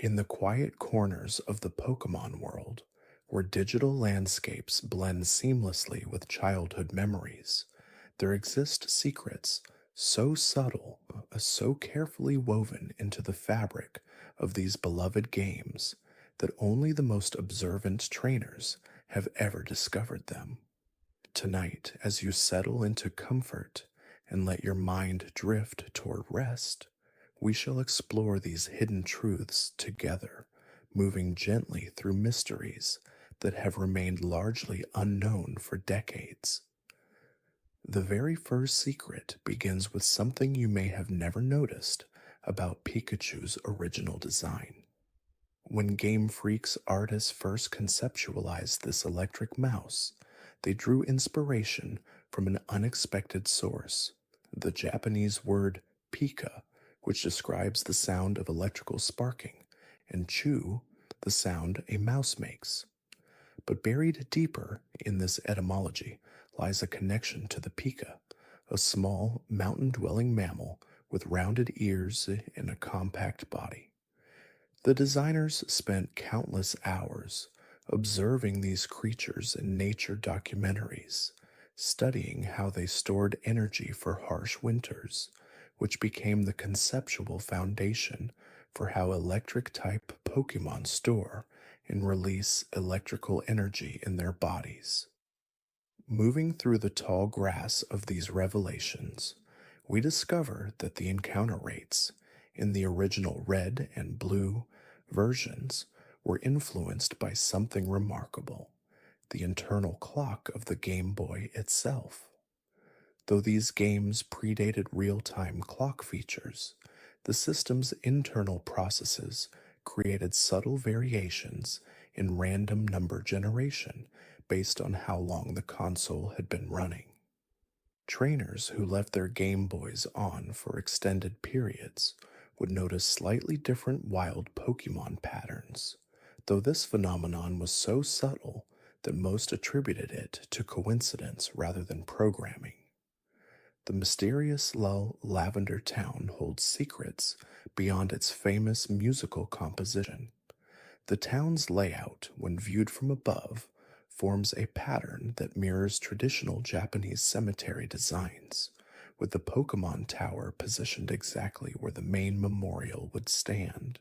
In the quiet corners of the Pokemon world, where digital landscapes blend seamlessly with childhood memories, there exist secrets so subtle, so carefully woven into the fabric of these beloved games that only the most observant trainers have ever discovered them. Tonight, as you settle into comfort and let your mind drift toward rest, we shall explore these hidden truths together, moving gently through mysteries that have remained largely unknown for decades. The very first secret begins with something you may have never noticed about Pikachu's original design. When Game Freak's artists first conceptualized this electric mouse, they drew inspiration from an unexpected source, the Japanese word pika, which describes the sound of electrical sparking, and chu, the sound a mouse makes. But buried deeper in this etymology lies a connection to the pika, a small mountain dwelling mammal with rounded ears and a compact body. The designers spent countless hours observing these creatures in nature documentaries, studying how they stored energy for harsh winters, which became the conceptual foundation for how electric type Pokemon store and release electrical energy in their bodies. Moving through the tall grass of these revelations, we discover that the encounter rates in the original red and blue versions were influenced by something remarkable, the internal clock of the Game Boy itself. Though these games predated real-time clock features, the system's internal processes created subtle variations in random number generation based on how long the console had been running. Trainers who left their Game Boys on for extended periods would notice slightly different wild Pokemon patterns, though this phenomenon was so subtle that most attributed it to coincidence rather than programming. The mysterious Lavender Town holds secrets beyond its famous musical composition. The town's layout, when viewed from above, forms a pattern that mirrors traditional Japanese cemetery designs, with the Pokemon Tower positioned exactly where the main memorial would stand.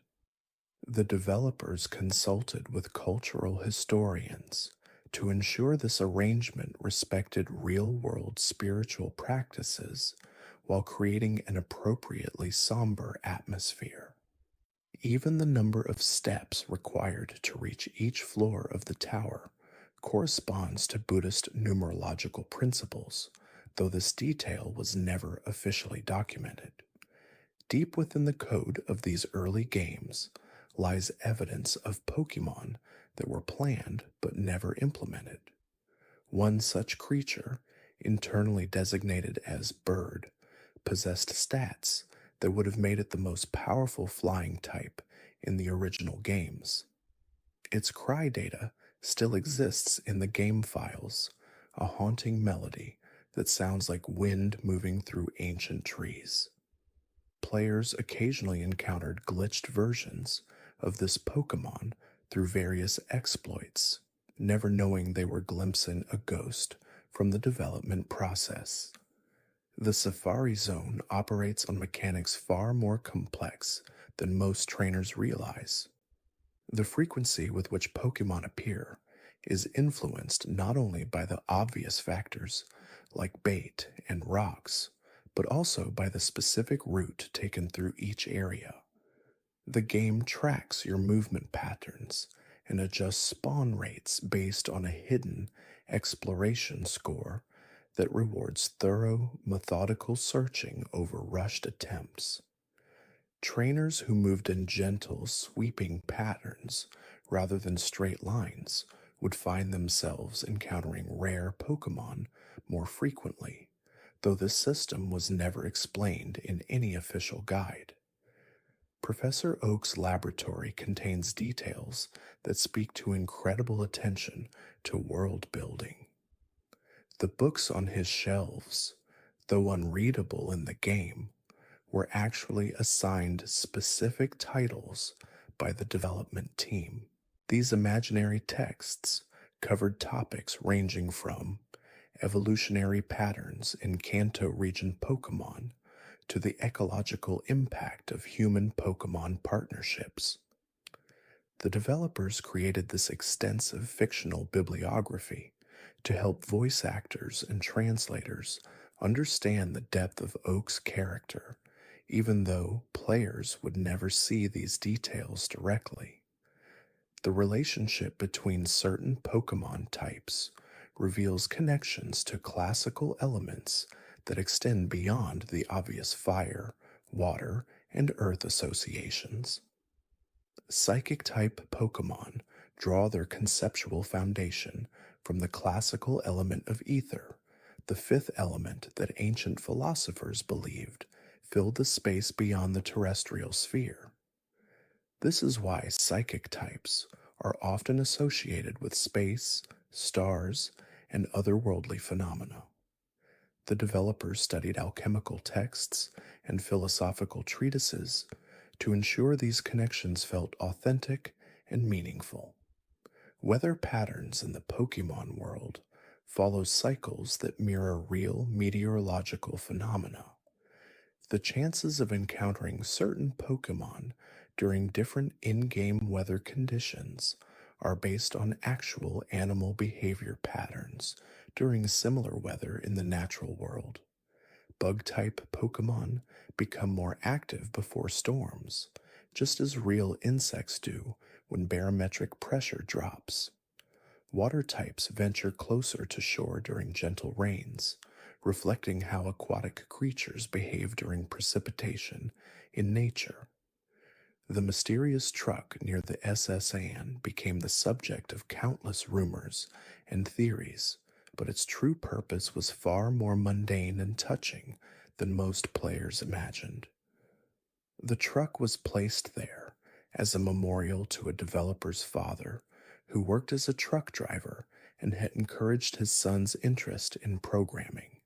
The developers consulted with cultural historians to ensure this arrangement respected real world spiritual practices while creating an appropriately somber atmosphere. Even the number of steps required to reach each floor of the tower corresponds to Buddhist numerological principles, though this detail was never officially documented. Deep within the code of these early games lies evidence of Pokemon that were planned but never implemented. One such creature, internally designated as Bird, possessed stats that would have made it the most powerful flying type in the original games. Its cry data still exists in the game files, a haunting melody that sounds like wind moving through ancient trees. Players occasionally encountered glitched versions of this Pokemon through various exploits, never knowing they were glimpsing a ghost from the development process. The Safari Zone operates on mechanics far more complex than most trainers realize. The frequency with which Pokemon appear is influenced not only by the obvious factors like bait and rocks, but also by the specific route taken through each area. The game tracks your movement patterns and adjusts spawn rates based on a hidden exploration score that rewards thorough, methodical searching over rushed attempts. Trainers who moved in gentle, sweeping patterns rather than straight lines would find themselves encountering rare Pokemon more frequently, though this system was never explained in any official guide. Professor Oak's laboratory contains details that speak to incredible attention to world building. The books on his shelves, though unreadable in the game, were actually assigned specific titles by the development team. These imaginary texts covered topics ranging from evolutionary patterns in Kanto region Pokemon to the ecological impact of human Pokemon partnerships. The developers created this extensive fictional bibliography to help voice actors and translators understand the depth of Oak's character, even though players would never see these details directly. The relationship between certain Pokemon types reveals connections to classical elements that extend beyond the obvious fire, water, and earth associations. Psychic type Pokemon draw their conceptual foundation from the classical element of ether, the fifth element that ancient philosophers believed filled the space beyond the terrestrial sphere. This is why psychic types are often associated with space, stars, and otherworldly phenomena. The developers studied alchemical texts and philosophical treatises to ensure these connections felt authentic and meaningful. Weather patterns in the Pokemon world follow cycles that mirror real meteorological phenomena. The chances of encountering certain Pokemon during different in game weather conditions are based on actual animal behavior patterns during similar weather in the natural world. Bug type Pokemon become more active before storms, just as real insects do when barometric pressure drops. Water types venture closer to shore during gentle rains, reflecting how aquatic creatures behave during precipitation in nature. The mysterious truck near the SS Anne became the subject of countless rumors and theories, but its true purpose was far more mundane and touching than most players imagined. The truck was placed there as a memorial to a developer's father who worked as a truck driver and had encouraged his son's interest in programming.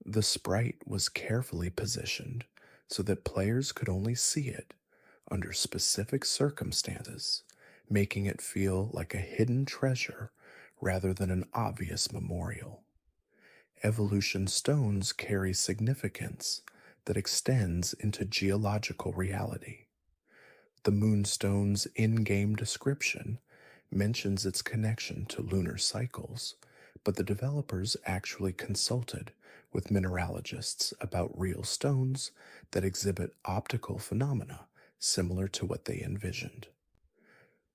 The sprite was carefully positioned so that players could only see it under specific circumstances, making it feel like a hidden treasure rather than an obvious memorial. Evolution stones carry significance that extends into geological reality. The moonstone's in-game description mentions its connection to lunar cycles, but the developers actually consulted with mineralogists about real stones that exhibit optical phenomena similar to what they envisioned.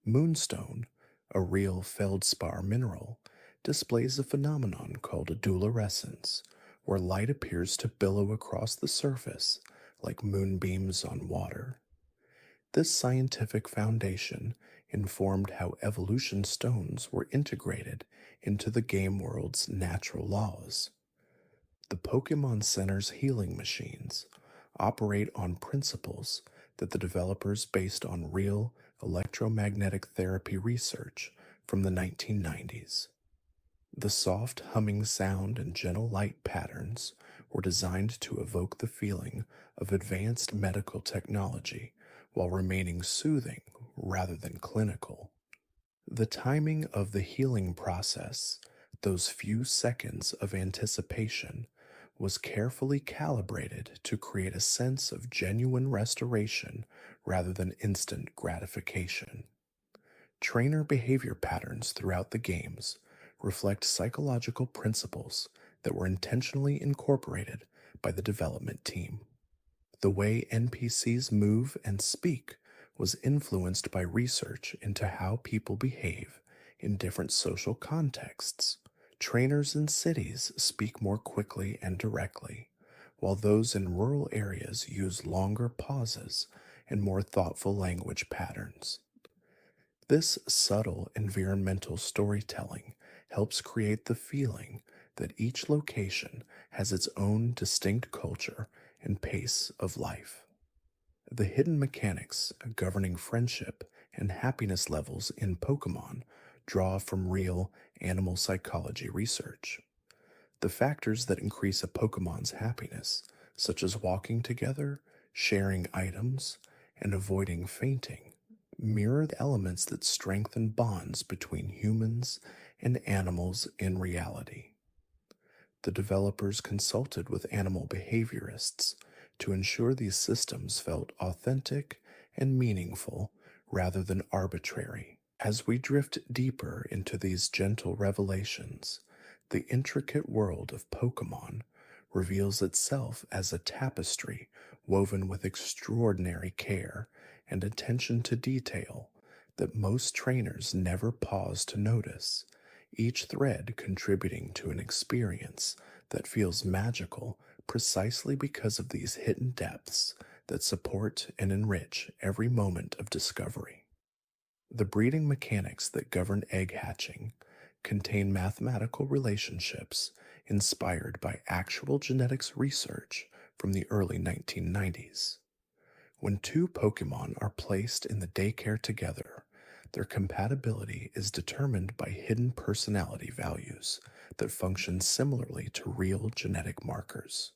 Moonstone, a real feldspar mineral, displays a phenomenon called adulorescence, where light appears to billow across the surface like moonbeams on water. This scientific foundation informed how evolution stones were integrated into the game world's natural laws. The Pokémon Center's healing machines operate on principles that the developers based on real electromagnetic therapy research from the 1990s. The soft humming sound and gentle light patterns were designed to evoke the feeling of advanced medical technology while remaining soothing rather than clinical. The timing of the healing process, those few seconds of anticipation, was carefully calibrated to create a sense of genuine restoration rather than instant gratification. Trainer behavior patterns throughout the games reflect psychological principles that were intentionally incorporated by the development team. The way NPCs move and speak was influenced by research into how people behave in different social contexts. Trainers in cities speak more quickly and directly, while those in rural areas use longer pauses and more thoughtful language patterns. This subtle environmental storytelling helps create the feeling that each location has its own distinct culture and pace of life. The hidden mechanics governing friendship and happiness levels in Pokemon draw from real animal psychology research. The factors that increase a Pokemon's happiness, such as walking together, sharing items, and avoiding fainting, mirror the elements that strengthen bonds between humans and animals in reality. The developers consulted with animal behaviorists to ensure these systems felt authentic and meaningful rather than arbitrary. As we drift deeper into these gentle revelations, the intricate world of Pokemon reveals itself as a tapestry woven with extraordinary care and attention to detail that most trainers never pause to notice, each thread contributing to an experience that feels magical precisely because of these hidden depths that support and enrich every moment of discovery. The breeding mechanics that govern egg hatching contain mathematical relationships inspired by actual genetics research from the early 1990s. When two Pokemon are placed in the daycare together, their compatibility is determined by hidden personality values that function similarly to real genetic markers.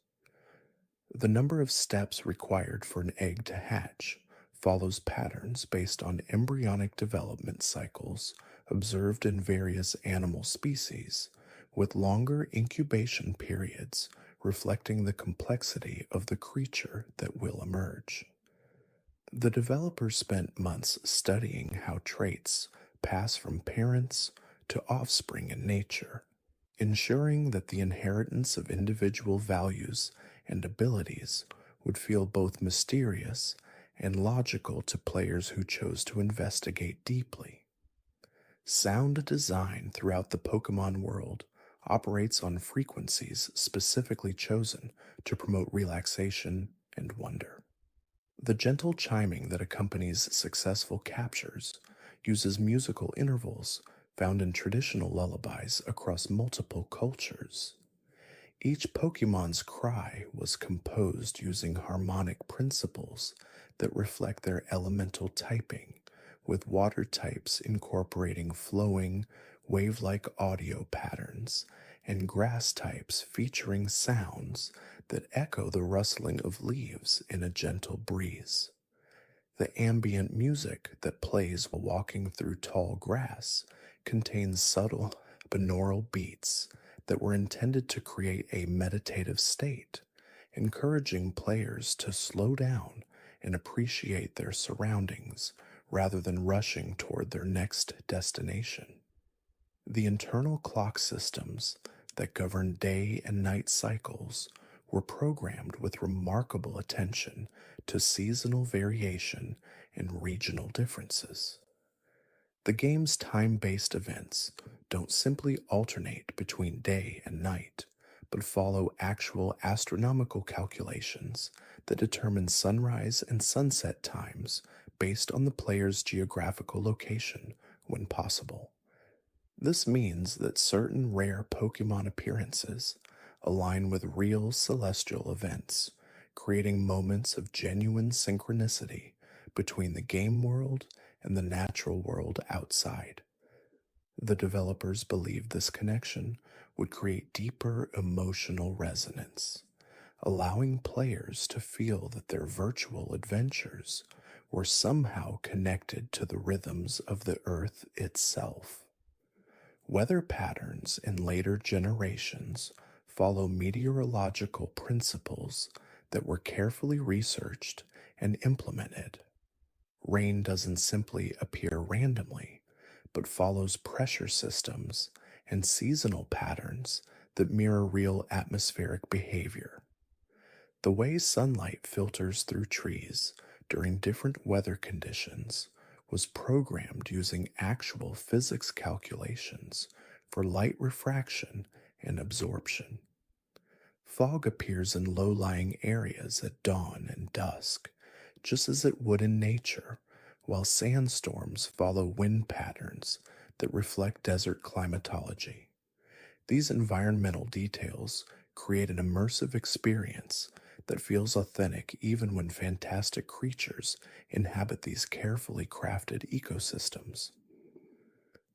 The number of steps required for an egg to hatch follows patterns based on embryonic development cycles observed in various animal species, with longer incubation periods reflecting the complexity of the creature that will emerge. The developers spent months studying how traits pass from parents to offspring in nature, ensuring that the inheritance of individual values and abilities would feel both mysterious and logical to players who chose to investigate deeply. Sound design throughout the Pokemon world operates on frequencies specifically chosen to promote relaxation and wonder. The gentle chiming that accompanies successful captures uses musical intervals found in traditional lullabies across multiple cultures. Each Pokemon's cry was composed using harmonic principles that reflect their elemental typing, with water types incorporating flowing, wave-like audio patterns, and grass types featuring sounds that echo the rustling of leaves in a gentle breeze. The ambient music that plays while walking through tall grass contains subtle binaural beats that were intended to create a meditative state, encouraging players to slow down and appreciate their surroundings rather than rushing toward their next destination. The internal clock systems that govern day and night cycles were programmed with remarkable attention to seasonal variation and regional differences. The game's time-based events don't simply alternate between day and night, but follow actual astronomical calculations that determine sunrise and sunset times based on the player's geographical location when possible. This means that certain rare Pokemon appearances align with real celestial events, creating moments of genuine synchronicity between the game world and the natural world outside. The developers believed this connection would create deeper emotional resonance, allowing players to feel that their virtual adventures were somehow connected to the rhythms of the Earth itself. Weather patterns in later generations follow meteorological principles that were carefully researched and implemented. Rain doesn't simply appear randomly, but follows pressure systems and seasonal patterns that mirror real atmospheric behavior. The way sunlight filters through trees during different weather conditions was programmed using actual physics calculations for light refraction and absorption. Fog appears in low-lying areas at dawn and dusk, just as it would in nature, while sandstorms follow wind patterns that reflect desert climatology. These environmental details create an immersive experience that feels authentic even when fantastic creatures inhabit these carefully crafted ecosystems.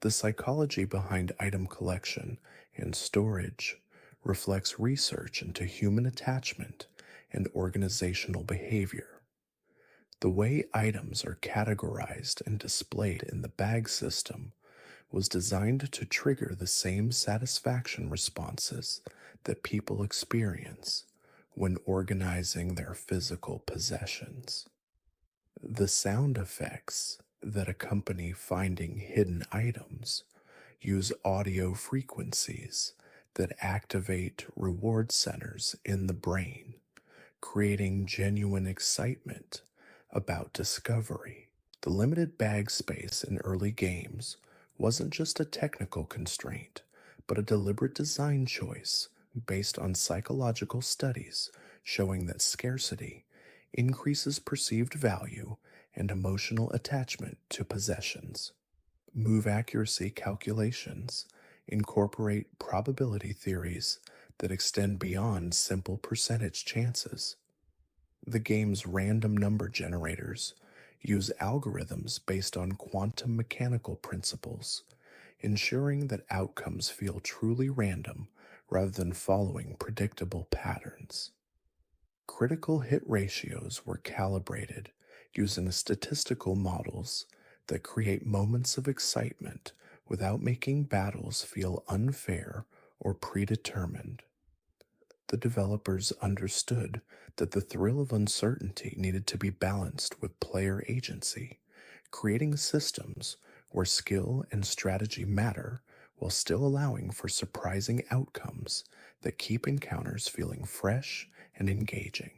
The psychology behind item collection and storage reflects research into human attachment and organizational behavior. The way items are categorized and displayed in the bag system was designed to trigger the same satisfaction responses that people experience when organizing their physical possessions. The sound effects that accompany finding hidden items use audio frequencies that activate reward centers in the brain, creating genuine excitement about discovery. The limited bag space in early games wasn't just a technical constraint, but a deliberate design choice based on psychological studies showing that scarcity increases perceived value and emotional attachment to possessions. Move accuracy calculations incorporate probability theories that extend beyond simple percentage chances. The game's random number generators use algorithms based on quantum mechanical principles, ensuring that outcomes feel truly random rather than following predictable patterns. Critical hit ratios were calibrated using statistical models that create moments of excitement without making battles feel unfair or predetermined. The developers understood that the thrill of uncertainty needed to be balanced with player agency, creating systems where skill and strategy matter while still allowing for surprising outcomes that keep encounters feeling fresh and engaging.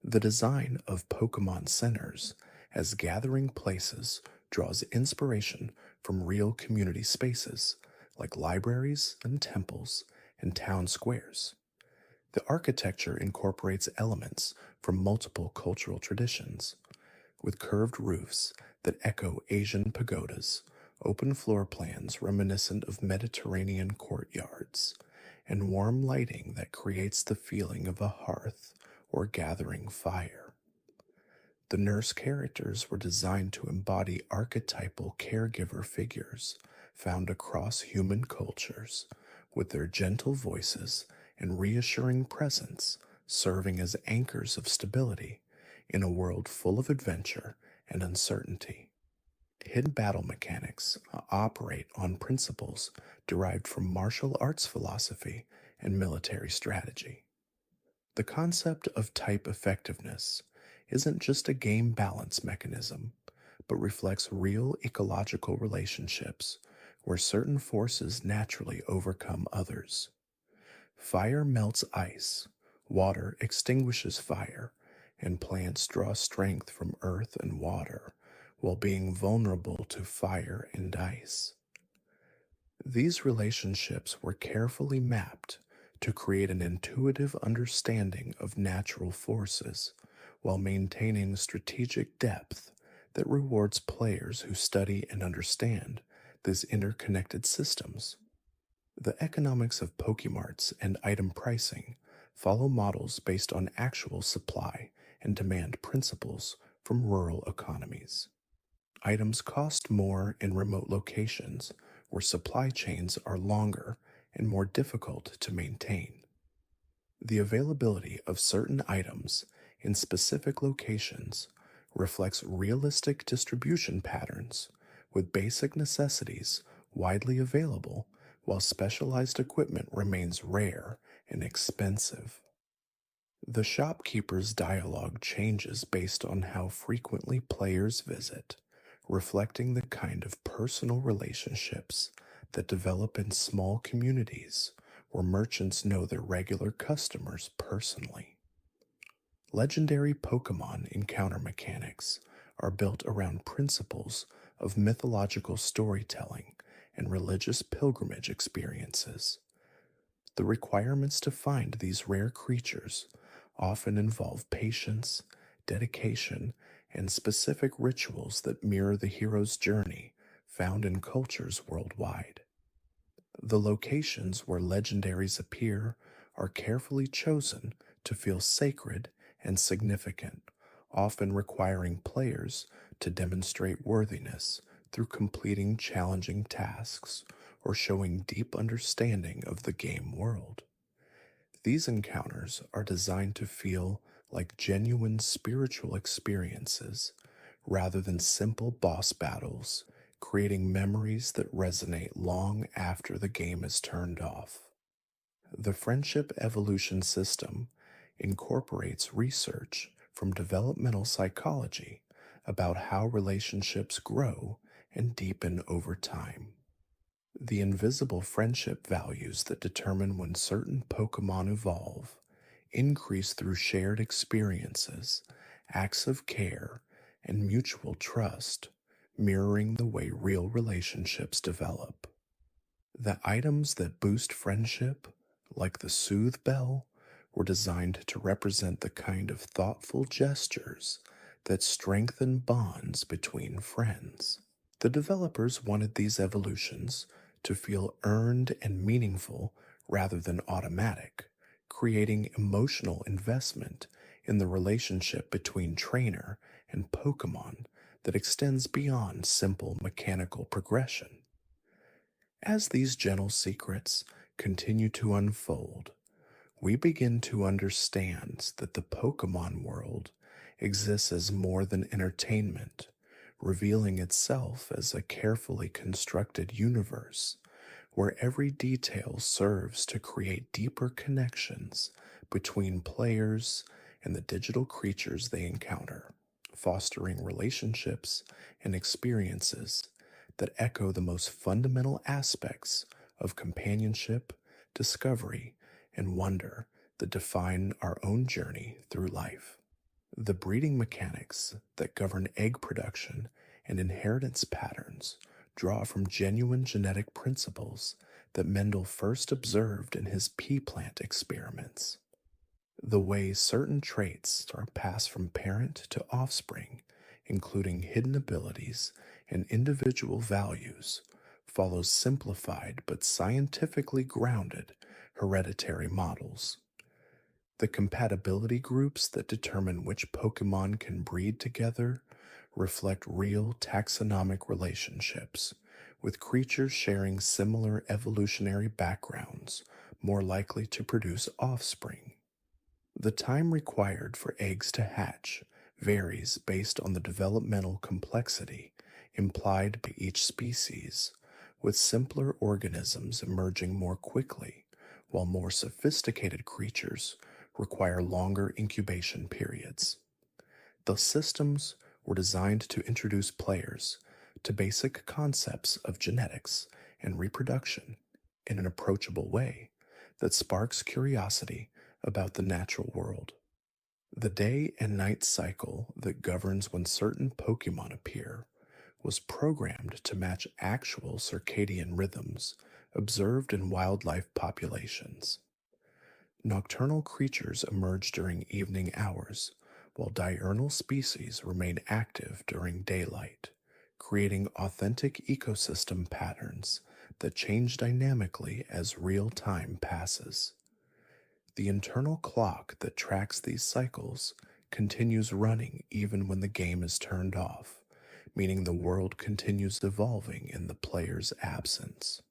The design of Pokémon Centers as gathering places draws inspiration from real community spaces like libraries and temples and town squares. The architecture incorporates elements from multiple cultural traditions, with curved roofs that echo Asian pagodas, open floor plans reminiscent of Mediterranean courtyards, and warm lighting that creates the feeling of a hearth or gathering fire. The nurse characters were designed to embody archetypal caregiver figures found across human cultures, with their gentle voices and reassuring presence serving as anchors of stability in a world full of adventure and uncertainty. Hidden battle mechanics operate on principles derived from martial arts philosophy and military strategy. The concept of type effectiveness isn't just a game balance mechanism, but reflects real ecological relationships where certain forces naturally overcome others. Fire melts ice, water extinguishes fire, and plants draw strength from earth and water while being vulnerable to fire and ice. These relationships were carefully mapped to create an intuitive understanding of natural forces while maintaining strategic depth that rewards players who study and understand these interconnected systems. The economics of Pokemarts and item pricing follow models based on actual supply and demand principles from rural economies. Items cost more in remote locations where supply chains are longer and more difficult to maintain. The availability of certain items in specific locations reflects realistic distribution patterns, with basic necessities widely available while specialized equipment remains rare and expensive. The shopkeeper's dialogue changes based on how frequently players visit, reflecting the kind of personal relationships that develop in small communities where merchants know their regular customers personally. Legendary Pokemon encounter mechanics are built around principles of mythological storytelling and religious pilgrimage experiences. The requirements to find these rare creatures often involve patience, dedication, and specific rituals that mirror the hero's journey found in cultures worldwide. The locations where legendaries appear are carefully chosen to feel sacred and significant, often requiring players to demonstrate worthiness through completing challenging tasks or showing deep understanding of the game world. These encounters are designed to feel like genuine spiritual experiences rather than simple boss battles, creating memories that resonate long after the game is turned off. The friendship evolution system incorporates research from developmental psychology about how relationships grow and deepen over time. The invisible friendship values that determine when certain Pokemon evolve increase through shared experiences, acts of care, and mutual trust, mirroring the way real relationships develop. The items that boost friendship, like the Soothe Bell, were designed to represent the kind of thoughtful gestures that strengthen bonds between friends. The developers wanted these evolutions to feel earned and meaningful rather than automatic, creating emotional investment in the relationship between trainer and Pokemon that extends beyond simple mechanical progression. As these gentle secrets continue to unfold, we begin to understand that the Pokemon world exists as more than entertainment, revealing itself as a carefully constructed universe where every detail serves to create deeper connections between players and the digital creatures they encounter, fostering relationships and experiences that echo the most fundamental aspects of companionship, discovery, and wonder that define our own journey through life. The breeding mechanics that govern egg production and inheritance patterns draw from genuine genetic principles that Mendel first observed in his pea plant experiments. The way certain traits are passed from parent to offspring, including hidden abilities and individual values, follows simplified but scientifically grounded hereditary models. The compatibility groups that determine which Pokemon can breed together reflect real taxonomic relationships, with creatures sharing similar evolutionary backgrounds more likely to produce offspring. The time required for eggs to hatch varies based on the developmental complexity implied by each species, with simpler organisms emerging more quickly, while more sophisticated creatures require longer incubation periods. The systems were designed to introduce players to basic concepts of genetics and reproduction in an approachable way that sparks curiosity about the natural world. The day and night cycle that governs when certain Pokemon appear was programmed to match actual circadian rhythms observed in wildlife populations. Nocturnal creatures emerge during evening hours, while diurnal species remain active during daylight, creating authentic ecosystem patterns that change dynamically as real time passes. The internal clock that tracks these cycles continues running even when the game is turned off, meaning the world continues evolving in the player's absence.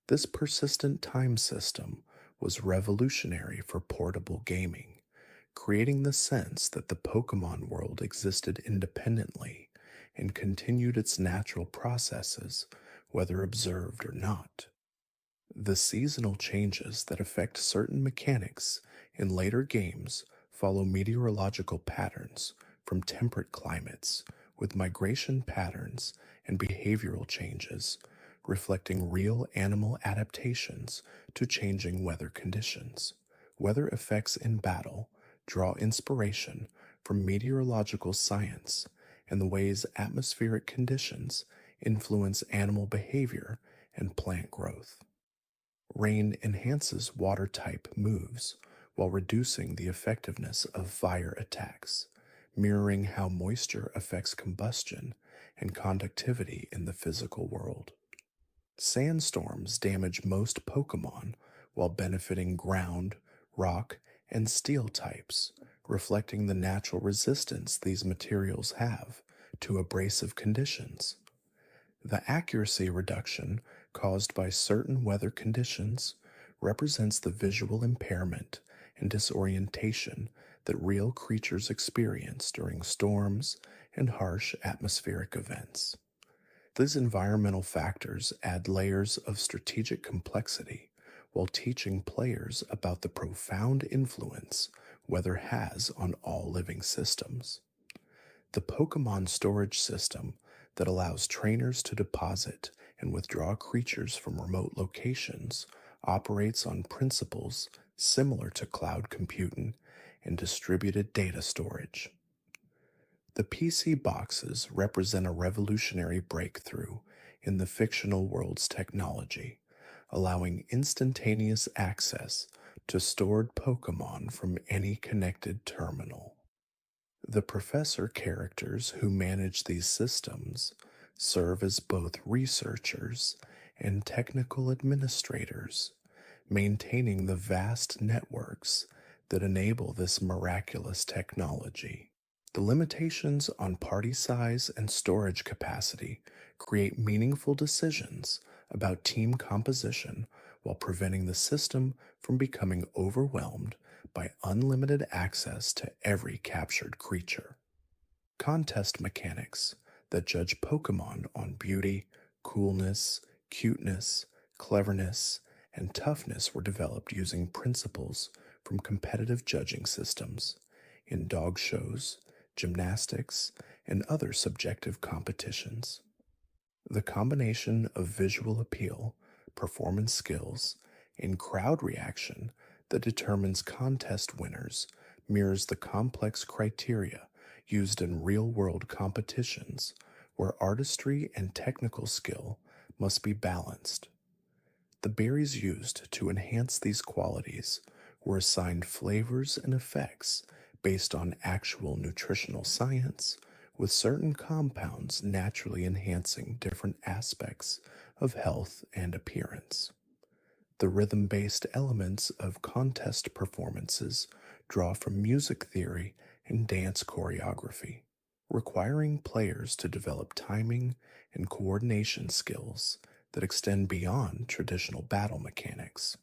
This persistent time system was revolutionary for portable gaming, creating the sense that the Pokemon world existed independently and continued its natural processes, whether observed or not. The seasonal changes that affect certain mechanics in later games follow meteorological patterns from temperate climates, with migration patterns and behavioral changes reflecting real animal adaptations to changing weather conditions. Weather effects in battle draw inspiration from meteorological science and the ways atmospheric conditions influence animal behavior and plant growth. Rain enhances water type moves while reducing the effectiveness of fire attacks, mirroring how moisture affects combustion and conductivity in the physical world. Sandstorms damage most Pokemon while benefiting ground, rock, and steel types, reflecting the natural resistance these materials have to abrasive conditions. The accuracy reduction caused by certain weather conditions represents the visual impairment and disorientation that real creatures experience during storms and harsh atmospheric events. These environmental factors add layers of strategic complexity while teaching players about the profound influence weather has on all living systems. The Pokemon storage system that allows trainers to deposit and withdraw creatures from remote locations operates on principles similar to cloud computing and distributed data storage. The PC boxes represent a revolutionary breakthrough in the fictional world's technology, allowing instantaneous access to stored Pokemon from any connected terminal. The professor characters who manage these systems serve as both researchers and technical administrators, maintaining the vast networks that enable this miraculous technology. The limitations on party size and storage capacity create meaningful decisions about team composition while preventing the system from becoming overwhelmed by unlimited access to every captured creature. Contest mechanics that judge Pokemon on beauty, coolness, cuteness, cleverness, and toughness were developed using principles from competitive judging systems in dog shows, gymnastics, and other subjective competitions. The combination of visual appeal, performance skills, and crowd reaction that determines contest winners mirrors the complex criteria used in real world competitions where artistry and technical skill must be balanced. The berries used to enhance these qualities were assigned flavors and effects based on actual nutritional science, with certain compounds naturally enhancing different aspects of health and appearance. The rhythm based elements of contest performances draw from music theory and dance choreography, requiring players to develop timing and coordination skills that extend beyond traditional battle mechanics.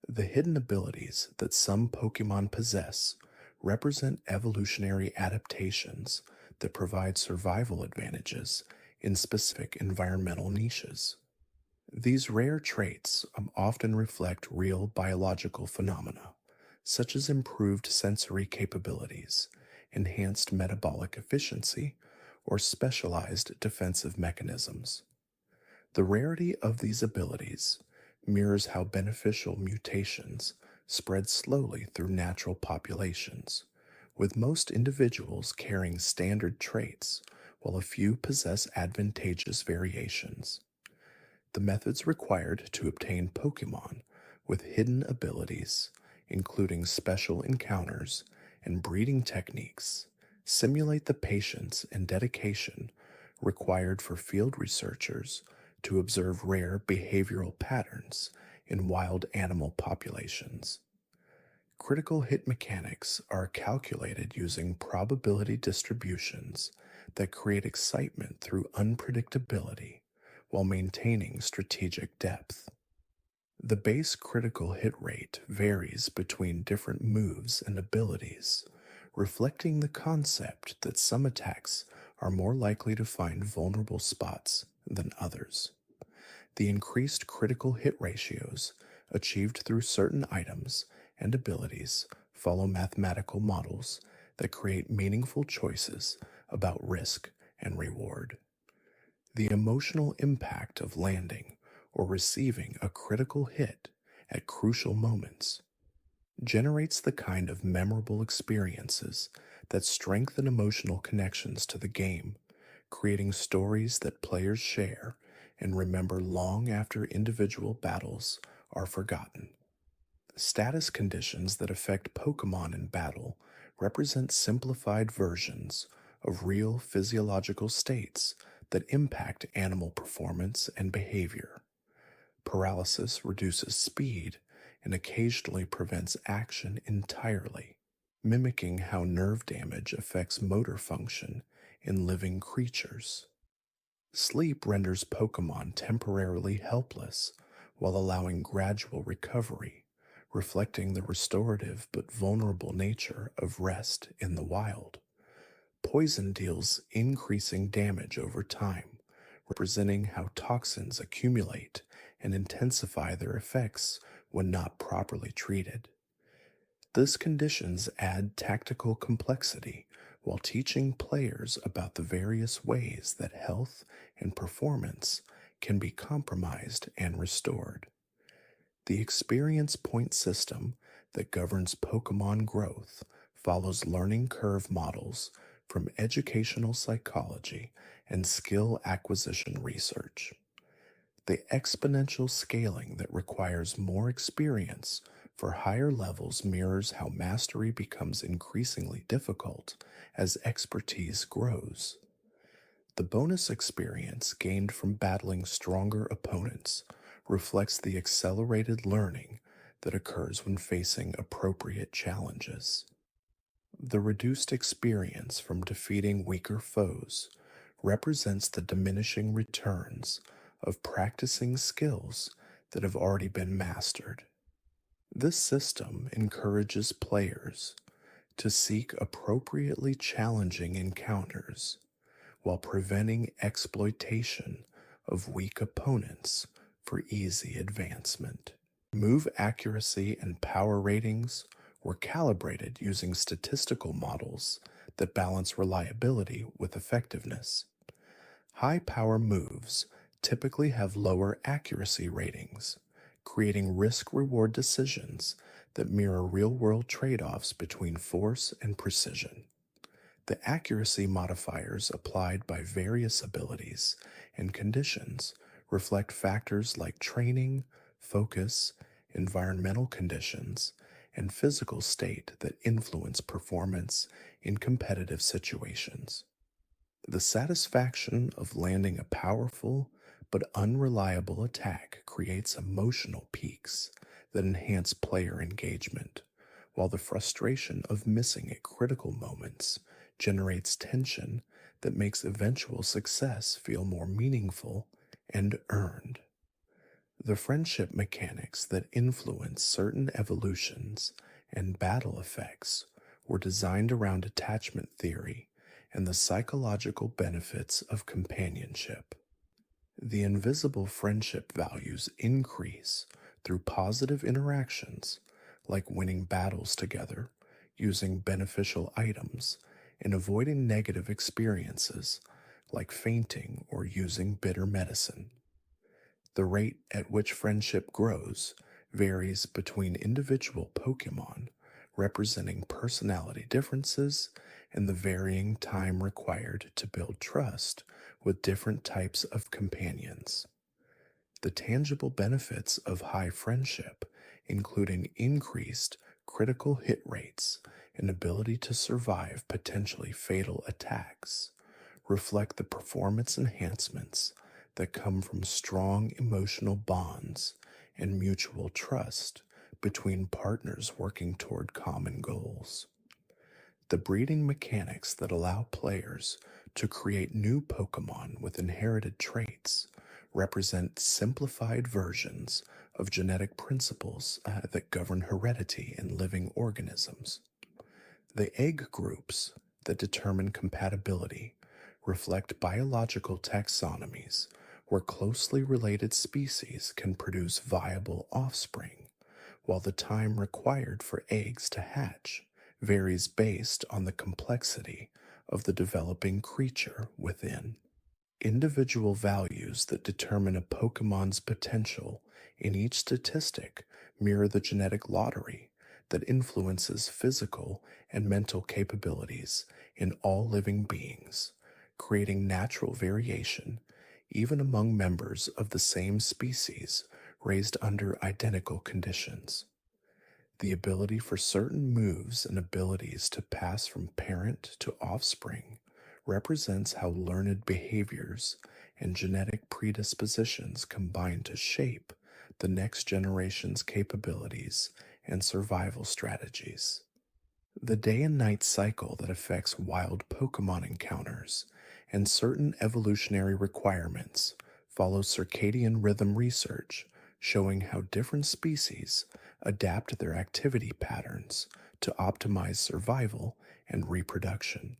The hidden abilities that some Pokemon possess represent evolutionary adaptations that provide survival advantages in specific environmental niches. These rare traits often reflect real biological phenomena, such as improved sensory capabilities, enhanced metabolic efficiency, or specialized defensive mechanisms. The rarity of these abilities mirrors how beneficial mutations spread slowly through natural populations, with most individuals carrying standard traits while a few possess advantageous variations. The methods required to obtain Pokemon with hidden abilities, including special encounters and breeding techniques, simulate the patience and dedication required for field researchers to observe rare behavioral patterns in wild animal populations. Critical hit mechanics are calculated using probability distributions that create excitement through unpredictability while maintaining strategic depth. The base critical hit rate varies between different moves and abilities, reflecting the concept that some attacks are more likely to find vulnerable spots than others. The increased critical hit ratios achieved through certain items and abilities follow mathematical models that create meaningful choices about risk and reward. The emotional impact of landing or receiving a critical hit at crucial moments generates the kind of memorable experiences that strengthen emotional connections to the game, creating stories that players share and remember long after individual battles are forgotten. Status conditions that affect Pokemon in battle represent simplified versions of real physiological states that impact animal performance and behavior. Paralysis reduces speed and occasionally prevents action entirely, mimicking how nerve damage affects motor function in living creatures. Sleep renders Pokemon temporarily helpless while allowing gradual recovery, reflecting the restorative but vulnerable nature of rest in the wild. Poison deals increasing damage over time, representing how toxins accumulate and intensify their effects when not properly treated. These conditions add tactical complexity while teaching players about the various ways that health and performance can be compromised and restored. The experience point system that governs Pokemon growth follows learning curve models from educational psychology and skill acquisition research. The exponential scaling that requires more experience for higher levels mirrors how mastery becomes increasingly difficult as expertise grows. The bonus experience gained from battling stronger opponents reflects the accelerated learning that occurs when facing appropriate challenges. The reduced experience from defeating weaker foes represents the diminishing returns of practicing skills that have already been mastered. This system encourages players to seek appropriately challenging encounters while preventing exploitation of weak opponents for easy advancement. Move accuracy and power ratings were calibrated using statistical models that balance reliability with effectiveness. High power moves typically have lower accuracy ratings, creating risk reward decisions that mirror real world trade offs between force and precision. The accuracy modifiers applied by various abilities and conditions reflect factors like training, focus, environmental conditions, and physical state that influence performance in competitive situations. The satisfaction of landing a powerful but unreliable attack creates emotional peaks that enhance player engagement, while the frustration of missing at critical moments generates tension that makes eventual success feel more meaningful and earned. The friendship mechanics that influence certain evolutions and battle effects were designed around attachment theory and the psychological benefits of companionship. The invisible friendship values increase through positive interactions, like winning battles together, using beneficial items, and avoiding negative experiences, like fainting or using bitter medicine. The rate at which friendship grows varies between individual Pokemon, representing personality differences and the varying time required to build trust with different types of companions. The tangible benefits of high friendship, including increased critical hit rates and ability to survive potentially fatal attacks, reflect the performance enhancements that come from strong emotional bonds and mutual trust between partners working toward common goals. The breeding mechanics that allow players to create new Pokemon with inherited traits represent simplified versions of genetic principles that govern heredity in living organisms. The egg groups that determine compatibility reflect biological taxonomies where closely related species can produce viable offspring, while the time required for eggs to hatch varies based on the complexity of the developing creature within. Individual values that determine a Pokemon's potential in each statistic mirror the genetic lottery that influences physical and mental capabilities in all living beings, creating natural variation even among members of the same species raised under identical conditions. The ability for certain moves and abilities to pass from parent to offspring represents how learned behaviors and genetic predispositions combine to shape the next generation's capabilities and survival strategies. The day and night cycle that affects wild Pokemon encounters and certain evolutionary requirements follows circadian rhythm research, showing how different species adapt their activity patterns to optimize survival and reproduction.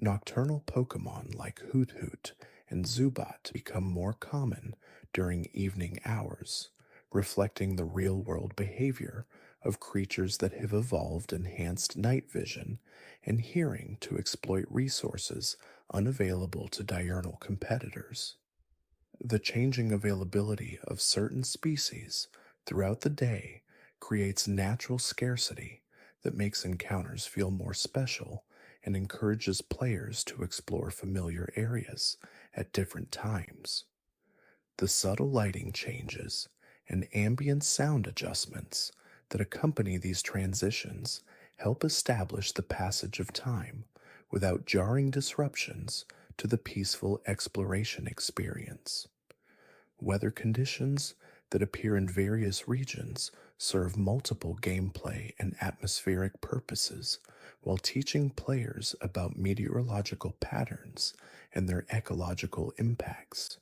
Nocturnal Pokemon like Hoot Hoot and Zubat become more common during evening hours, reflecting the real world behavior of creatures that have evolved enhanced night vision and hearing to exploit resources unavailable to diurnal competitors. The changing availability of certain species throughout the day creates natural scarcity that makes encounters feel more special and encourages players to explore familiar areas at different times. The subtle lighting changes and ambient sound adjustments that accompany these transitions help establish the passage of time without jarring disruptions to the peaceful exploration experience. Weather conditions that appear in various regions serve multiple gameplay and atmospheric purposes while teaching players about meteorological patterns and their ecological impacts.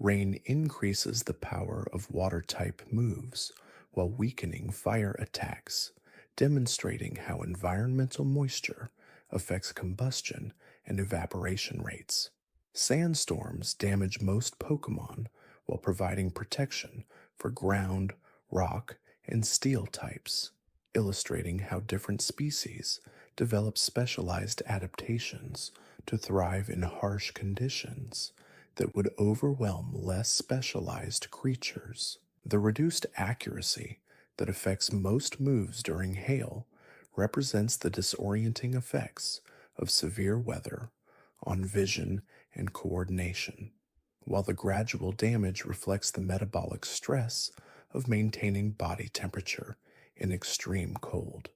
Rain increases the power of water type moves while weakening fire attacks, demonstrating how environmental moisture affects combustion and evaporation rates. Sandstorms damage most Pokemon while providing protection for ground, rock, and steel types, illustrating how different species develop specialized adaptations to thrive in harsh conditions that would overwhelm less specialized creatures. The reduced accuracy that affects most moves during hail represents the disorienting effects of severe weather on vision and coordination, while the gradual damage reflects the metabolic stress of maintaining body temperature in extreme cold.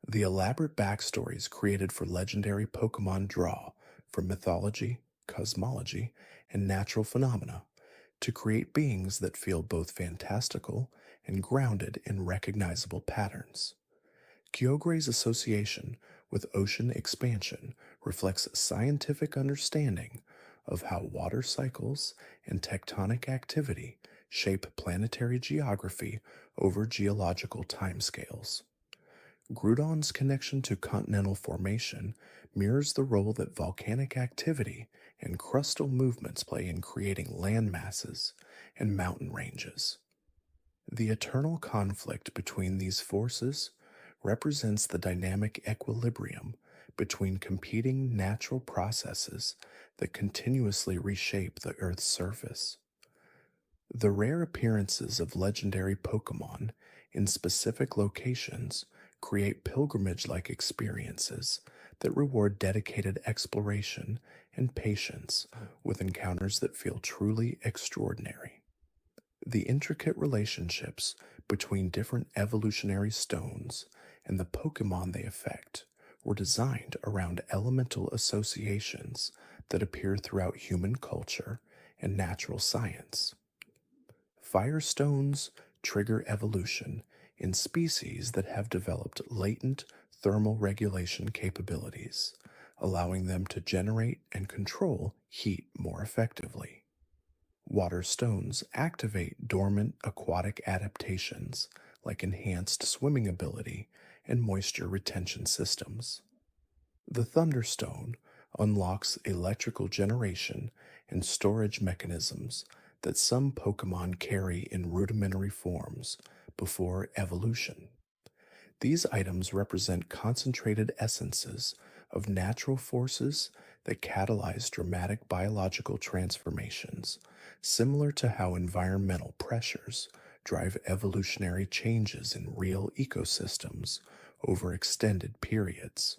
The elaborate backstories created for legendary Pokemon draw from mythology, cosmology, and natural phenomena to create beings that feel both fantastical and grounded in recognizable patterns. Kyogre's association with ocean expansion reflects scientific understanding of how water cycles and tectonic activity shape planetary geography over geological timescales. Groudon's connection to continental formation mirrors the role that volcanic activity and crustal movements play in creating land masses and mountain ranges. The eternal conflict between these forces represents the dynamic equilibrium between competing natural processes that continuously reshape the Earth's surface. The rare appearances of legendary Pokemon in specific locations create pilgrimage like experiences that reward dedicated exploration and patience with encounters that feel truly extraordinary. The intricate relationships between different evolutionary stones and the Pokemon they affect were designed around elemental associations that appear throughout human culture and natural science. Firestones trigger evolution in species that have developed latent thermal regulation capabilities, allowing them to generate and control heat more effectively. Water stones activate dormant aquatic adaptations like enhanced swimming ability and moisture retention systems. The Thunderstone unlocks electrical generation and storage mechanisms that some Pokemon carry in rudimentary forms before evolution. These items represent concentrated essences of natural forces that catalyze dramatic biological transformations, similar to how environmental pressures drive evolutionary changes in real ecosystems over extended periods.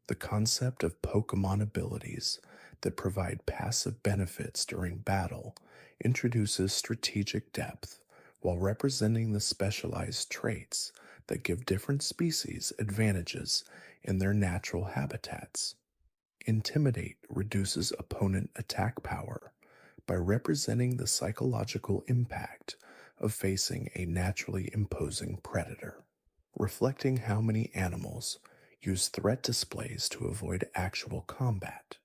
The concept of Pokemon abilities that provide passive benefits during battle introduces strategic depth while representing the specialized traits that give different species advantages in their natural habitats. Intimidate reduces opponent attack power by representing the psychological impact of facing a naturally imposing predator, reflecting how many animals use threat displays to avoid actual combat.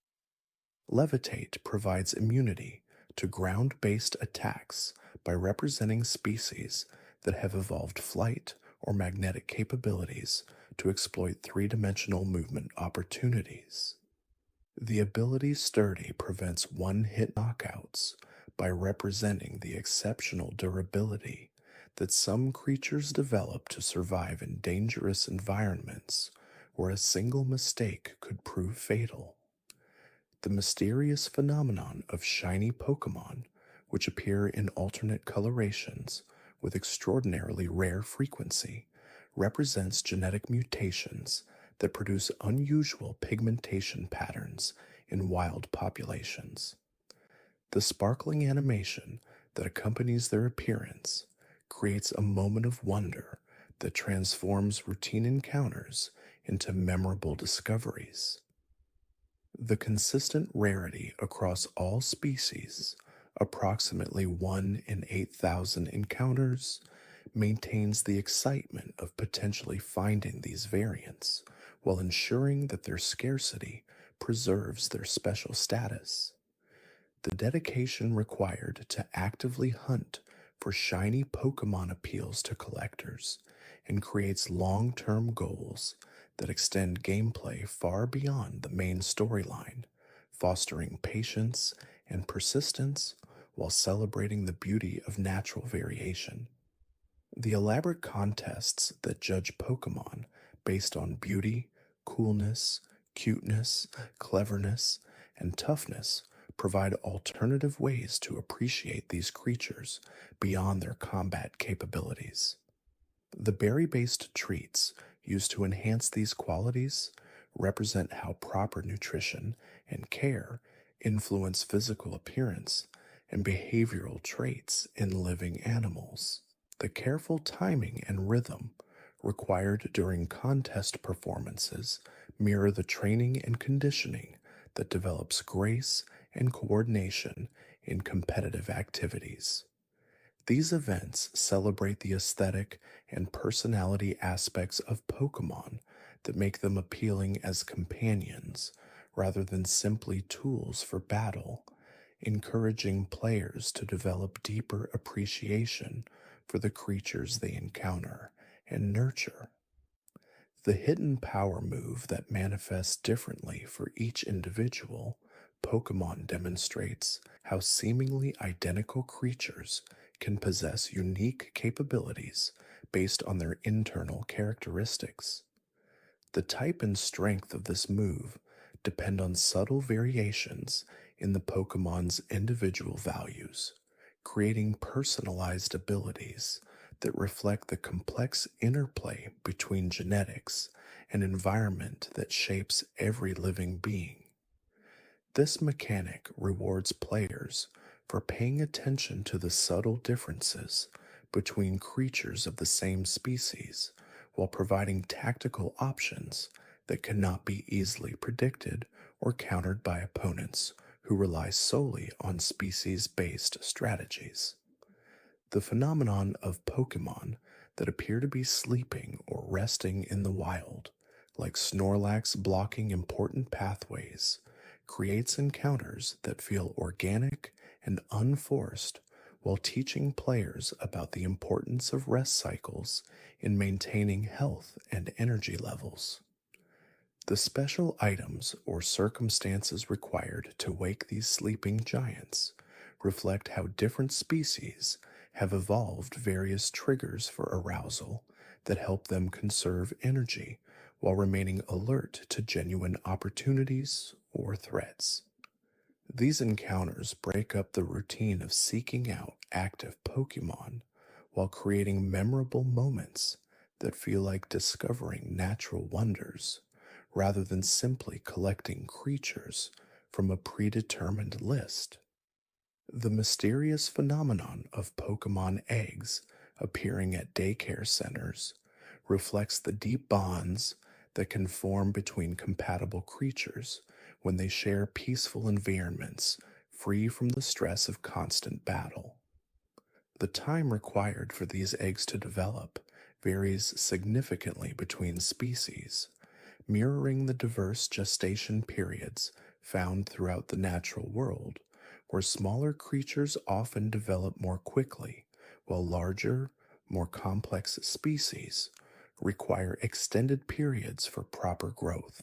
Levitate provides immunity to ground-based attacks by representing species that have evolved flight or magnetic capabilities to exploit three-dimensional movement opportunities. The ability Sturdy prevents one-hit knockouts by representing the exceptional durability that some creatures develop to survive in dangerous environments where a single mistake could prove fatal. The mysterious phenomenon of shiny Pokémon, which appear in alternate colorations with extraordinarily rare frequency, represents genetic mutations that produce unusual pigmentation patterns in wild populations. The sparkling animation that accompanies their appearance creates a moment of wonder that transforms routine encounters into memorable discoveries. The consistent rarity across all species, approximately 1 in 8,000 encounters, maintains the excitement of potentially finding these variants while ensuring that their scarcity preserves their special status. The dedication required to actively hunt for shiny Pokemon appeals to collectors and creates long term goals that extend gameplay far beyond the main storyline, fostering patience and persistence while celebrating the beauty of natural variation. The elaborate contests that judge Pokemon based on beauty, coolness, cuteness, cleverness, and toughness provide alternative ways to appreciate these creatures beyond their combat capabilities. The berry based treats used to enhance these qualities represent how proper nutrition and care influence physical appearance and behavioral traits in living animals. The careful timing and rhythm required during contest performances mirror the training and conditioning that develops grace and coordination in competitive activities. These events celebrate the aesthetic and personality aspects of Pokemon that make them appealing as companions rather than simply tools for battle, encouraging players to develop deeper appreciation for the creatures they encounter and nurture. The hidden power move that manifests differently for each individual Pokemon demonstrates how seemingly identical creatures can possess unique capabilities based on their internal characteristics. The type and strength of this move depend on subtle variations in the Pokemon's individual values, creating personalized abilities that reflect the complex interplay between genetics and environment that shapes every living being. This mechanic rewards players for paying attention to the subtle differences between creatures of the same species while providing tactical options that cannot be easily predicted or countered by opponents who rely solely on species based strategies. The phenomenon of Pokemon that appear to be sleeping or resting in the wild, like Snorlax blocking important pathways, creates encounters that feel organic and unforced while teaching players about the importance of rest cycles in maintaining health and energy levels. The special items or circumstances required to wake these sleeping giants reflect how different species have evolved various triggers for arousal that help them conserve energy while remaining alert to genuine opportunities or threats. These encounters break up the routine of seeking out active Pokemon while creating memorable moments that feel like discovering natural wonders rather than simply collecting creatures from a predetermined list. The mysterious phenomenon of Pokemon eggs appearing at daycare centers reflects the deep bonds that can form between compatible creatures when they share peaceful environments free from the stress of constant battle. The time required for these eggs to develop varies significantly between species, mirroring the diverse gestation periods found throughout the natural world, where smaller creatures often develop more quickly, while larger, more complex species require extended periods for proper growth.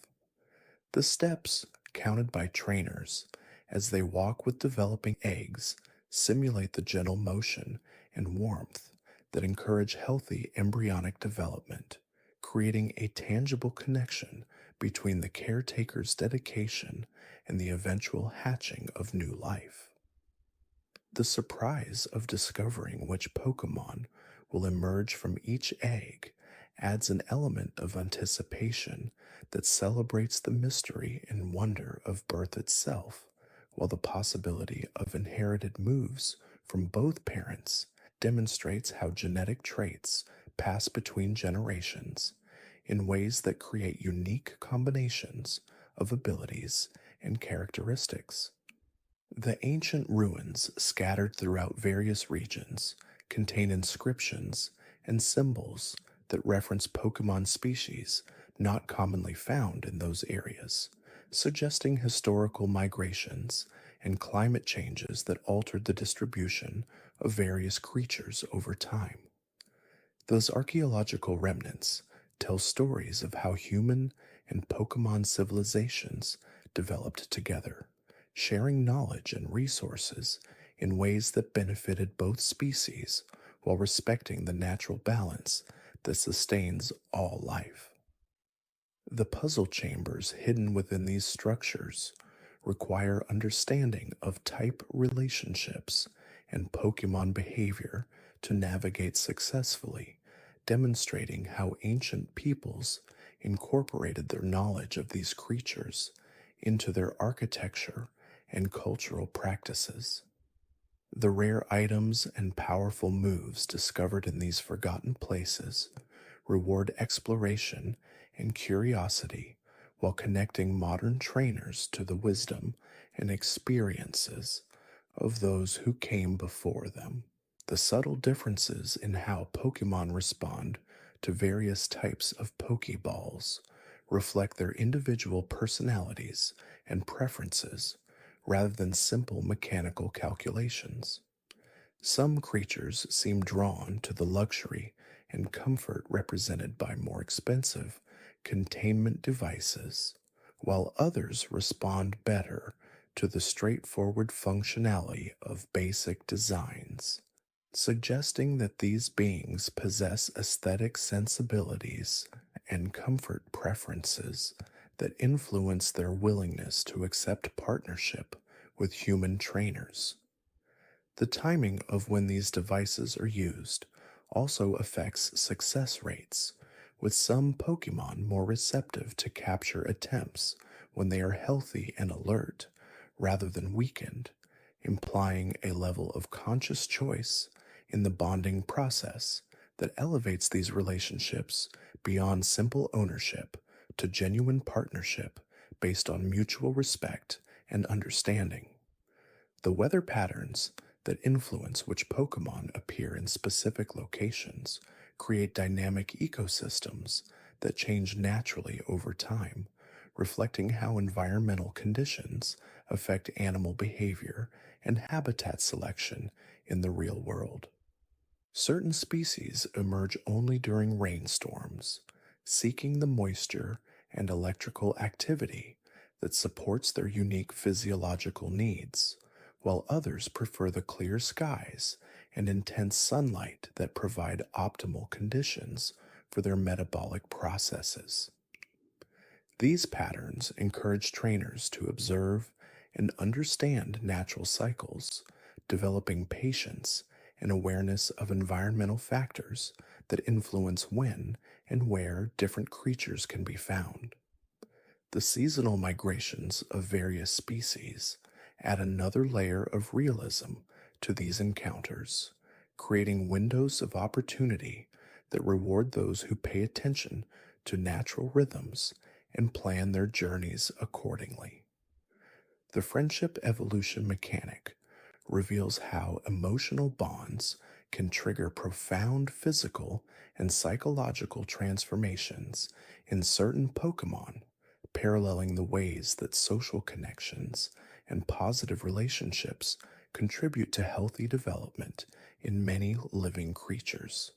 The steps, counted by trainers as they walk with developing eggs, simulate the gentle motion and warmth that encourage healthy embryonic development, creating a tangible connection between the caretaker's dedication and the eventual hatching of new life. The surprise of discovering which Pokemon will emerge from each egg adds an element of anticipation that celebrates the mystery and wonder of birth itself, while the possibility of inherited moves from both parents demonstrates how genetic traits pass between generations in ways that create unique combinations of abilities and characteristics. The ancient ruins scattered throughout various regions contain inscriptions and symbols that reference Pokemon species not commonly found in those areas, suggesting historical migrations and climate changes that altered the distribution of various creatures over time. Those archaeological remnants tell stories of how human and Pokemon civilizations developed together, sharing knowledge and resources in ways that benefited both species while respecting the natural balance that sustains all life. The puzzle chambers hidden within these structures require understanding of type relationships and Pokemon behavior to navigate successfully, demonstrating how ancient peoples incorporated their knowledge of these creatures into their architecture and cultural practices. The rare items and powerful moves discovered in these forgotten places reward exploration and curiosity while connecting modern trainers to the wisdom and experiences of those who came before them. The subtle differences in how Pokemon respond to various types of Pokeballs reflect their individual personalities and preferences rather than simple mechanical calculations. Some creatures seem drawn to the luxury and comfort represented by more expensive containment devices, while others respond better to the straightforward functionality of basic designs, suggesting that these beings possess aesthetic sensibilities and comfort preferences that influence their willingness to accept partnership with human trainers. The timing of when these devices are used also affects success rates, with some Pokemon more receptive to capture attempts when they are healthy and alert rather than weakened, implying a level of conscious choice in the bonding process that elevates these relationships beyond simple ownership to genuine partnership based on mutual respect and understanding. The weather patterns that influence which Pokemon appear in specific locations create dynamic ecosystems that change naturally over time, reflecting how environmental conditions affect animal behavior and habitat selection in the real world. Certain species emerge only during rainstorms, seeking the moisture and electrical activity that supports their unique physiological needs, while others prefer the clear skies and intense sunlight that provide optimal conditions for their metabolic processes. These patterns encourage trainers to observe and understand natural cycles, developing patience and awareness of environmental factors that influence when and where different creatures can be found. The seasonal migrations of various species add another layer of realism to these encounters, creating windows of opportunity that reward those who pay attention to natural rhythms and plan their journeys accordingly. The friendship evolution mechanic reveals how emotional bonds can trigger profound physical and psychological transformations in certain Pokemon, paralleling the ways that social connections and positive relationships contribute to healthy development in many living creatures.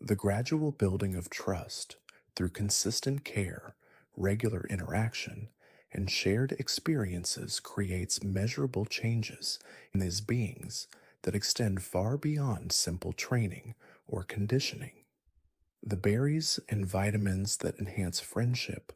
The gradual building of trust through consistent care, regular interaction, and shared experiences creates measurable changes in these beings that extend far beyond simple training or conditioning. The berries and vitamins that enhance friendship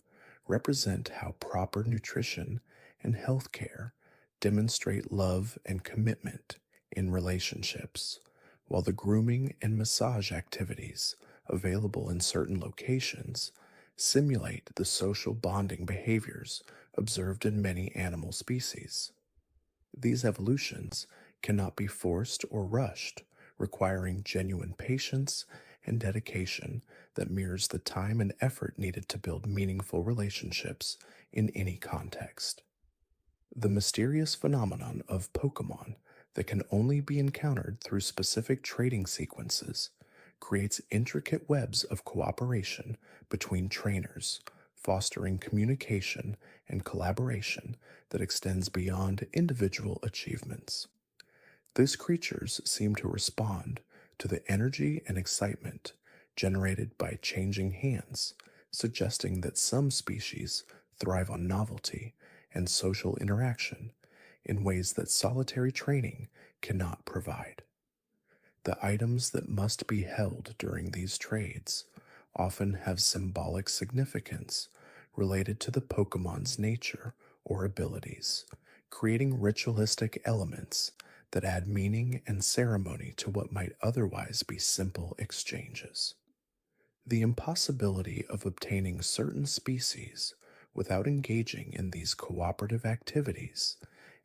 represent how proper nutrition and health care demonstrate love and commitment in relationships, while the grooming and massage activities available in certain locations simulate the social bonding behaviors observed in many animal species. These evolutions cannot be forced or rushed, requiring genuine patience and dedication that mirrors the time and effort needed to build meaningful relationships in any context. The mysterious phenomenon of Pokemon that can only be encountered through specific trading sequences creates intricate webs of cooperation between trainers, fostering communication and collaboration that extends beyond individual achievements. These creatures seem to respond to the energy and excitement generated by changing hands, suggesting that some species thrive on novelty and social interaction in ways that solitary training cannot provide. The items that must be held during these trades often have symbolic significance related to the Pokemon's nature or abilities, creating ritualistic elements that add meaning and ceremony to what might otherwise be simple exchanges. The impossibility of obtaining certain species without engaging in these cooperative activities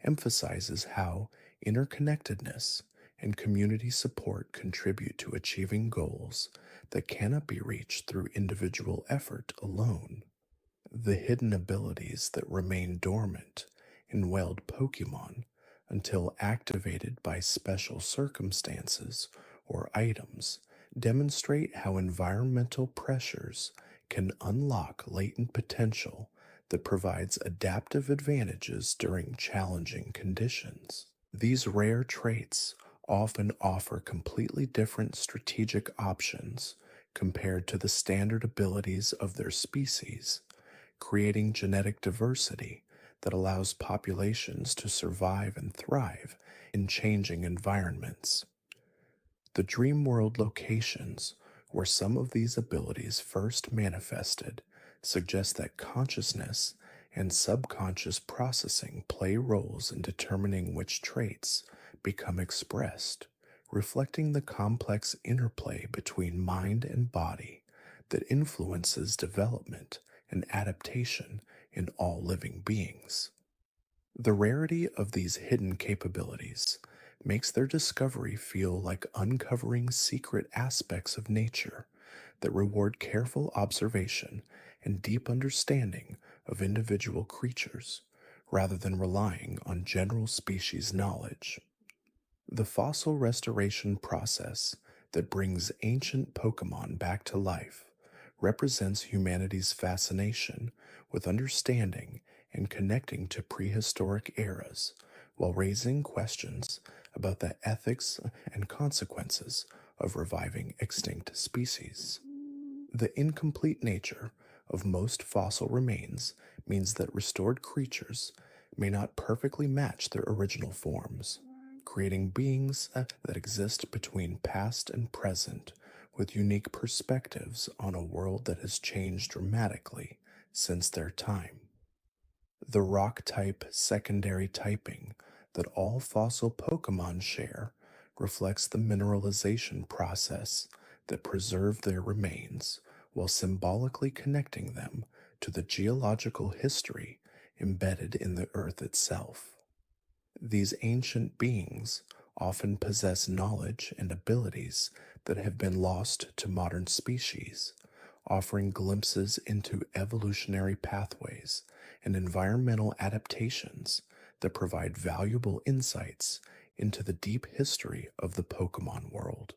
emphasizes how interconnectedness and community support contribute to achieving goals that cannot be reached through individual effort alone. The hidden abilities that remain dormant in wild Pokemon until activated by special circumstances or items demonstrate how environmental pressures can unlock latent potential that provides adaptive advantages during challenging conditions. These rare traits often offer completely different strategic options compared to the standard abilities of their species, creating genetic diversity that allows populations to survive and thrive in changing environments. The dream world locations where some of these abilities first manifested suggest that consciousness and subconscious processing play roles in determining which traits become expressed, reflecting the complex interplay between mind and body that influences development and adaptation in all living beings. The rarity of these hidden capabilities makes their discovery feel like uncovering secret aspects of nature that reward careful observation and deep understanding of individual creatures, rather than relying on general species knowledge. The fossil restoration process that brings ancient Pokemon back to life represents humanity's fascination with understanding and connecting to prehistoric eras while raising questions about the ethics and consequences of reviving extinct species. The incomplete nature of most fossil remains means that restored creatures may not perfectly match their original forms, creating beings that exist between past and present with unique perspectives on a world that has changed dramatically since their time. The rock type secondary typing that all fossil Pokemon share reflects the mineralization process that preserved their remains while symbolically connecting them to the geological history embedded in the earth itself. These ancient beings often possess knowledge and abilities that have been lost to modern species, offering glimpses into evolutionary pathways and environmental adaptations that provide valuable insights into the deep history of the Pokemon world.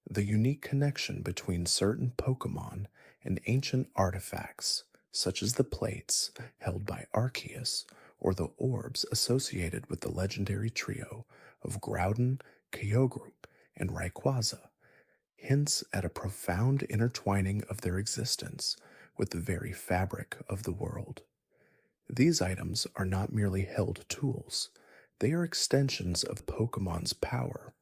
The unique connection between certain Pokemon and ancient artifacts, such as the plates held by Arceus or the orbs associated with the legendary trio of Groudon, Kyogre, and Rayquaza, hints at a profound intertwining of their existence with the very fabric of the world. These items are not merely held tools, they are extensions of Pokemon's power,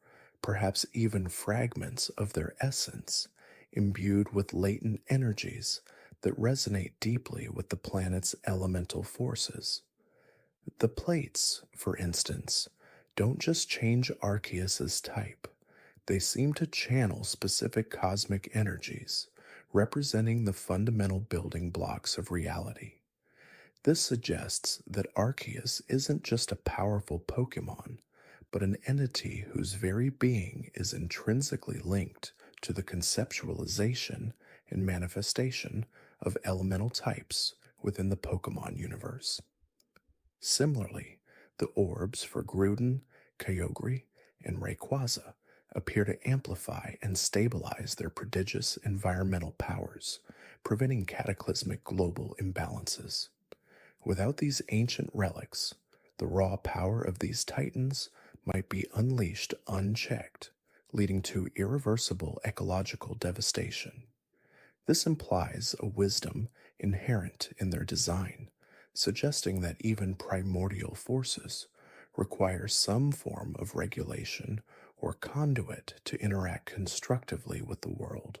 perhaps even fragments of their essence, imbued with latent energies that resonate deeply with the planet's elemental forces. The plates, for instance, don't just change Arceus's type, they seem to channel specific cosmic energies, representing the fundamental building blocks of reality. This suggests that Arceus isn't just a powerful Pokemon, but an entity whose very being is intrinsically linked to the conceptualization and manifestation of elemental types within the Pokemon universe. Similarly, the orbs for Groudon, Kyogre, and Rayquaza appear to amplify and stabilize their prodigious environmental powers, preventing cataclysmic global imbalances. Without these ancient relics, the raw power of these titans might be unleashed unchecked, leading to irreversible ecological devastation. This implies a wisdom inherent in their design, suggesting that even primordial forces require some form of regulation or conduit to interact constructively with the world.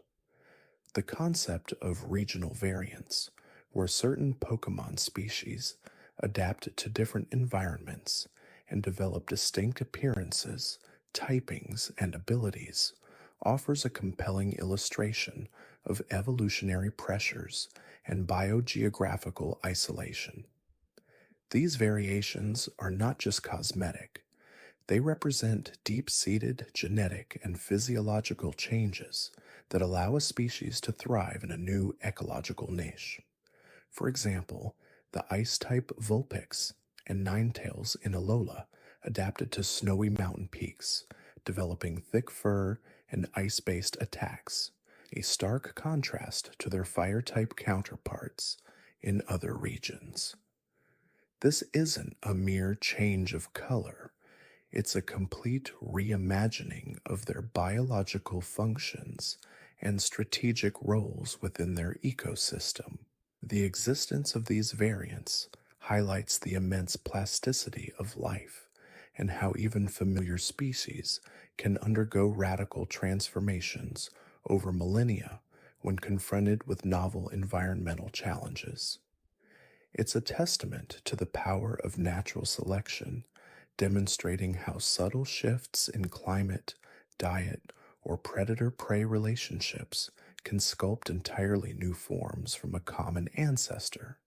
The concept of regional variance, where certain Pokemon species adapt to different environments and develop distinct appearances, typings, and abilities, offers a compelling illustration of evolutionary pressures and biogeographical isolation. These variations are not just cosmetic, they represent deep seated genetic and physiological changes that allow a species to thrive in a new ecological niche. For example, the ice type Vulpix and Ninetales in Alola adapted to snowy mountain peaks, developing thick fur and ice based attacks, a stark contrast to their fire type counterparts in other regions. This isn't a mere change of color, it's a complete reimagining of their biological functions and strategic roles within their ecosystem. The existence of these variants highlights the immense plasticity of life and how even familiar species can undergo radical transformations over millennia when confronted with novel environmental challenges. It's a testament to the power of natural selection, demonstrating how subtle shifts in climate, diet, or predator prey relationships can sculpt entirely new forms from a common ancestor.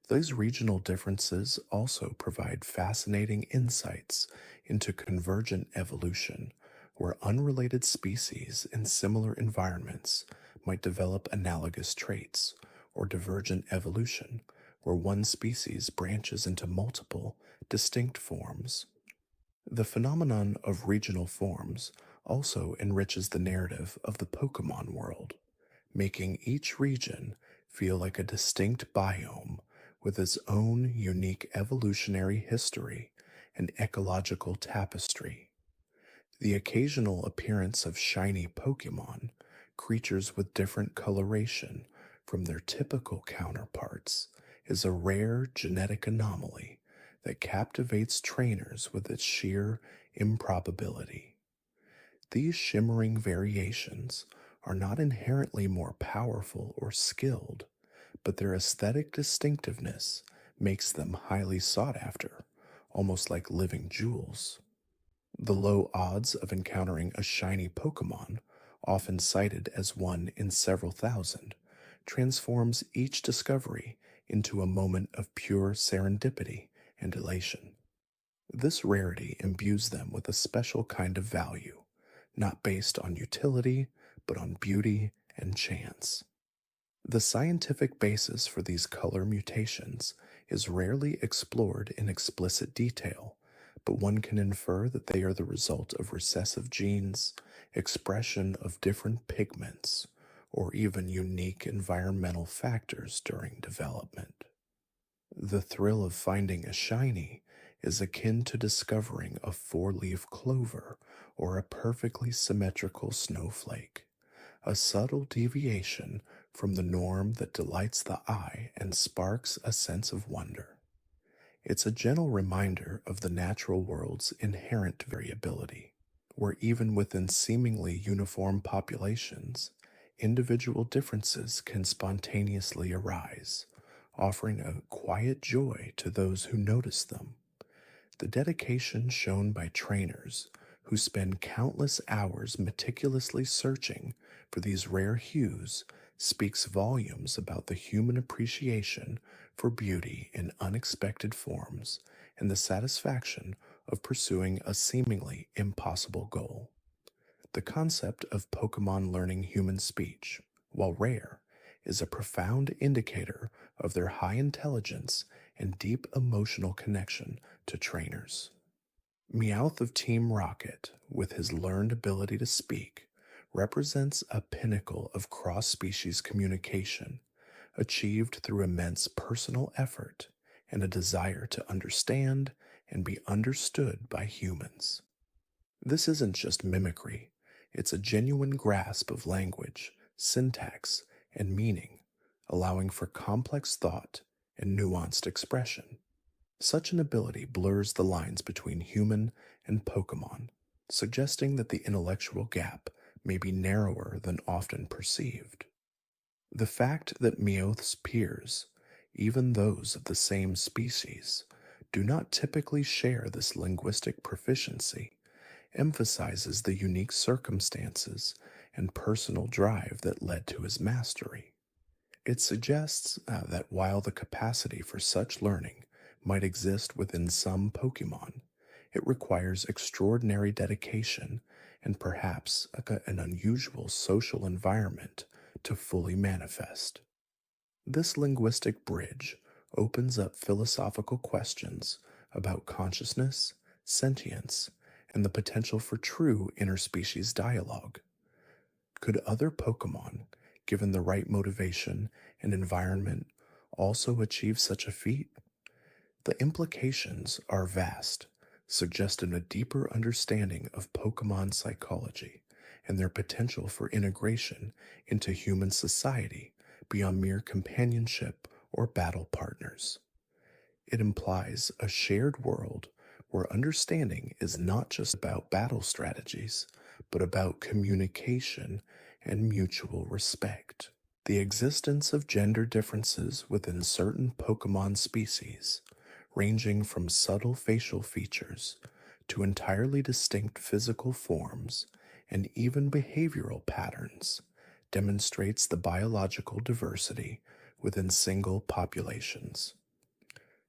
These regional differences also provide fascinating insights into convergent evolution, where unrelated species in similar environments might develop analogous traits, or divergent evolution, where one species branches into multiple, distinct forms. The phenomenon of regional forms also enriches the narrative of the Pokemon world, making each region feel like a distinct biome with its own unique evolutionary history and ecological tapestry. The occasional appearance of shiny Pokemon, creatures with different coloration from their typical counterparts, is a rare genetic anomaly that captivates trainers with its sheer improbability. These shimmering variations are not inherently more powerful or skilled, but their aesthetic distinctiveness makes them highly sought after, almost like living jewels. The low odds of encountering a shiny Pokemon, often cited as one in several thousand, transforms each discovery into a moment of pure serendipity and elation. This rarity imbues them with a special kind of value, not based on utility, but on beauty and chance. The scientific basis for these color mutations is rarely explored in explicit detail, but one can infer that they are the result of recessive genes, expression of different pigments, or even unique environmental factors during development. The thrill of finding a shiny is akin to discovering a four-leaf clover or a perfectly symmetrical snowflake, a subtle deviation from the norm that delights the eye and sparks a sense of wonder. It's a gentle reminder of the natural world's inherent variability, where even within seemingly uniform populations, individual differences can spontaneously arise, offering a quiet joy to those who notice them. The dedication shown by trainers who spend countless hours meticulously searching for these rare hues speaks volumes about the human appreciation for beauty in unexpected forms and the satisfaction of pursuing a seemingly impossible goal. The concept of Pokemon learning human speech, while rare, is a profound indicator of their high intelligence and deep emotional connection to trainers. Meowth of Team Rocket, with his learned ability to speak, represents a pinnacle of cross species communication, achieved through immense personal effort and a desire to understand and be understood by humans. This isn't just mimicry, it's a genuine grasp of language, syntax, and meaning, allowing for complex thought and nuanced expression. Such an ability blurs the lines between human and Pokemon, suggesting that the intellectual gap may be narrower than often perceived. The fact that Meowth's peers, even those of the same species, do not typically share this linguistic proficiency emphasizes the unique circumstances and personal drive that led to his mastery. It suggests that while the capacity for such learning might exist within some Pokemon, it requires extraordinary dedication and perhaps an unusual social environment to fully manifest. This linguistic bridge opens up philosophical questions about consciousness, sentience, and the potential for true interspecies dialogue. Could other Pokemon, given the right motivation and environment, also achieve such a feat? The implications are vast, suggesting a deeper understanding of Pokemon psychology and their potential for integration into human society beyond mere companionship or battle partners. It implies a shared world where understanding is not just about battle strategies, but about communication and mutual respect. The existence of gender differences within certain Pokemon species, ranging from subtle facial features to entirely distinct physical forms and even behavioral patterns, demonstrates the biological diversity within single populations.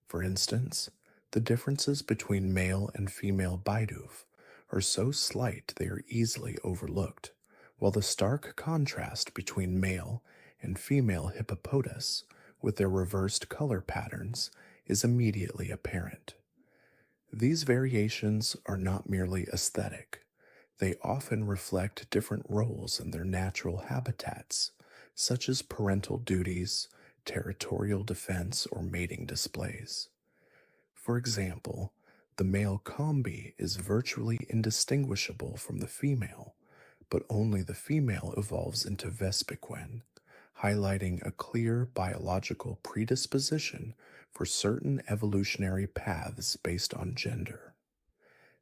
For instance, the differences between male and female Bidoof are so slight they are easily overlooked, while the stark contrast between male and female Hippopotas with their reversed color patterns is immediately apparent. These variations are not merely aesthetic, they often reflect different roles in their natural habitats, such as parental duties, territorial defense, or mating displays. For example, the male Combi is virtually indistinguishable from the female, but only the female evolves into Vespiquen, highlighting a clear biological predisposition for certain evolutionary paths based on gender.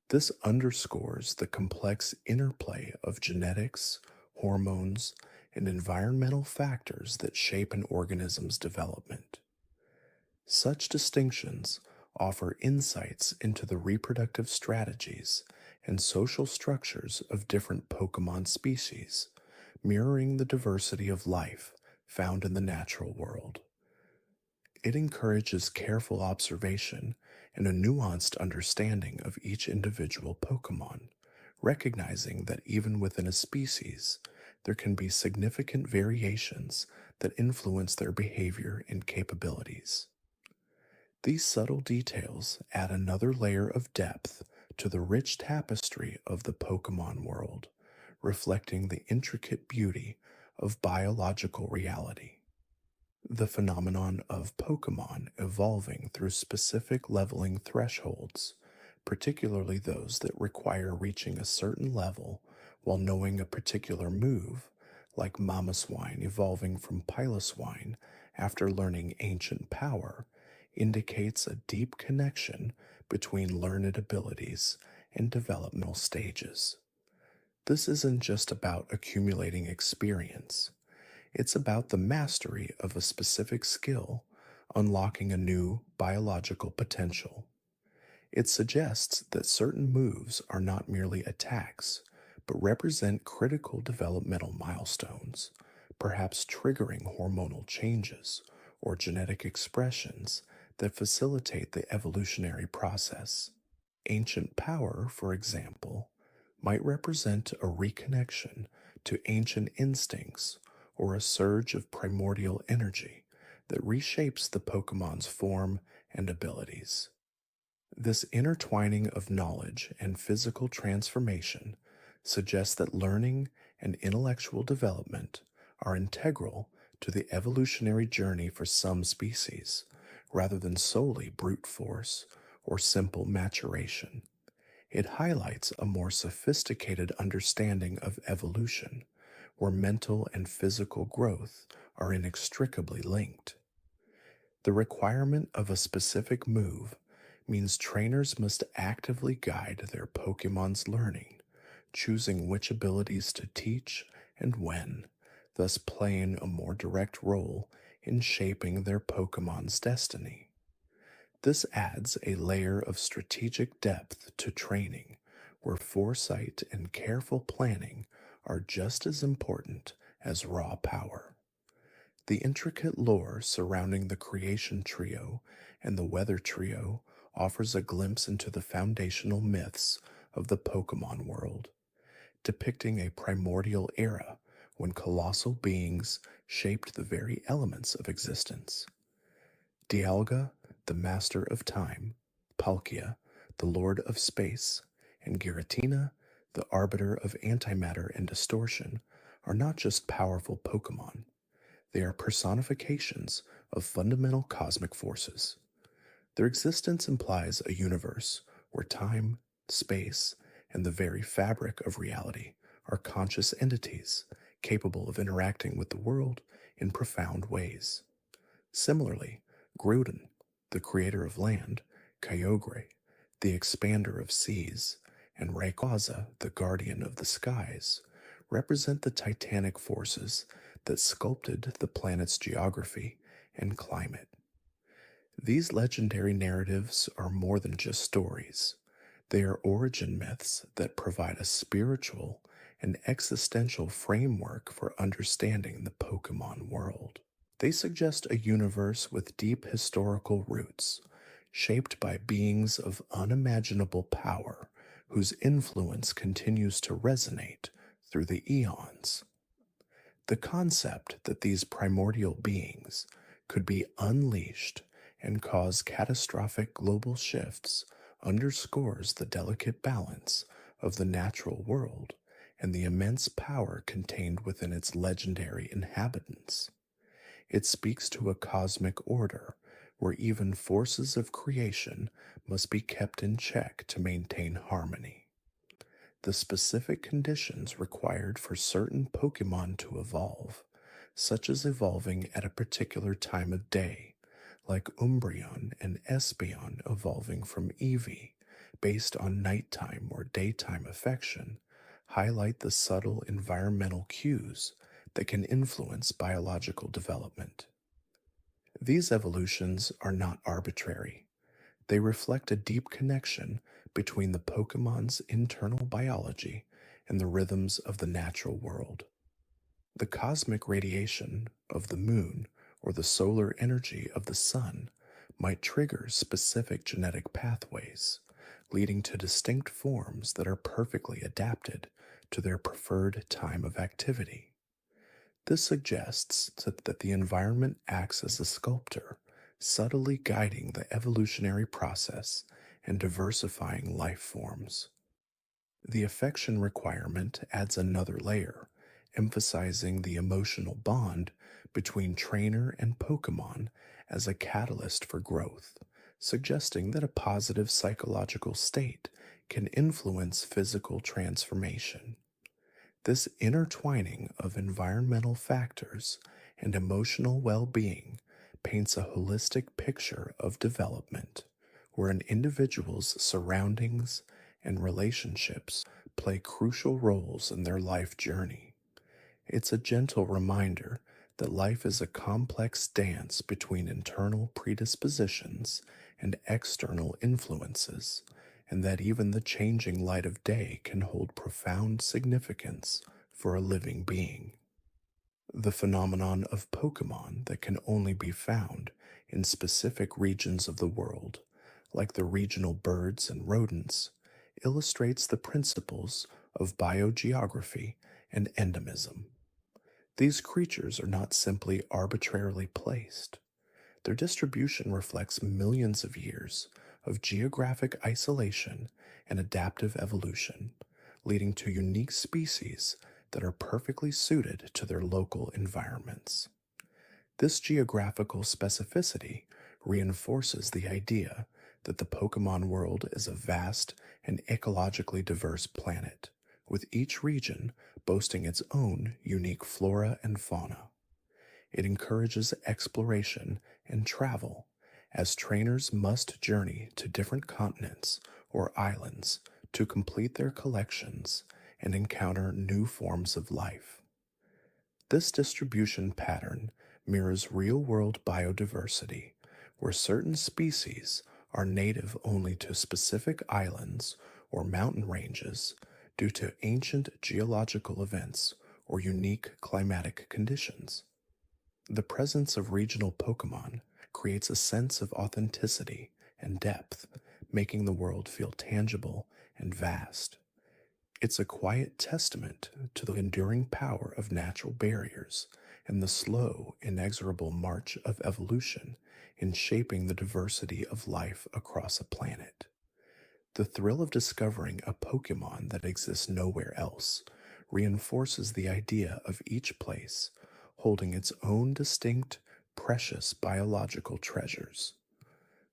This underscores the complex interplay of genetics, hormones, and environmental factors that shape an organism's development. Such distinctions offer insights into the reproductive strategies and social structures of different Pokemon species, mirroring the diversity of life found in the natural world. It encourages careful observation and a nuanced understanding of each individual Pokemon, recognizing that even within a species, there can be significant variations that influence their behavior and capabilities. These subtle details add another layer of depth to the rich tapestry of the Pokemon world, reflecting the intricate beauty of biological reality. The phenomenon of Pokemon evolving through specific leveling thresholds, particularly those that require reaching a certain level while knowing a particular move, like Mamoswine evolving from Piloswine after learning ancient power, indicates a deep connection between learned abilities and developmental stages. This isn't just about accumulating experience. It's about the mastery of a specific skill, unlocking a new biological potential. It suggests that certain moves are not merely attacks, but represent critical developmental milestones, perhaps triggering hormonal changes or genetic expressions that facilitate the evolutionary process. Ancient power, for example, might represent a reconnection to ancient instincts or a surge of primordial energy that reshapes the Pokemon's form and abilities. This intertwining of knowledge and physical transformation suggests that learning and intellectual development are integral to the evolutionary journey for some species, rather than solely brute force or simple maturation. It highlights a more sophisticated understanding of evolution, where mental and physical growth are inextricably linked. The requirement of a specific move means trainers must actively guide their Pokemon's learning, choosing which abilities to teach and when, thus playing a more direct role in shaping their Pokemon's destiny. This adds a layer of strategic depth to training, where foresight and careful planning are just as important as raw power. The intricate lore surrounding the Creation Trio and the Weather Trio offers a glimpse into the foundational myths of the Pokemon world, depicting a primordial era when colossal beings shaped the very elements of existence. Dialga, the Master of Time, Palkia, the Lord of Space, and Giratina, the Arbiter of Antimatter and Distortion, are not just powerful Pokemon. They are personifications of fundamental cosmic forces. Their existence implies a universe where time, space, and the very fabric of reality are conscious entities capable of interacting with the world in profound ways. Similarly, Groudon, the creator of land, Kyogre, the expander of seas, and Rayquaza, the guardian of the skies, represent the titanic forces that sculpted the planet's geography and climate. These legendary narratives are more than just stories. They are origin myths that provide a spiritual and existential framework for understanding the Pokemon world. They suggest a universe with deep historical roots, shaped by beings of unimaginable power whose influence continues to resonate through the eons. The concept that these primordial beings could be unleashed and cause catastrophic global shifts underscores the delicate balance of the natural world and the immense power contained within its legendary inhabitants. It speaks to a cosmic order where even forces of creation must be kept in check to maintain harmony. The specific conditions required for certain Pokemon to evolve, such as evolving at a particular time of day, like Umbreon and Espeon evolving from Eevee, based on nighttime or daytime affection, highlight the subtle environmental cues that can influence biological development. These evolutions are not arbitrary. They reflect a deep connection between the Pokemon's internal biology and the rhythms of the natural world. The cosmic radiation of the moon or the solar energy of the sun might trigger specific genetic pathways, leading to distinct forms that are perfectly adapted to their preferred time of activity. This suggests that the environment acts as a sculptor, subtly guiding the evolutionary process and diversifying life forms. The affection requirement adds another layer, emphasizing the emotional bond between trainer and Pokemon as a catalyst for growth, suggesting that a positive psychological state can influence physical transformation. This intertwining of environmental factors and emotional well being paints a holistic picture of development, where an individual's surroundings and relationships play crucial roles in their life journey. It's a gentle reminder that life is a complex dance between internal predispositions and external influences, and that even the changing light of day can hold profound significance for a living being. The phenomenon of Pokemon that can only be found in specific regions of the world, like the regional birds and rodents, illustrates the principles of biogeography and endemism. These creatures are not simply arbitrarily placed. Their distribution reflects millions of years of geographic isolation and adaptive evolution, leading to unique species that are perfectly suited to their local environments. This geographical specificity reinforces the idea that the Pokemon world is a vast and ecologically diverse planet, with each region boasting its own unique flora and fauna. It encourages exploration and travel, as trainers must journey to different continents or islands to complete their collections and encounter new forms of life. This distribution pattern mirrors real world biodiversity, where certain species are native only to specific islands or mountain ranges due to ancient geological events or unique climatic conditions. The presence of regional Pokemon creates a sense of authenticity and depth, making the world feel tangible and vast. It's a quiet testament to the enduring power of natural barriers and the slow, inexorable march of evolution in shaping the diversity of life across a planet. The thrill of discovering a Pokemon that exists nowhere else reinforces the idea of each place holding its own distinct, precious biological treasures.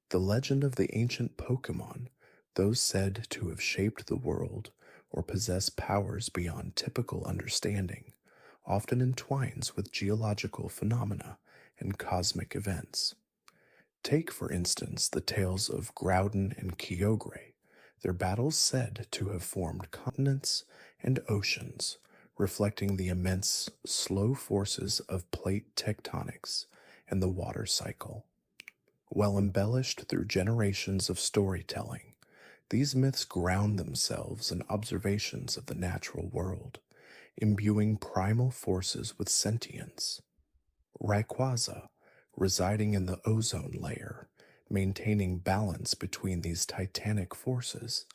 The legend of the ancient Pokemon, those said to have shaped the world or possess powers beyond typical understanding, often entwines with geological phenomena and cosmic events. Take, for instance, the tales of Groudon and Kyogre, their battles said to have formed continents and oceans, reflecting the immense, slow forces of plate tectonics and the water cycle. While embellished through generations of storytelling, these myths ground themselves in observations of the natural world, imbuing primal forces with sentience. Rayquaza, residing in the ozone layer, maintaining balance between these titanic forces,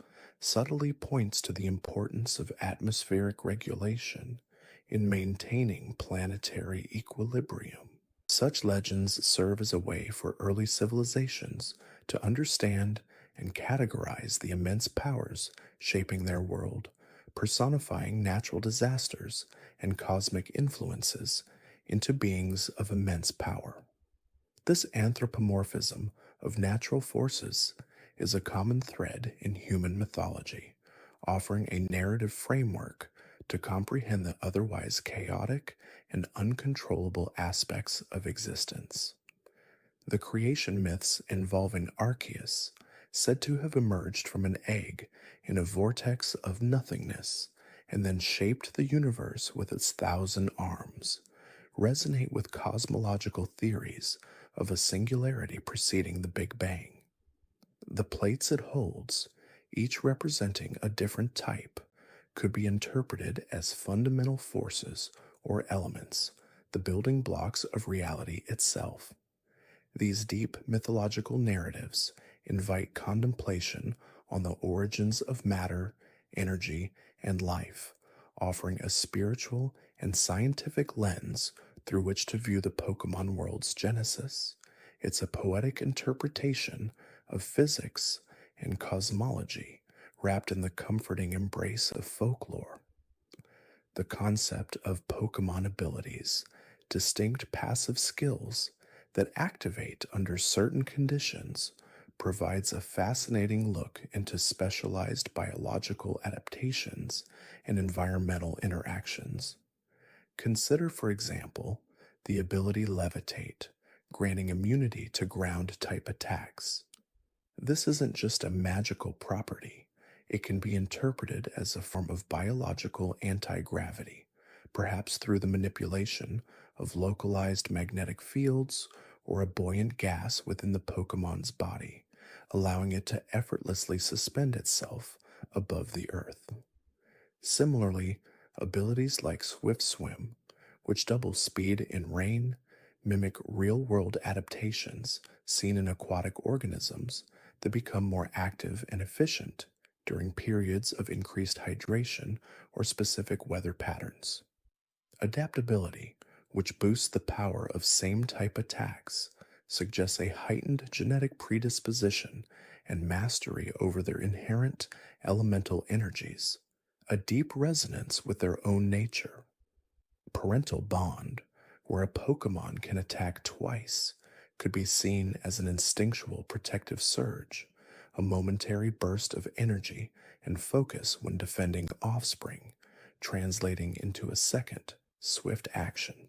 subtly points to the importance of atmospheric regulation in maintaining planetary equilibrium. Such legends serve as a way for early civilizations to understand and categorize the immense powers shaping their world, personifying natural disasters and cosmic influences into beings of immense power. This anthropomorphism of natural forces is a common thread in human mythology, offering a narrative framework to comprehend the otherwise chaotic and uncontrollable aspects of existence. The creation myths involving Arceus, said to have emerged from an egg in a vortex of nothingness and then shaped the universe with its 1,000 arms, resonate with cosmological theories of a singularity preceding the Big Bang. The plates it holds, each representing a different type, could be interpreted as fundamental forces or elements, the building blocks of reality itself. These deep mythological narratives invite contemplation on the origins of matter, energy, and life, offering a spiritual and scientific lens through which to view the Pokemon world's genesis. It's a poetic interpretation of physics and cosmology wrapped in the comforting embrace of folklore. The concept of Pokemon abilities, distinct passive skills that activate under certain conditions, provides a fascinating look into specialized biological adaptations and environmental interactions. Consider, for example, the ability levitate, granting immunity to ground type attacks. This isn't just a magical property, it can be interpreted as a form of biological anti gravity, perhaps through the manipulation of localized magnetic fields or a buoyant gas within the Pokemon's body, allowing it to effortlessly suspend itself above the earth. Similarly, abilities like Swift Swim, which double speed in rain, mimic real world adaptations seen in aquatic organisms that become more active and efficient during periods of increased hydration or specific weather patterns. Adaptability, which boosts the power of same type attacks, suggests a heightened genetic predisposition and mastery over their inherent elemental energies, a deep resonance with their own nature. Parental bond, where a Pokemon can attack twice, could be seen as an instinctual protective surge, a momentary burst of energy and focus when defending offspring, translating into a second, swift action.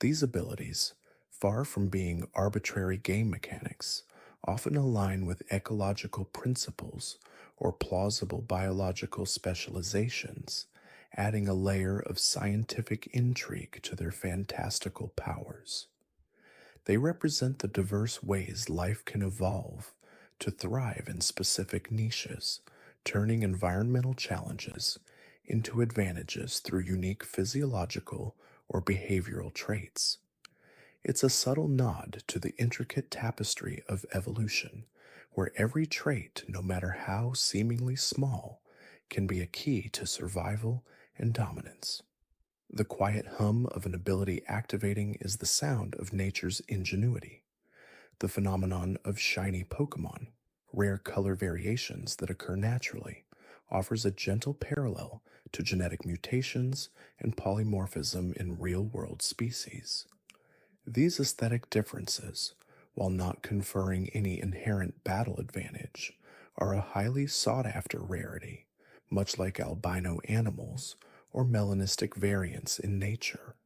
These abilities, far from being arbitrary game mechanics, often align with ecological principles or plausible biological specializations, adding a layer of scientific intrigue to their fantastical powers. They represent the diverse ways life can evolve to thrive in specific niches, turning environmental challenges into advantages through unique physiological or behavioral traits. It's a subtle nod to the intricate tapestry of evolution, where every trait, no matter how seemingly small, can be a key to survival and dominance. The quiet hum of an ability activating is the sound of nature's ingenuity. The phenomenon of shiny Pokemon, rare color variations that occur naturally, offers a gentle parallel to genetic mutations and polymorphism in real world species. These aesthetic differences, while not conferring any inherent battle advantage, are a highly sought after rarity, much like albino animals or melanistic variants in nature.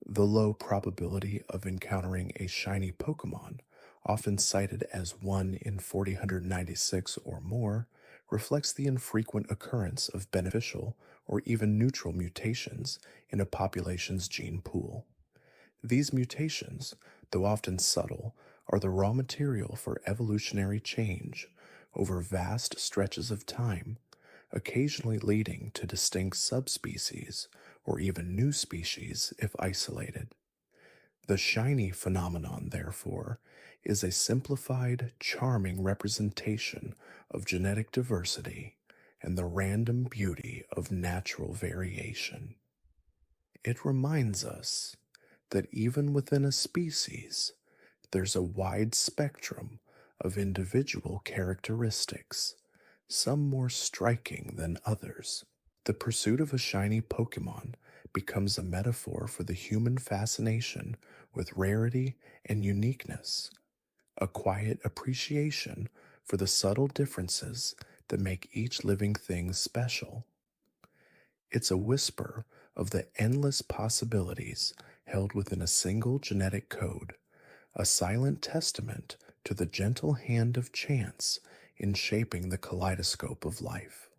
The low probability of encountering a shiny Pokemon, often cited as 1 in 496 or more, reflects the infrequent occurrence of beneficial or even neutral mutations in a population's gene pool. These mutations, though often subtle, are the raw material for evolutionary change over vast stretches of time, occasionally leading to distinct subspecies or even new species if isolated. The shiny phenomenon, therefore, is a simplified, charming representation of genetic diversity and the random beauty of natural variation. It reminds us that even within a species, there's a wide spectrum of individual characteristics, some more striking than others. The pursuit of a shiny Pokemon becomes a metaphor for the human fascination with rarity and uniqueness, a quiet appreciation for the subtle differences that make each living thing special. It's a whisper of the endless possibilities held within a single genetic code, a silent testament to the gentle hand of chance in shaping the kaleidoscope of life.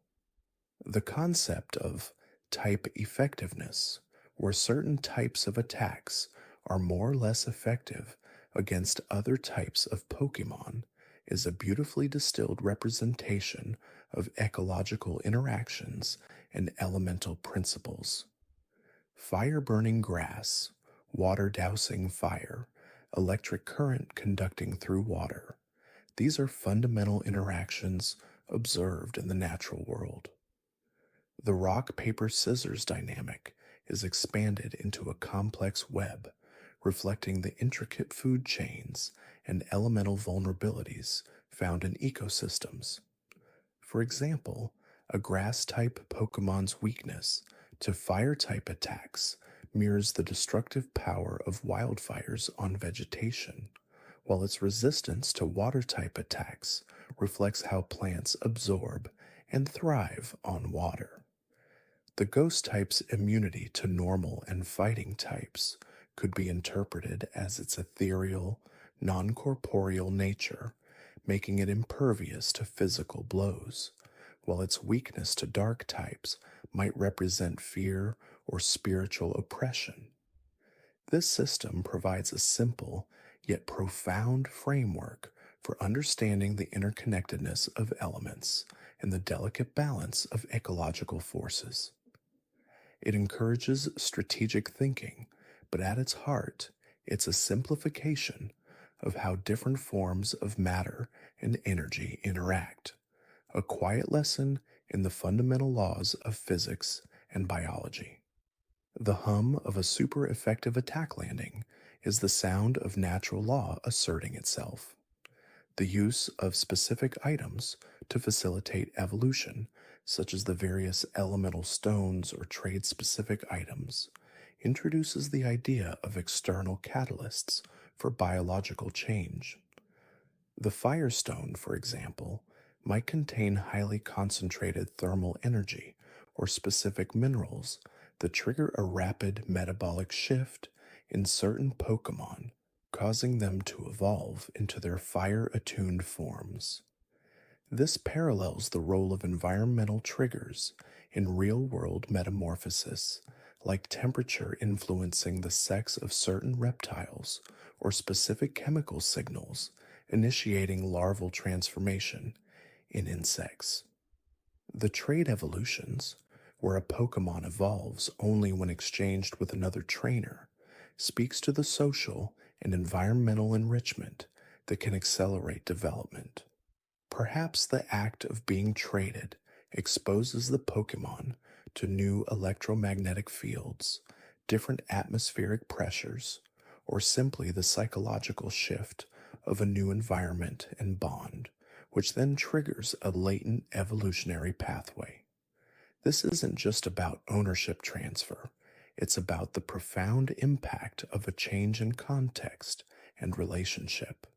The concept of type effectiveness, where certain types of attacks are more or less effective against other types of Pokemon, is a beautifully distilled representation of ecological interactions and elemental principles. Fire burning grass, water dousing fire, electric current conducting through water. These are fundamental interactions observed in the natural world. The rock, paper, scissors dynamic is expanded into a complex web, reflecting the intricate food chains and elemental vulnerabilities found in ecosystems. For example, a grass type Pokemon's weakness to fire type attacks mirrors the destructive power of wildfires on vegetation, while its resistance to water type attacks reflects how plants absorb and thrive on water. The ghost type's immunity to normal and fighting types could be interpreted as its ethereal, non corporeal nature, making it impervious to physical blows, while its weakness to dark types might represent fear or spiritual oppression. This system provides a simple yet profound framework for understanding the interconnectedness of elements and the delicate balance of ecological forces. It encourages strategic thinking, but at its heart, it's a simplification of how different forms of matter and energy interact, a quiet lesson in the fundamental laws of physics and biology. The hum of a super effective attack landing is the sound of natural law asserting itself. The use of specific items to facilitate evolution, such as the various elemental stones or trade specific items, introduces the idea of external catalysts for biological change. The firestone, for example, might contain highly concentrated thermal energy or specific minerals that trigger a rapid metabolic shift in certain Pokémon, causing them to evolve into their fire-attuned forms. This parallels the role of environmental triggers in real-world metamorphosis, like temperature influencing the sex of certain reptiles or specific chemical signals initiating larval transformation in insects. The trait evolutions, where a Pokemon evolves only when exchanged with another trainer, speaks to the social and environmental enrichment that can accelerate development. Perhaps the act of being traded exposes the Pokemon to new electromagnetic fields, different atmospheric pressures, or simply the psychological shift of a new environment and bond, which then triggers a latent evolutionary pathway. This isn't just about ownership transfer, it's about the profound impact of a change in context and relationship.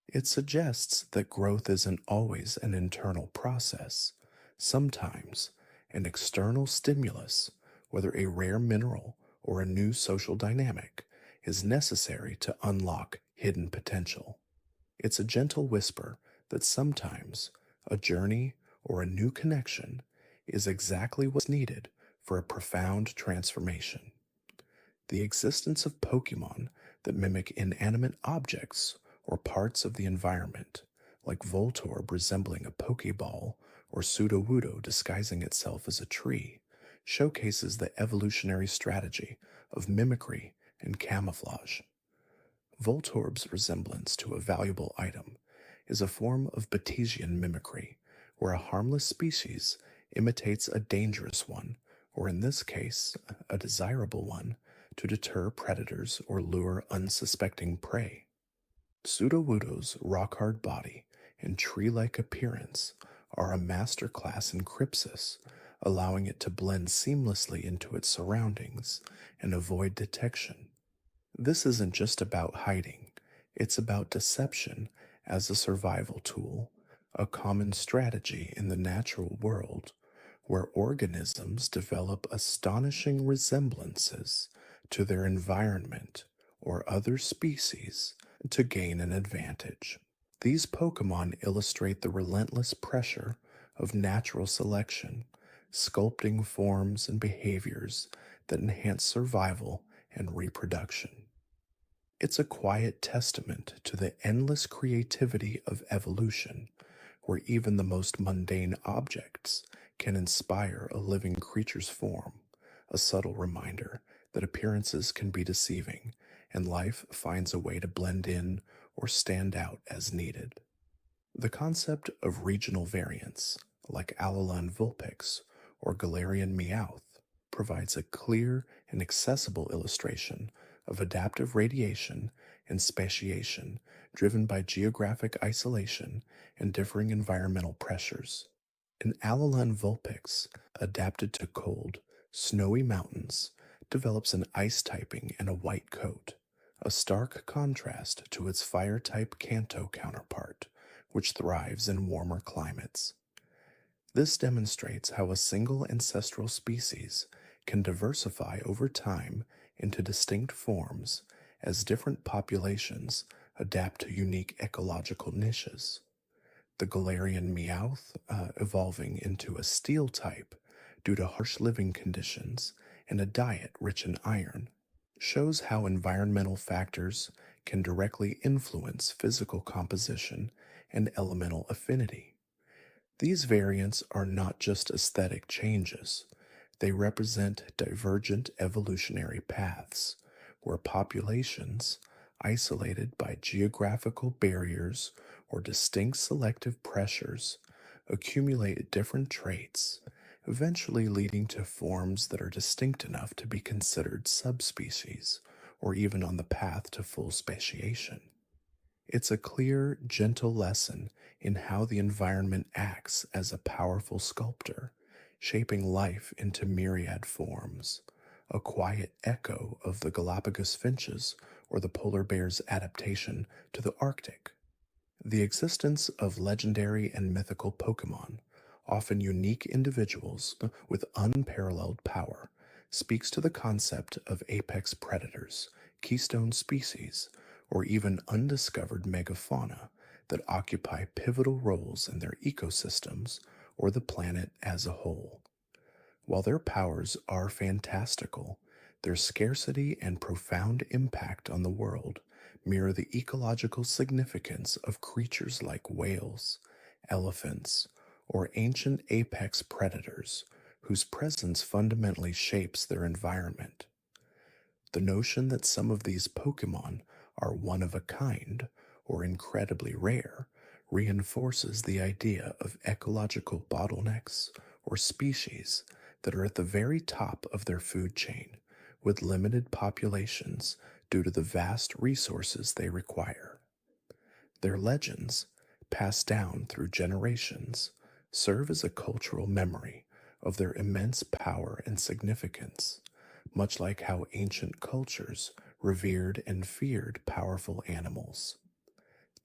It suggests that growth isn't always an internal process. Sometimes, an external stimulus, whether a rare mineral or a new social dynamic, is necessary to unlock hidden potential. It's a gentle whisper that sometimes a journey or a new connection is exactly what's needed for a profound transformation. The existence of Pokemon that mimic inanimate objects or parts of the environment, like Voltorb resembling a Pokeball or Sudowoodo disguising itself as a tree, showcases the evolutionary strategy of mimicry and camouflage. Voltorb's resemblance to a valuable item is a form of Batesian mimicry, where a harmless species imitates a dangerous one, or in this case, a desirable one, to deter predators or lure unsuspecting prey. Sudowoodo's rock-hard body and tree-like appearance are a masterclass in crypsis, allowing it to blend seamlessly into its surroundings and avoid detection. This isn't just about hiding, it's about deception as a survival tool, a common strategy in the natural world where organisms develop astonishing resemblances to their environment or other species to gain an advantage. These Pokemon illustrate the relentless pressure of natural selection, sculpting forms and behaviors that enhance survival and reproduction. It's a quiet testament to the endless creativity of evolution, where even the most mundane objects can inspire a living creature's form, a subtle reminder that appearances can be deceiving and life finds a way to blend in or stand out as needed. The concept of regional variants, like Alolan Vulpix or Galarian Meowth, provides a clear and accessible illustration of adaptive radiation and speciation driven by geographic isolation and differing environmental pressures. An Alolan Vulpix, adapted to cold, Snowy Mountains develops an ice typing and a white coat, a stark contrast to its fire type Kanto counterpart, which thrives in warmer climates. This demonstrates how a single ancestral species can diversify over time into distinct forms as different populations adapt to unique ecological niches. The Galarian Meowth evolving into a steel type due to harsh living conditions and a diet rich in iron shows how environmental factors can directly influence physical composition and elemental affinity. These variants are not just aesthetic changes, they represent divergent evolutionary paths where populations, isolated by geographical barriers or distinct selective pressures, accumulate different traits, eventually leading to forms that are distinct enough to be considered subspecies or even on the path to full speciation. It's a clear, gentle lesson in how the environment acts as a powerful sculptor, shaping life into myriad forms, a quiet echo of the Galapagos finches or the polar bear's adaptation to the Arctic. The existence of legendary and mythical Pokémon, often unique individuals with unparalleled power, speaks to the concept of apex predators, keystone species, or even undiscovered megafauna that occupy pivotal roles in their ecosystems or the planet as a whole. While their powers are fantastical, their scarcity and profound impact on the world mirror the ecological significance of creatures like whales, elephants, or ancient apex predators whose presence fundamentally shapes their environment. The notion that some of these Pokemon are one of a kind or incredibly rare reinforces the idea of ecological bottlenecks or species that are at the very top of their food chain with limited populations due to the vast resources they require. Their legends, passed down through generations, serve as a cultural memory of their immense power and significance, much like how ancient cultures revered and feared powerful animals.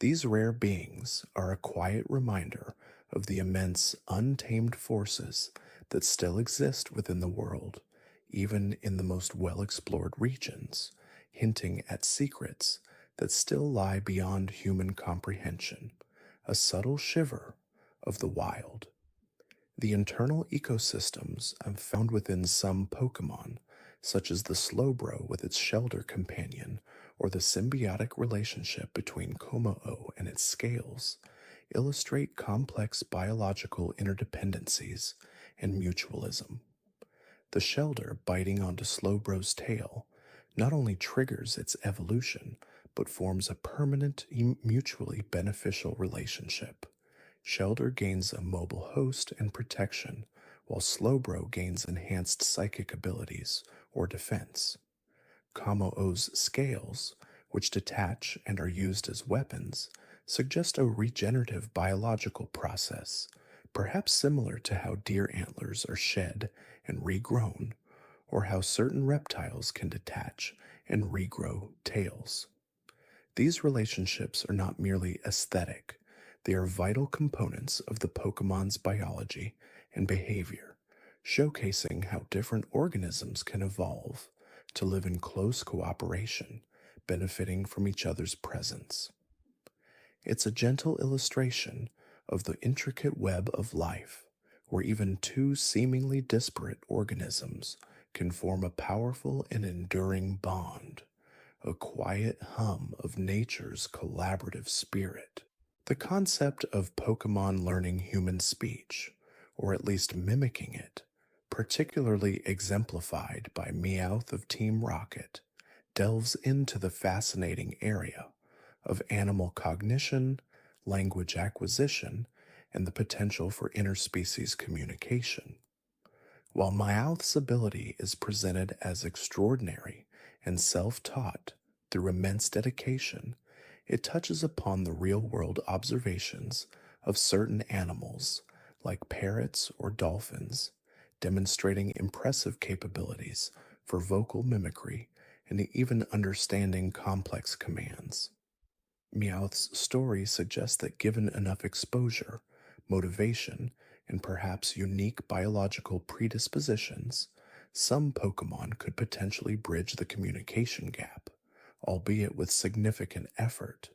These rare beings are a quiet reminder of the immense untamed forces that still exist within the world, even in the most well explored regions, hinting at secrets that still lie beyond human comprehension, a subtle shiver of the wild. The internal ecosystems found within some Pokemon, such as the Slowbro with its Shelter companion, or the symbiotic relationship between Kommo-o and its scales, illustrate complex biological interdependencies and mutualism. The Shelter biting onto Slowbro's tail not only triggers its evolution, but forms a permanent, mutually beneficial relationship. Shelter gains a mobile host and protection, while Slowbro gains enhanced psychic abilities or defense. Kommo-o's scales, which detach and are used as weapons, suggest a regenerative biological process, perhaps similar to how deer antlers are shed and regrown, or how certain reptiles can detach and regrow tails. These relationships are not merely aesthetic, they are vital components of the Pokemon's biology and behavior, showcasing how different organisms can evolve to live in close cooperation, benefiting from each other's presence. It's a gentle illustration of the intricate web of life, where even two seemingly disparate organisms can form a powerful and enduring bond, a quiet hum of nature's collaborative spirit. The concept of Pokemon learning human speech, or at least mimicking it, particularly exemplified by Meowth of Team Rocket, delves into the fascinating area of animal cognition, language acquisition, and the potential for interspecies communication. While Meowth's ability is presented as extraordinary and self-taught through immense dedication, it touches upon the real-world observations of certain animals, like parrots or dolphins, demonstrating impressive capabilities for vocal mimicry and even understanding complex commands. Meowth's story suggests that given enough exposure, motivation, and perhaps unique biological predispositions, some Pokemon could potentially bridge the communication gap, albeit with significant effort.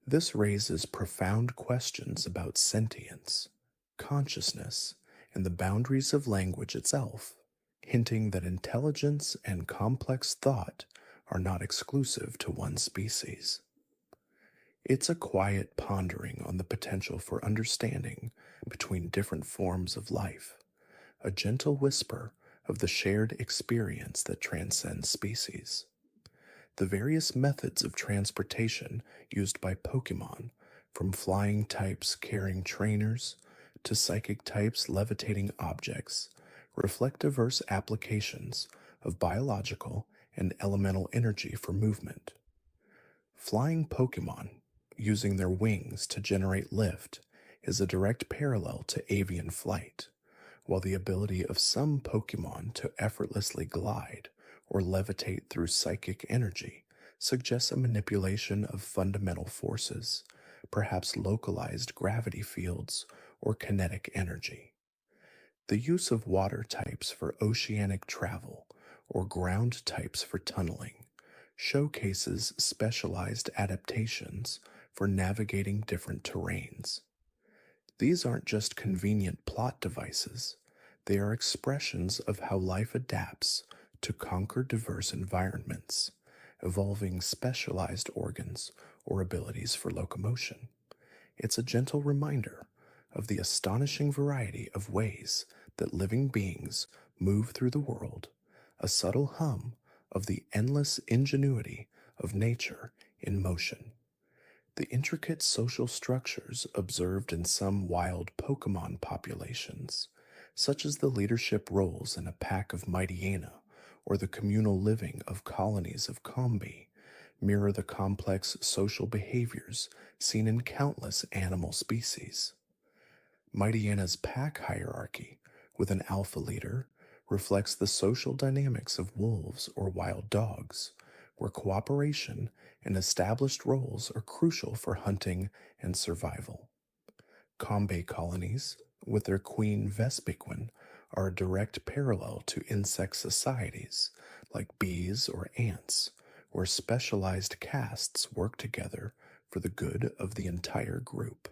This raises profound questions about sentience, consciousness, and the boundaries of language itself, hinting that intelligence and complex thought are not exclusive to one species. It's a quiet pondering on the potential for understanding between different forms of life, a gentle whisper of the shared experience that transcends species. The various methods of transportation used by Pokemon, from flying types carrying trainers to psychic types levitating objects, reflect diverse applications of biological and elemental energy for movement. Flying Pokemon, using their wings to generate lift, is a direct parallel to avian flight, while the ability of some Pokemon to effortlessly glide or levitate through psychic energy suggests a manipulation of fundamental forces, perhaps localized gravity fields or kinetic energy. The use of water types for oceanic travel or ground types for tunneling showcases specialized adaptations for navigating different terrains. These aren't just convenient plot devices, they are expressions of how life adapts to conquer diverse environments, evolving specialized organs or abilities for locomotion. It's a gentle reminder of the astonishing variety of ways that living beings move through the world, a subtle hum of the endless ingenuity of nature in motion. The intricate social structures observed in some wild Pokemon populations, such as the leadership roles in a pack of Mightyena or the communal living of colonies of Combi, mirror the complex social behaviors seen in countless animal species. Mightyena's pack hierarchy, with an alpha leader, reflects the social dynamics of wolves or wild dogs, where cooperation and established roles are crucial for hunting and survival. Combe colonies, with their queen Vespiquen, are a direct parallel to insect societies like bees or ants, where specialized castes work together for the good of the entire group.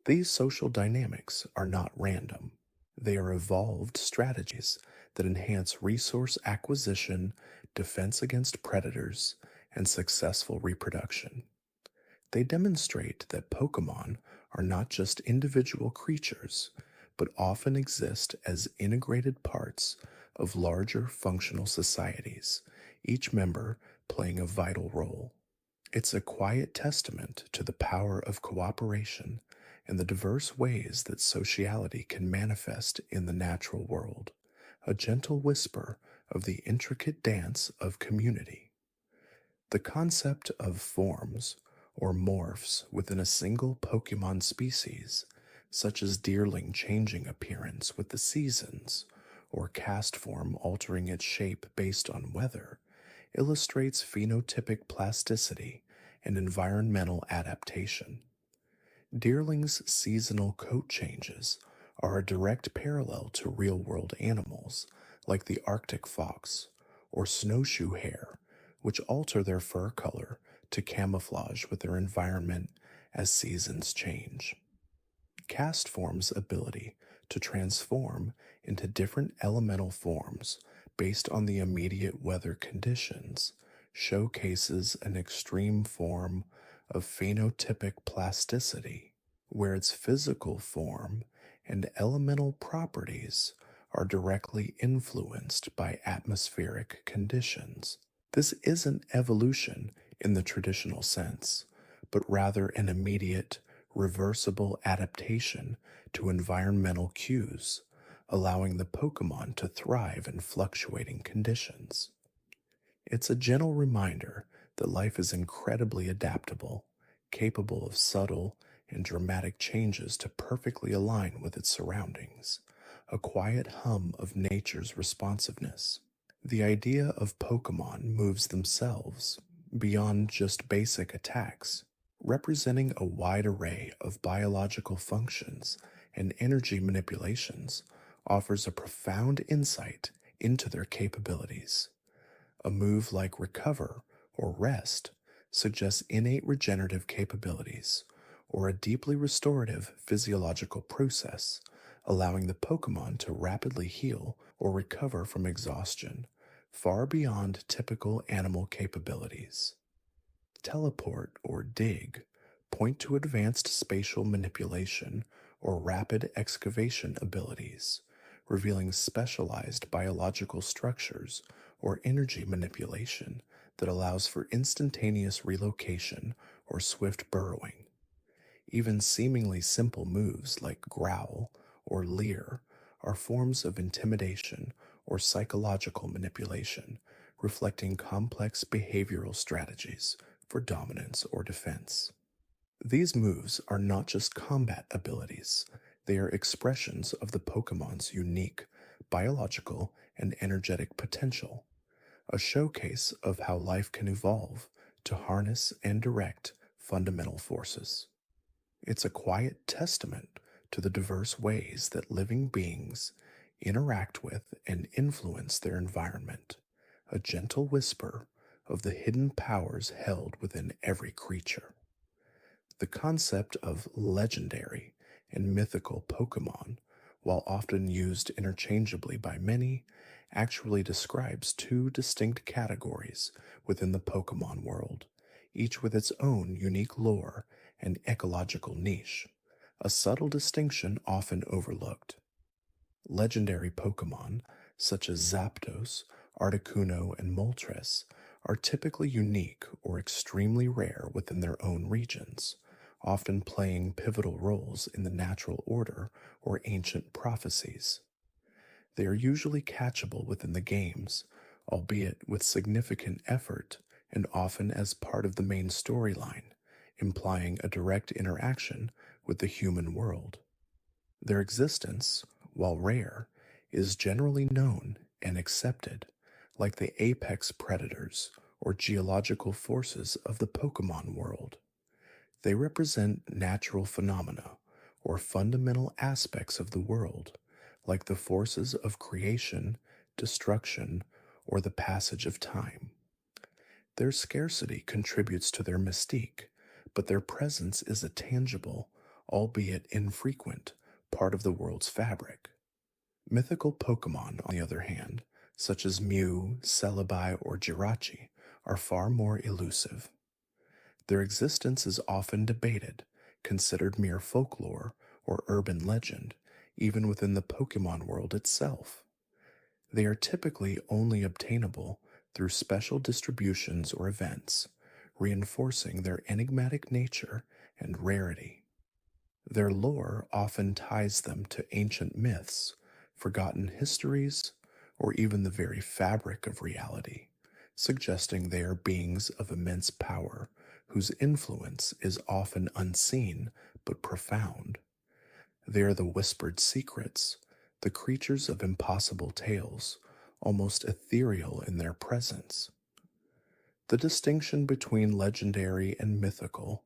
These social dynamics are not random. They are evolved strategies that enhance resource acquisition, defense against predators, and successful reproduction. They demonstrate that Pokemon are not just individual creatures, but often exist as integrated parts of larger functional societies, each member playing a vital role. It's a quiet testament to the power of cooperation and the diverse ways that sociality can manifest in the natural world, a gentle whisper of the intricate dance of community. The concept of forms, or morphs, within a single Pokemon species, such as Deerling changing appearance with the seasons, or cast form altering its shape based on weather, illustrates phenotypic plasticity and environmental adaptation. Deerling's seasonal coat changes are a direct parallel to real-world animals like the Arctic fox or snowshoe hare, which alter their fur color to camouflage with their environment as seasons change. Cast form's ability to transform into different elemental forms based on the immediate weather conditions showcases an extreme form of phenotypic plasticity, where its physical form and elemental properties are directly influenced by atmospheric conditions. This isn't evolution in the traditional sense, but rather an immediate, reversible adaptation to environmental cues, allowing the Pokemon to thrive in fluctuating conditions. It's a gentle reminder that life is incredibly adaptable, capable of subtle and dramatic changes to perfectly align with its surroundings, a quiet hum of nature's responsiveness. The idea of Pokemon moves themselves beyond just basic attacks, representing a wide array of biological functions and energy manipulations, offers a profound insight into their capabilities. A move like recover or rest suggests innate regenerative capabilities, or a deeply restorative physiological process, allowing the Pokemon to rapidly heal or recover from exhaustion, far beyond typical animal capabilities. Teleport or dig point to advanced spatial manipulation or rapid excavation abilities, revealing specialized biological structures or energy manipulation that allows for instantaneous relocation or swift burrowing. Even seemingly simple moves like growl or leer are forms of intimidation or psychological manipulation, reflecting complex behavioral strategies for dominance or defense. These moves are not just combat abilities, they are expressions of the Pokemon's unique biological and energetic potential, a showcase of how life can evolve to harness and direct fundamental forces. It's a quiet testament to the diverse ways that living beings interact with and influence their environment, a gentle whisper of the hidden powers held within every creature. The concept of legendary and mythical Pokemon, while often used interchangeably by many, actually describes two distinct categories within the Pokemon world, each with its own unique lore and ecological niche, a subtle distinction often overlooked. Legendary Pokemon, such as Zapdos, Articuno, and Moltres, are typically unique or extremely rare within their own regions, often playing pivotal roles in the natural order or ancient prophecies. They are usually catchable within the games, albeit with significant effort and often as part of the main storyline, implying a direct interaction with the human world. Their existence, while rare, is generally known and accepted, like the apex predators or geological forces of the Pokemon world. They represent natural phenomena or fundamental aspects of the world, like the forces of creation, destruction, or the passage of time. Their scarcity contributes to their mystique, but their presence is a tangible, albeit infrequent, part of the world's fabric. Mythical Pokemon, on the other hand, such as Mew, Celebi, or Jirachi, are far more elusive. Their existence is often debated, considered mere folklore or urban legend, even within the Pokemon world itself. They are typically only obtainable through special distributions or events, reinforcing their enigmatic nature and rarity. Their lore often ties them to ancient myths, forgotten histories, or even the very fabric of reality, suggesting they are beings of immense power whose influence is often unseen but profound. They are the whispered secrets, the creatures of impossible tales, almost ethereal in their presence. The distinction between legendary and mythical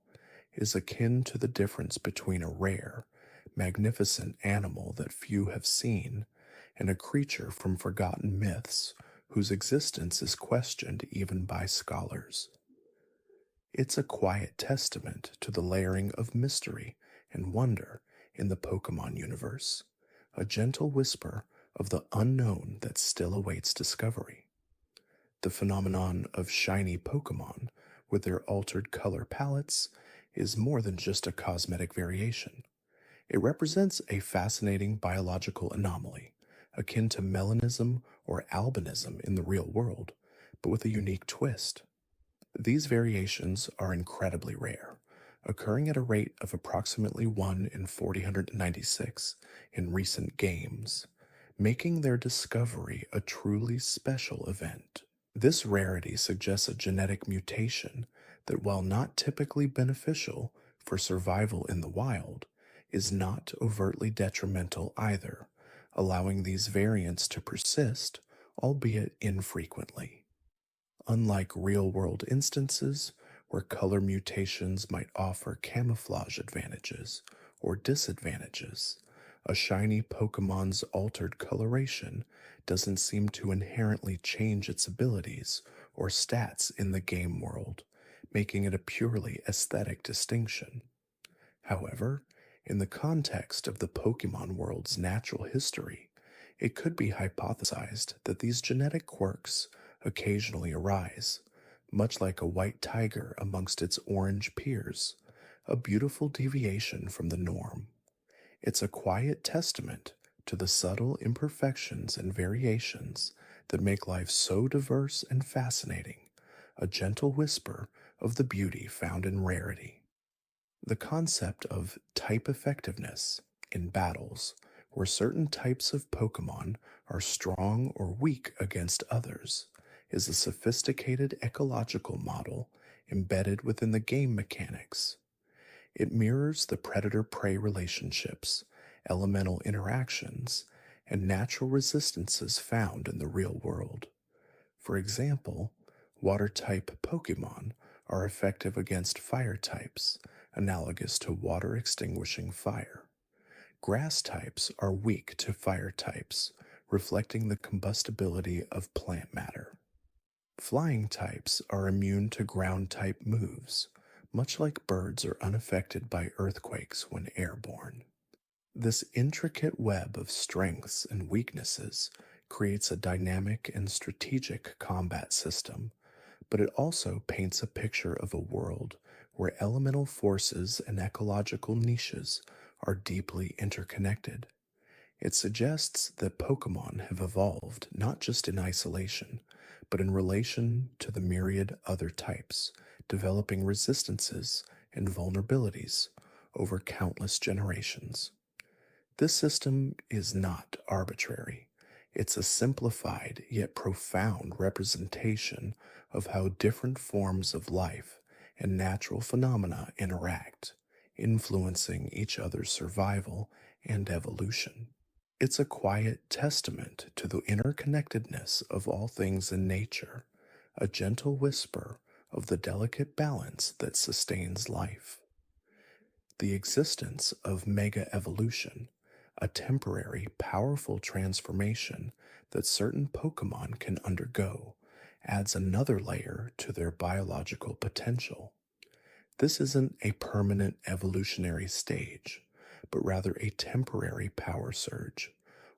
is akin to the difference between a rare, magnificent animal that few have seen and a creature from forgotten myths whose existence is questioned even by scholars. It's a quiet testament to the layering of mystery and wonder in the Pokemon universe, a gentle whisper of the unknown that still awaits discovery. The phenomenon of shiny Pokemon, with their altered color palettes, is more than just a cosmetic variation. It represents a fascinating biological anomaly, akin to melanism or albinism in the real world, but with a unique twist. These variations are incredibly rare, occurring at a rate of approximately 1 in 496 in recent games, making their discovery a truly special event. This rarity suggests a genetic mutation that, while not typically beneficial for survival in the wild, is not overtly detrimental either, allowing these variants to persist, albeit infrequently. Unlike real world instances, where color mutations might offer camouflage advantages or disadvantages, a shiny Pokemon's altered coloration doesn't seem to inherently change its abilities or stats in the game world, making it a purely aesthetic distinction. However, in the context of the Pokemon world's natural history, it could be hypothesized that these genetic quirks occasionally arise, much like a white tiger amongst its orange peers, a beautiful deviation from the norm. It's a quiet testament to the subtle imperfections and variations that make life so diverse and fascinating, a gentle whisper of the beauty found in rarity. The concept of type effectiveness in battles, where certain types of Pokemon are strong or weak against others, is a sophisticated ecological model embedded within the game mechanics. It mirrors the predator prey relationships, elemental interactions, and natural resistances found in the real world. For example, water type Pokemon are effective against fire types, analogous to water extinguishing fire. Grass types are weak to fire types, reflecting the combustibility of plant matter. Flying types are immune to ground type moves, much like birds are unaffected by earthquakes when airborne. This intricate web of strengths and weaknesses creates a dynamic and strategic combat system, but it also paints a picture of a world where elemental forces and ecological niches are deeply interconnected. It suggests that Pokemon have evolved not just in isolation, but in relation to the myriad other types, developing resistances and vulnerabilities over countless generations. This system is not arbitrary. It's a simplified yet profound representation of how different forms of life and natural phenomena interact, influencing each other's survival and evolution. It's a quiet testament to the interconnectedness of all things in nature, a gentle whisper of the delicate balance that sustains life. The existence of mega evolution, a temporary, powerful transformation that certain Pokemon can undergo, adds another layer to their biological potential. This isn't a permanent evolutionary stage, but rather a temporary power surge,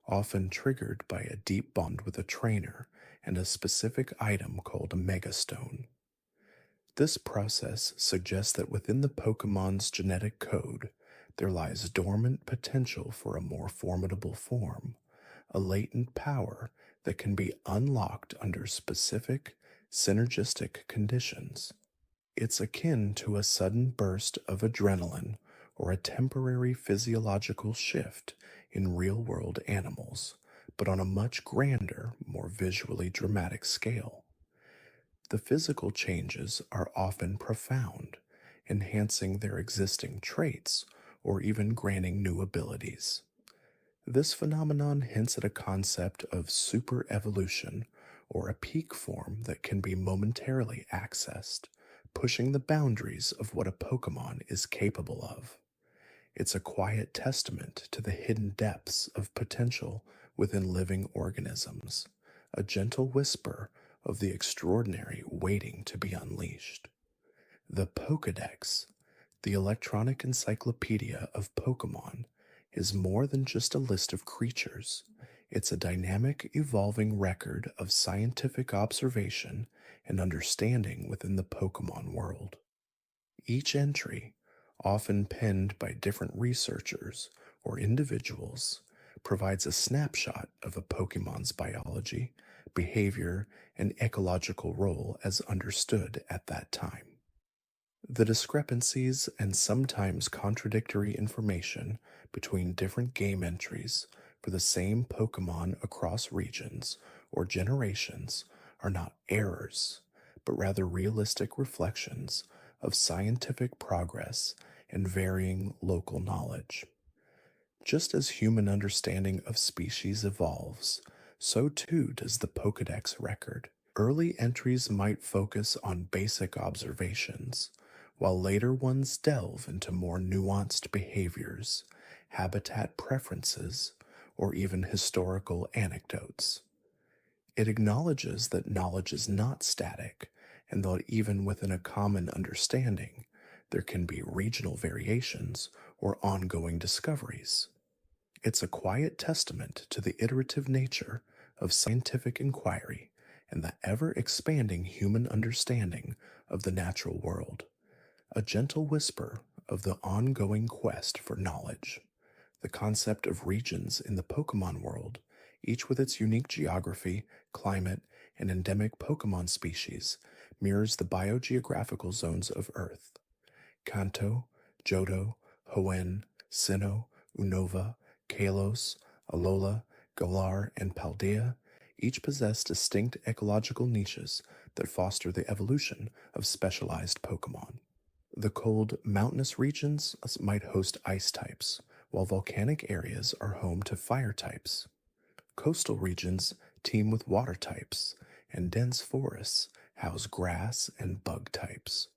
often triggered by a deep bond with a trainer and a specific item called a Megastone. This process suggests that within the Pokemon's genetic code, there lies dormant potential for a more formidable form, a latent power that can be unlocked under specific, synergistic conditions. It's akin to a sudden burst of adrenaline or a temporary physiological shift in real world animals, but on a much grander, more visually dramatic scale. The physical changes are often profound, enhancing their existing traits or even granting new abilities. This phenomenon hints at a concept of super evolution or a peak form that can be momentarily accessed, pushing the boundaries of what a Pokemon is capable of. It's a quiet testament to the hidden depths of potential within living organisms, a gentle whisper of the extraordinary waiting to be unleashed. The Pokédex, the electronic encyclopedia of Pokémon, is more than just a list of creatures. It's a dynamic, evolving record of scientific observation and understanding within the Pokémon world. Each entry, often penned by different researchers or individuals, provides a snapshot of a Pokemon's biology, behavior, and ecological role as understood at that time. The discrepancies and sometimes contradictory information between different game entries for the same Pokemon across regions or generations are not errors, but rather realistic reflections of scientific progress and varying local knowledge. Just as human understanding of species evolves, so too does the Pokedex record. Early entries might focus on basic observations, while later ones delve into more nuanced behaviors, habitat preferences, or even historical anecdotes. It acknowledges that knowledge is not static, and that even within a common understanding, there can be regional variations or ongoing discoveries. It's a quiet testament to the iterative nature of scientific inquiry and the ever expanding human understanding of the natural world, a gentle whisper of the ongoing quest for knowledge. The concept of regions in the Pokemon world, each with its unique geography, climate, and endemic Pokemon species, mirrors the biogeographical zones of Earth. Kanto, Johto, Hoenn, Sinnoh, Unova, Kalos, Alola, Galar, and Paldea each possess distinct ecological niches that foster the evolution of specialized Pokemon. The cold, mountainous regions might host ice types, while volcanic areas are home to fire types. Coastal regions teem with water types, and dense forests house grass and bug types.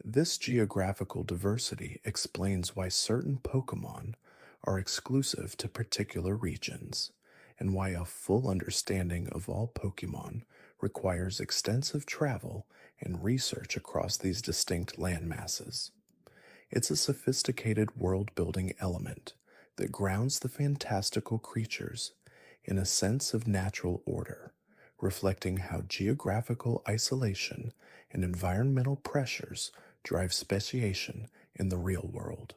This geographical diversity explains why certain Pokemon are exclusive to particular regions, and why a full understanding of all Pokemon requires extensive travel and research across these distinct landmasses. It's a sophisticated world-building element that grounds the fantastical creatures in a sense of natural order, reflecting how geographical isolation and environmental pressures drive speciation in the real world.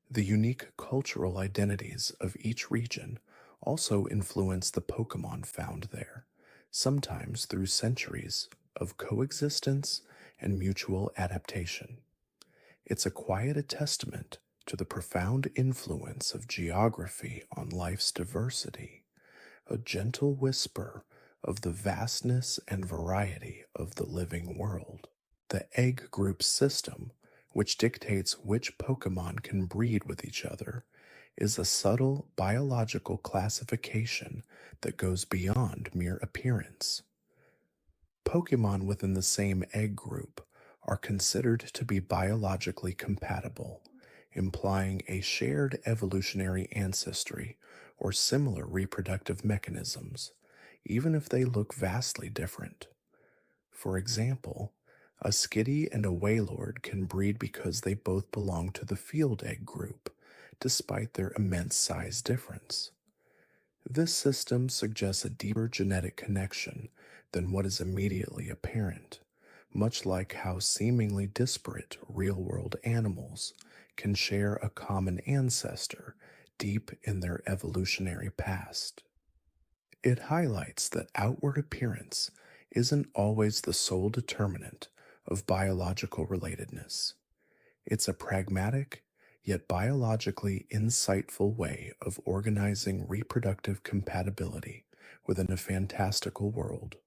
The unique cultural identities of each region also influence the Pokemon found there, sometimes through centuries of coexistence and mutual adaptation. It's a quiet testament to the profound influence of geography on life's diversity, a gentle whisper of the vastness and variety of the living world. The egg group system, which dictates which Pokemon can breed with each other, is a subtle biological classification that goes beyond mere appearance. Pokemon within the same egg group are considered to be biologically compatible, implying a shared evolutionary ancestry or similar reproductive mechanisms, even if they look vastly different. For example, a Skitty and a Wailord can breed because they both belong to the field egg group, despite their immense size difference. This system suggests a deeper genetic connection than what is immediately apparent, much like how seemingly disparate real-world animals can share a common ancestor deep in their evolutionary past. It highlights that outward appearance isn't always the sole determinant of biological relatedness. It's a pragmatic, yet biologically insightful way of organizing reproductive compatibility within a fantastical world,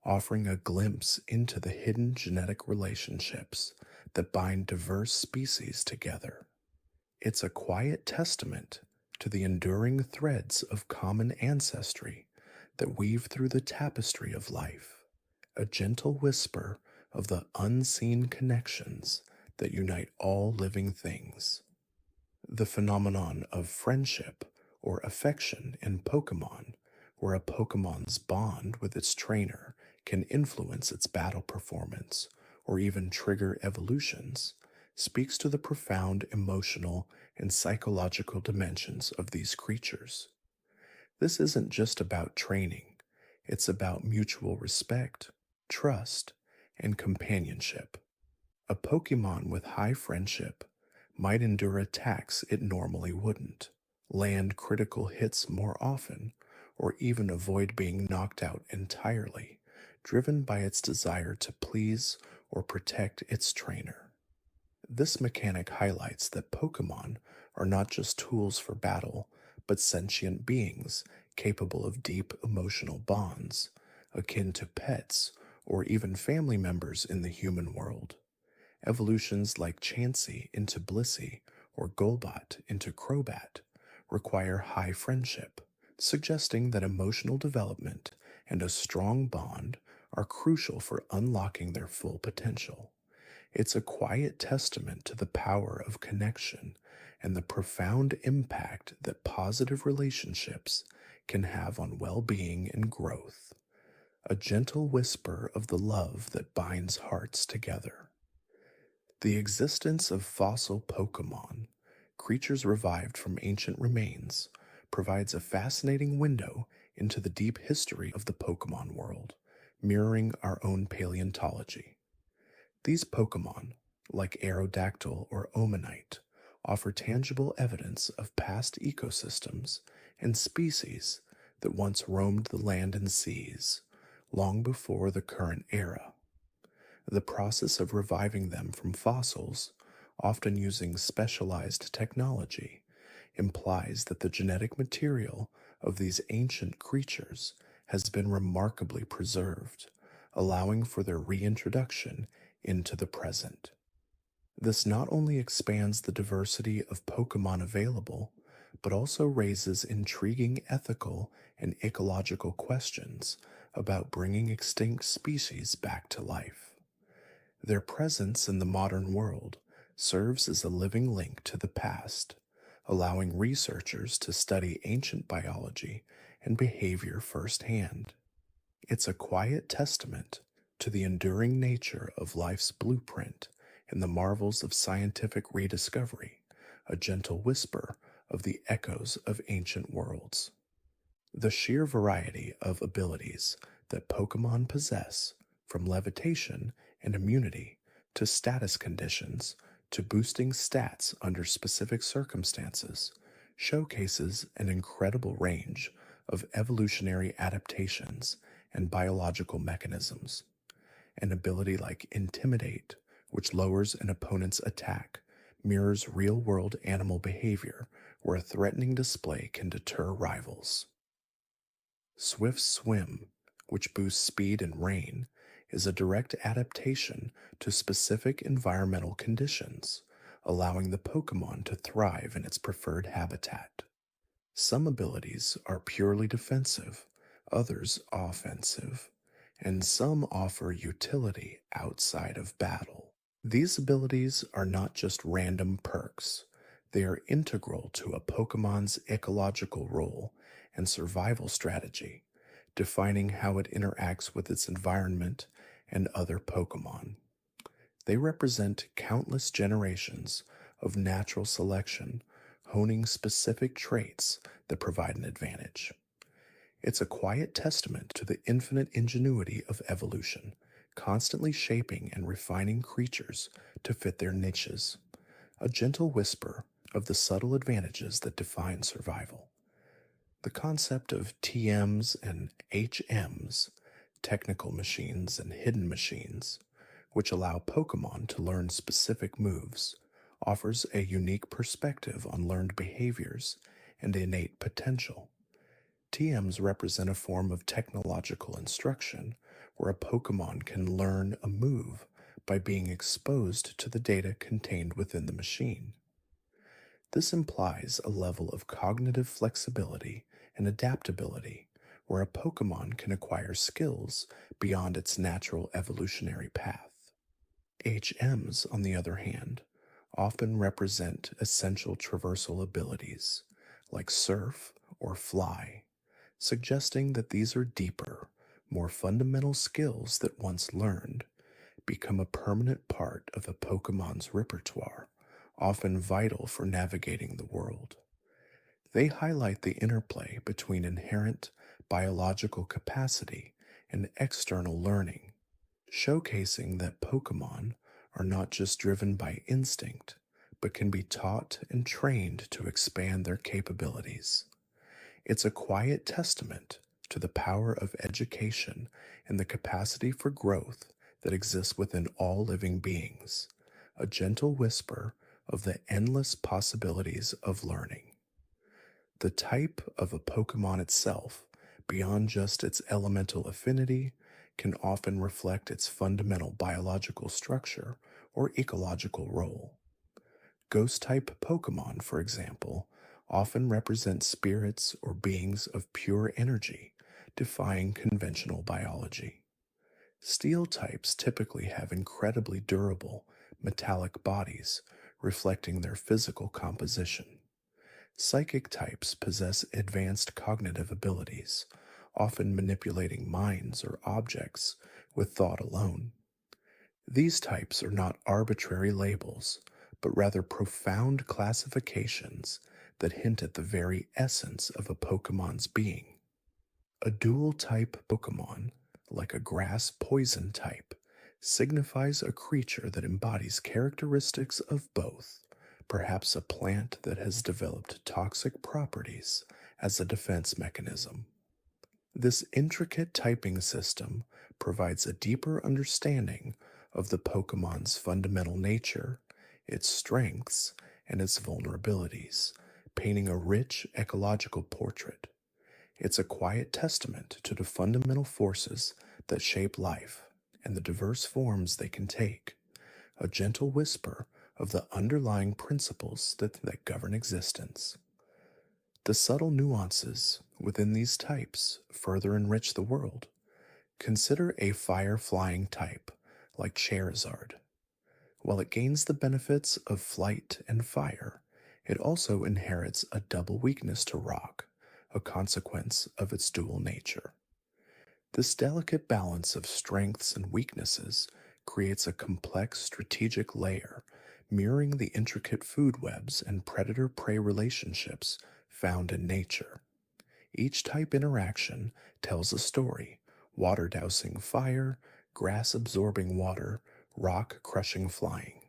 offering a glimpse into the hidden genetic relationships that bind diverse species together. It's a quiet testament to the enduring threads of common ancestry that weave through the tapestry of life, a gentle whisper of the unseen connections that unite all living things. The phenomenon of friendship or affection in Pokemon, where a Pokemon's bond with its trainer can influence its battle performance or even trigger evolutions, speaks to the profound emotional and psychological dimensions of these creatures. This isn't just about training, it's about mutual respect, trust, and companionship. A Pokemon with high friendship might endure attacks it normally wouldn't, land critical hits more often, or even avoid being knocked out entirely, driven by its desire to please or protect its trainer. This mechanic highlights that Pokemon are not just tools for battle, but sentient beings capable of deep emotional bonds, akin to pets or even family members in the human world. Evolutions like Chansey into Blissey or Golbat into Crobat require high friendship, suggesting that emotional development and a strong bond are crucial for unlocking their full potential. It's a quiet testament to the power of connection and the profound impact that positive relationships can have on well being and growth. A gentle whisper of the love that binds hearts together. The existence of fossil Pokémon, creatures revived from ancient remains, provides a fascinating window into the deep history of the Pokémon world, mirroring our own paleontology. These Pokémon, like Aerodactyl or Omanite, offer tangible evidence of past ecosystems and species that once roamed the land and seas, long before the current era. The process of reviving them from fossils, often using specialized technology, implies that the genetic material of these ancient creatures has been remarkably preserved, allowing for their reintroduction into the present. This not only expands the diversity of Pokemon available, but also raises intriguing ethical and ecological questions about bringing extinct species back to life. Their presence in the modern world serves as a living link to the past, allowing researchers to study ancient biology and behavior firsthand. It's a quiet testament to the enduring nature of life's blueprint and the marvels of scientific rediscovery, a gentle whisper of the echoes of ancient worlds. The sheer variety of abilities that Pokemon possess, from levitation and immunity to status conditions to boosting stats under specific circumstances, showcases an incredible range of evolutionary adaptations and biological mechanisms. An ability like Intimidate, which lowers an opponent's attack, mirrors real world animal behavior where a threatening display can deter rivals. Swift Swim, which boosts speed in rain, is a direct adaptation to specific environmental conditions, allowing the Pokemon to thrive in its preferred habitat. Some abilities are purely defensive, others offensive, and some offer utility outside of battle. These abilities are not just random perks, they are integral to a Pokemon's ecological role and survival strategy, defining how it interacts with its environment and other Pokemon. They represent countless generations of natural selection, honing specific traits that provide an advantage. It's a quiet testament to the infinite ingenuity of evolution, constantly shaping and refining creatures to fit their niches, a gentle whisper of the subtle advantages that define survival. The concept of TMs and HMs, technical machines and hidden machines, which allow Pokemon to learn specific moves, offers a unique perspective on learned behaviors and innate potential. TMs represent a form of technological instruction where a Pokemon can learn a move by being exposed to the data contained within the machine. This implies a level of cognitive flexibility and adaptability where a Pokemon can acquire skills beyond its natural evolutionary path. HMs, on the other hand, often represent essential traversal abilities, like surf or fly, suggesting that these are deeper, more fundamental skills that once learned become a permanent part of a Pokemon's repertoire, often vital for navigating the world. They highlight the interplay between inherent biological capacity and external learning, showcasing that Pokemon are not just driven by instinct, but can be taught and trained to expand their capabilities. It's a quiet testament to the power of education and the capacity for growth that exists within all living beings, a gentle whisper of the endless possibilities of learning. The type of a Pokemon itself, beyond just its elemental affinity, can often reflect its fundamental biological structure or ecological role. Ghost-type Pokemon, for example, often represent spirits or beings of pure energy, defying conventional biology. Steel types typically have incredibly durable, metallic bodies, reflecting their physical composition. Psychic types possess advanced cognitive abilities, often manipulating minds or objects with thought alone. These types are not arbitrary labels, but rather profound classifications that hint at the very essence of a Pokemon's being. A dual type Pokemon, like a grass poison type, signifies a creature that embodies characteristics of both, perhaps a plant that has developed toxic properties as a defense mechanism. This intricate typing system provides a deeper understanding of the Pokemon's fundamental nature, its strengths, and its vulnerabilities, painting a rich ecological portrait. It's a quiet testament to the fundamental forces that shape life and the diverse forms they can take, a gentle whisper of the underlying principles that govern existence. The subtle nuances within these types further enrich the world. Consider a fire-flying type like Charizard. While it gains the benefits of flight and fire, it also inherits a double weakness to rock, a consequence of its dual nature. This delicate balance of strengths and weaknesses creates a complex strategic layer, mirroring the intricate food webs and predator-prey relationships found in nature. Each type interaction tells a story: water dousing fire, grass absorbing water, rock crushing flying.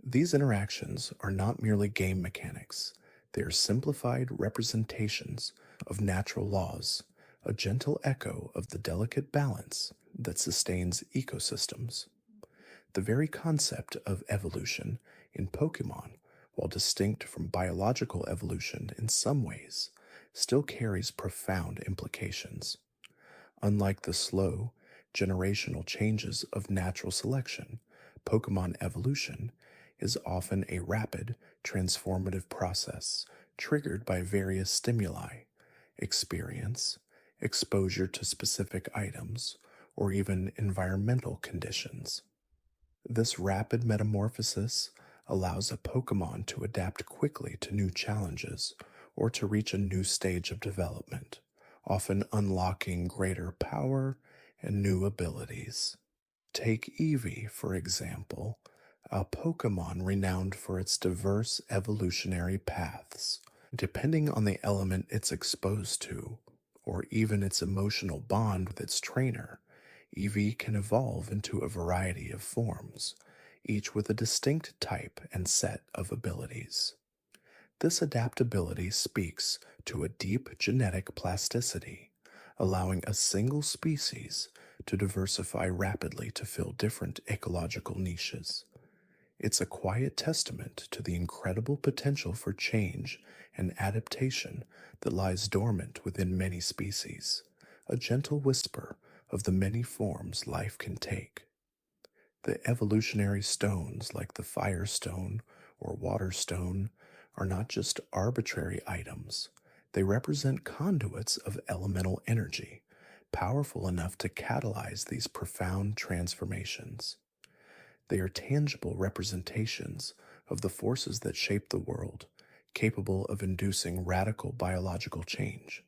These interactions are not merely game mechanics, they are simplified representations of natural laws, a gentle echo of the delicate balance that sustains ecosystems. The very concept of evolution in Pokemon, while distinct from biological evolution in some ways, still carries profound implications. Unlike the slow, generational changes of natural selection, Pokemon evolution is often a rapid, transformative process triggered by various stimuli, experience, exposure to specific items, or even environmental conditions. This rapid metamorphosis allows a Pokemon to adapt quickly to new challenges or to reach a new stage of development, often unlocking greater power and new abilities. Take Eevee, for example, a Pokemon renowned for its diverse evolutionary paths. Depending on the element it's exposed to, or even its emotional bond with its trainer, Eevee can evolve into a variety of forms, each with a distinct type and set of abilities. This adaptability speaks to a deep genetic plasticity, allowing a single species to diversify rapidly to fill different ecological niches. It's a quiet testament to the incredible potential for change and adaptation that lies dormant within many species, a gentle whisper of the many forms life can take. The evolutionary stones like the Fire Stone or Water Stone are not just arbitrary items, they represent conduits of elemental energy, powerful enough to catalyze these profound transformations. They are tangible representations of the forces that shape the world, capable of inducing radical biological change.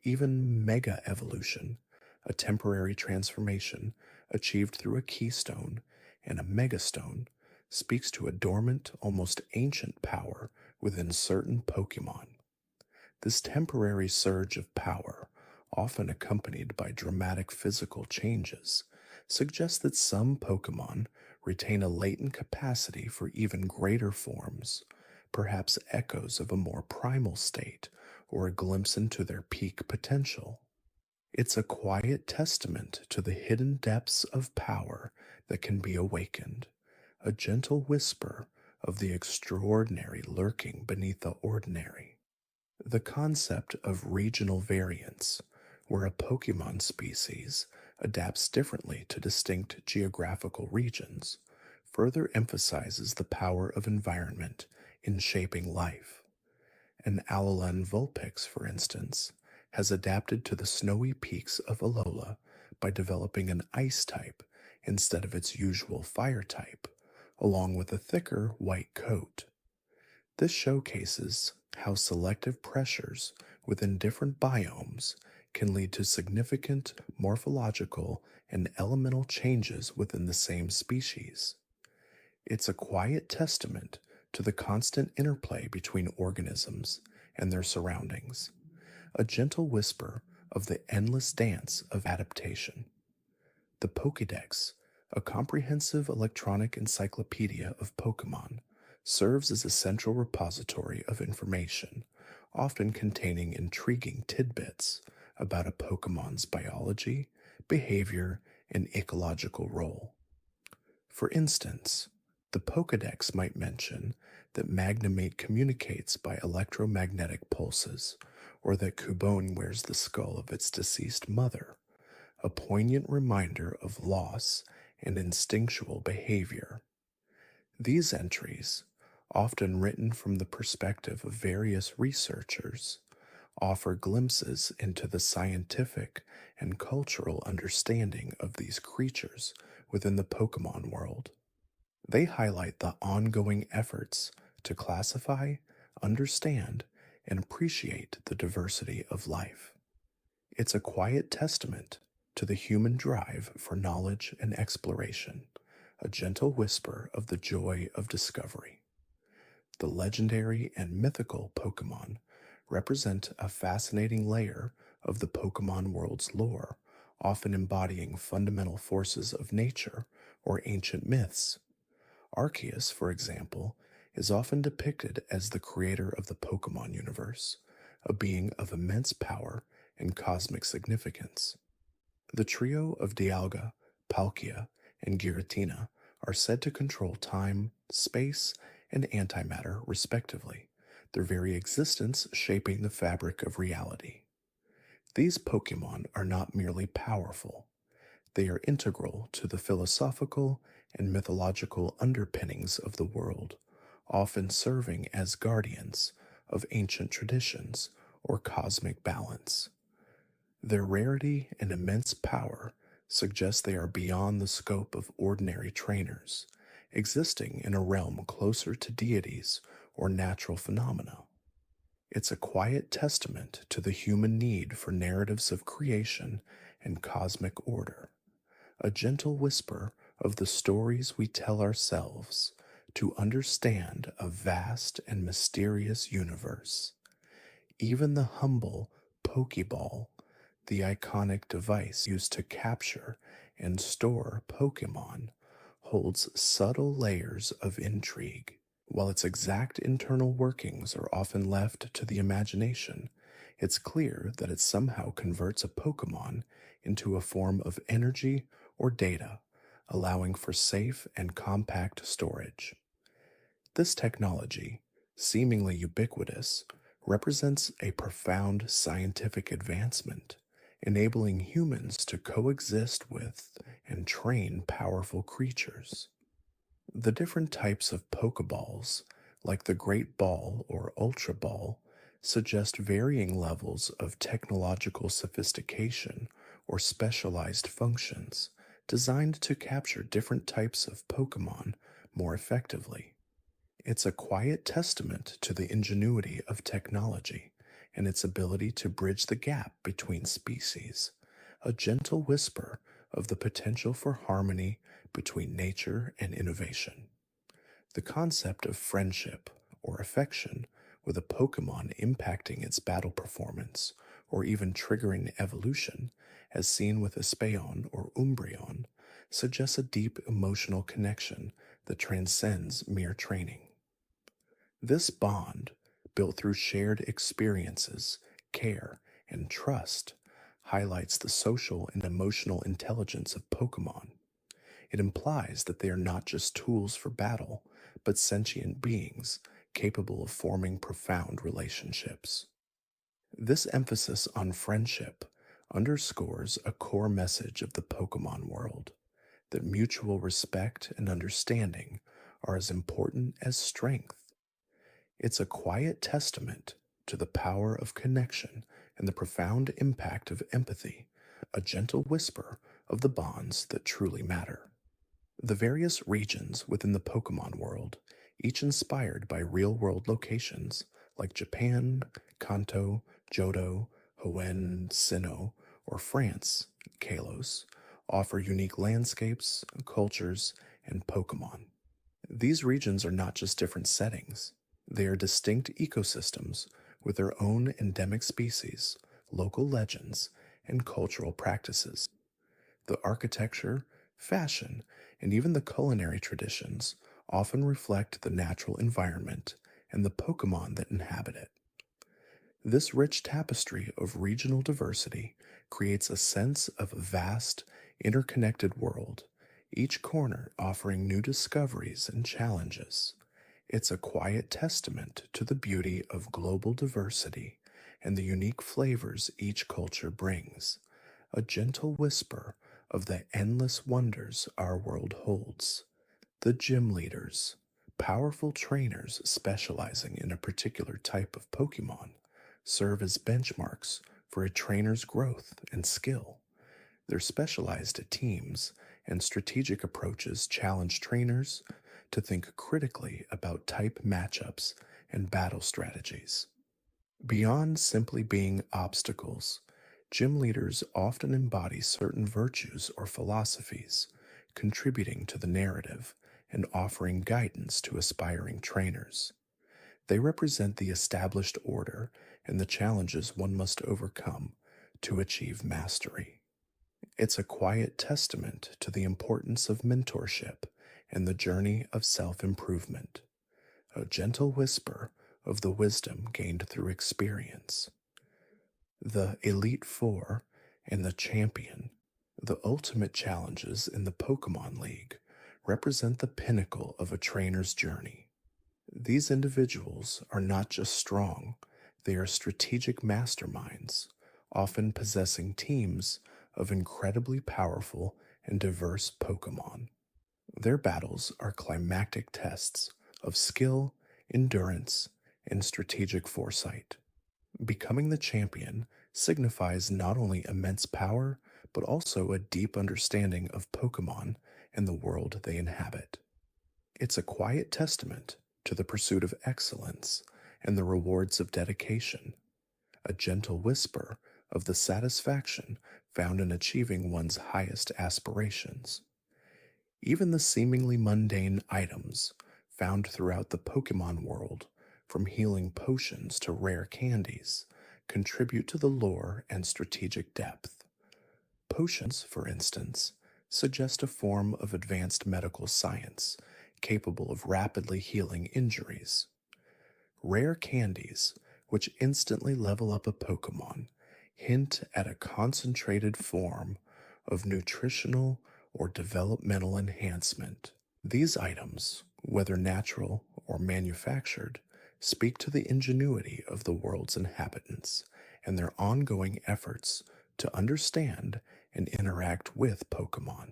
Even mega evolution, a temporary transformation achieved through a keystone and a megastone, speaks to a dormant, almost ancient power within certain Pokemon. This temporary surge of power, often accompanied by dramatic physical changes, suggests that some Pokemon retain a latent capacity for even greater forms, perhaps echoes of a more primal state or a glimpse into their peak potential. It's a quiet testament to the hidden depths of power that can be awakened, a gentle whisper of the extraordinary lurking beneath the ordinary. The concept of regional variance, where a Pokemon species adapts differently to distinct geographical regions, further emphasizes the power of environment in shaping life. An Alolan Vulpix, for instance, has adapted to the snowy peaks of Alola by developing an ice type instead of its usual fire type, along with a thicker white coat. This showcases how selective pressures within different biomes can lead to significant morphological and elemental changes within the same species. It's a quiet testament to the constant interplay between organisms and their surroundings, a gentle whisper of the endless dance of adaptation. The Pokédex, a comprehensive electronic encyclopedia of Pokémon, serves as a central repository of information, often containing intriguing tidbits about a Pokémon's biology, behavior, and ecological role. For instance, the Pokédex might mention that Magnemite communicates by electromagnetic pulses, or that Cubone wears the skull of its deceased mother, a poignant reminder of loss and instinctual behavior. These entries, often written from the perspective of various researchers, offer glimpses into the scientific and cultural understanding of these creatures within the Pokemon world. They highlight the ongoing efforts to classify, understand, and appreciate the diversity of life. It's a quiet testament to the human drive for knowledge and exploration, a gentle whisper of the joy of discovery. The legendary and mythical Pokemon represent a fascinating layer of the Pokemon world's lore, often embodying fundamental forces of nature or ancient myths. Arceus, for example, is often depicted as the creator of the Pokemon universe, a being of immense power and cosmic significance. The trio of Dialga, Palkia, and Giratina are said to control time, space, and antimatter, respectively, their very existence shaping the fabric of reality. These Pokemon are not merely powerful, they are integral to the philosophical and mythological underpinnings of the world, often serving as guardians of ancient traditions or cosmic balance. Their rarity and immense power suggest they are beyond the scope of ordinary trainers, existing in a realm closer to deities or natural phenomena. It's a quiet testament to the human need for narratives of creation and cosmic order, a gentle whisper of the stories we tell ourselves to understand a vast and mysterious universe. Even the humble Pokeball, the iconic device used to capture and store Pokemon, holds subtle layers of intrigue. While its exact internal workings are often left to the imagination, it's clear that it somehow converts a Pokemon into a form of energy or data, allowing for safe and compact storage. This technology, seemingly ubiquitous, represents a profound scientific advancement, enabling humans to coexist with and train powerful creatures. The different types of Pokeballs, like the Great Ball or Ultra Ball, suggest varying levels of technological sophistication or specialized functions designed to capture different types of Pokemon more effectively. It's a quiet testament to the ingenuity of technology and its ability to bridge the gap between species, a gentle whisper of the potential for harmony between nature and innovation. The concept of friendship or affection with a Pokemon impacting its battle performance or even triggering evolution, as seen with Espeon or Umbreon, suggests a deep emotional connection that transcends mere training. This bond, built through shared experiences, care, and trust, highlights the social and emotional intelligence of Pokemon. It implies that they are not just tools for battle, but sentient beings capable of forming profound relationships. This emphasis on friendship underscores a core message of the Pokemon world, that mutual respect and understanding are as important as strength. It's a quiet testament to the power of connection and the profound impact of empathy, a gentle whisper of the bonds that truly matter. The various regions within the Pokemon world, each inspired by real world locations like Japan, Kanto, Johto, Hoenn, Sinnoh, or France, Kalos, offer unique landscapes, cultures, and Pokemon. These regions are not just different settings, they are distinct ecosystems with their own endemic species, local legends, and cultural practices. The architecture, fashion, and even the culinary traditions often reflect the natural environment and the Pokemon that inhabit it. This rich tapestry of regional diversity creates a sense of a vast, interconnected world, each corner offering new discoveries and challenges. It's a quiet testament to the beauty of global diversity and the unique flavors each culture brings, a gentle whisper of the endless wonders our world holds. The gym leaders, powerful trainers specializing in a particular type of Pokemon, serve as benchmarks for a trainer's growth and skill. Their specialized teams and strategic approaches challenge trainers to think critically about type matchups and battle strategies. Beyond simply being obstacles, gym leaders often embody certain virtues or philosophies, contributing to the narrative and offering guidance to aspiring trainers. They represent the established order and the challenges one must overcome to achieve mastery. It's a quiet testament to the importance of mentorship and the journey of self improvement, a gentle whisper of the wisdom gained through experience. The Elite Four and the Champion, the ultimate challenges in the Pokemon League, represent the pinnacle of a trainer's journey. These individuals are not just strong, they are strategic masterminds, often possessing teams of incredibly powerful and diverse Pokemon. Their battles are climactic tests of skill, endurance, and strategic foresight. Becoming the champion signifies not only immense power, but also a deep understanding of Pokemon and the world they inhabit. It's a quiet testament to the pursuit of excellence and the rewards of dedication, a gentle whisper of the satisfaction found in achieving one's highest aspirations. Even the seemingly mundane items found throughout the Pokemon world, from healing potions to rare candies, contribute to the lore and strategic depth. Potions, for instance, suggest a form of advanced medical science capable of rapidly healing injuries. Rare candies, which instantly level up a Pokemon, hint at a concentrated form of nutritional or developmental enhancement. These items, whether natural or manufactured, speak to the ingenuity of the world's inhabitants and their ongoing efforts to understand and interact with Pokemon.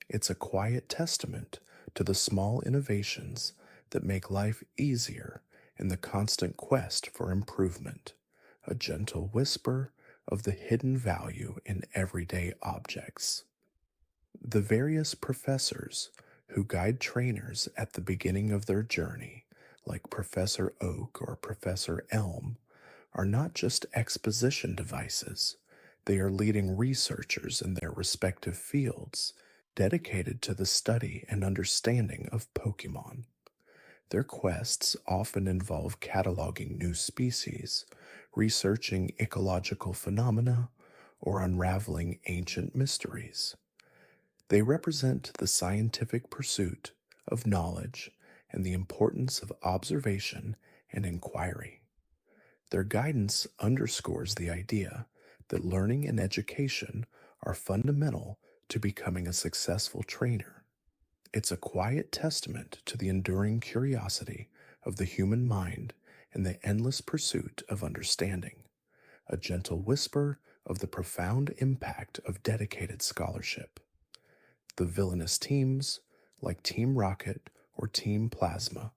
It's a quiet testament to the small innovations that make life easier in the constant quest for improvement, a gentle whisper of the hidden value in everyday objects. The various professors who guide trainers at the beginning of their journey, like Professor Oak or Professor Elm, are not just exposition devices. They are leading researchers in their respective fields, dedicated to the study and understanding of Pokemon. Their quests often involve cataloging new species, researching ecological phenomena, or unraveling ancient mysteries. They represent the scientific pursuit of knowledge and the importance of observation and inquiry. Their guidance underscores the idea that learning and education are fundamental to becoming a successful trainer. It's a quiet testament to the enduring curiosity of the human mind and the endless pursuit of understanding, a gentle whisper of the profound impact of dedicated scholarship. The villainous teams, like Team Rocket or Team Plasma,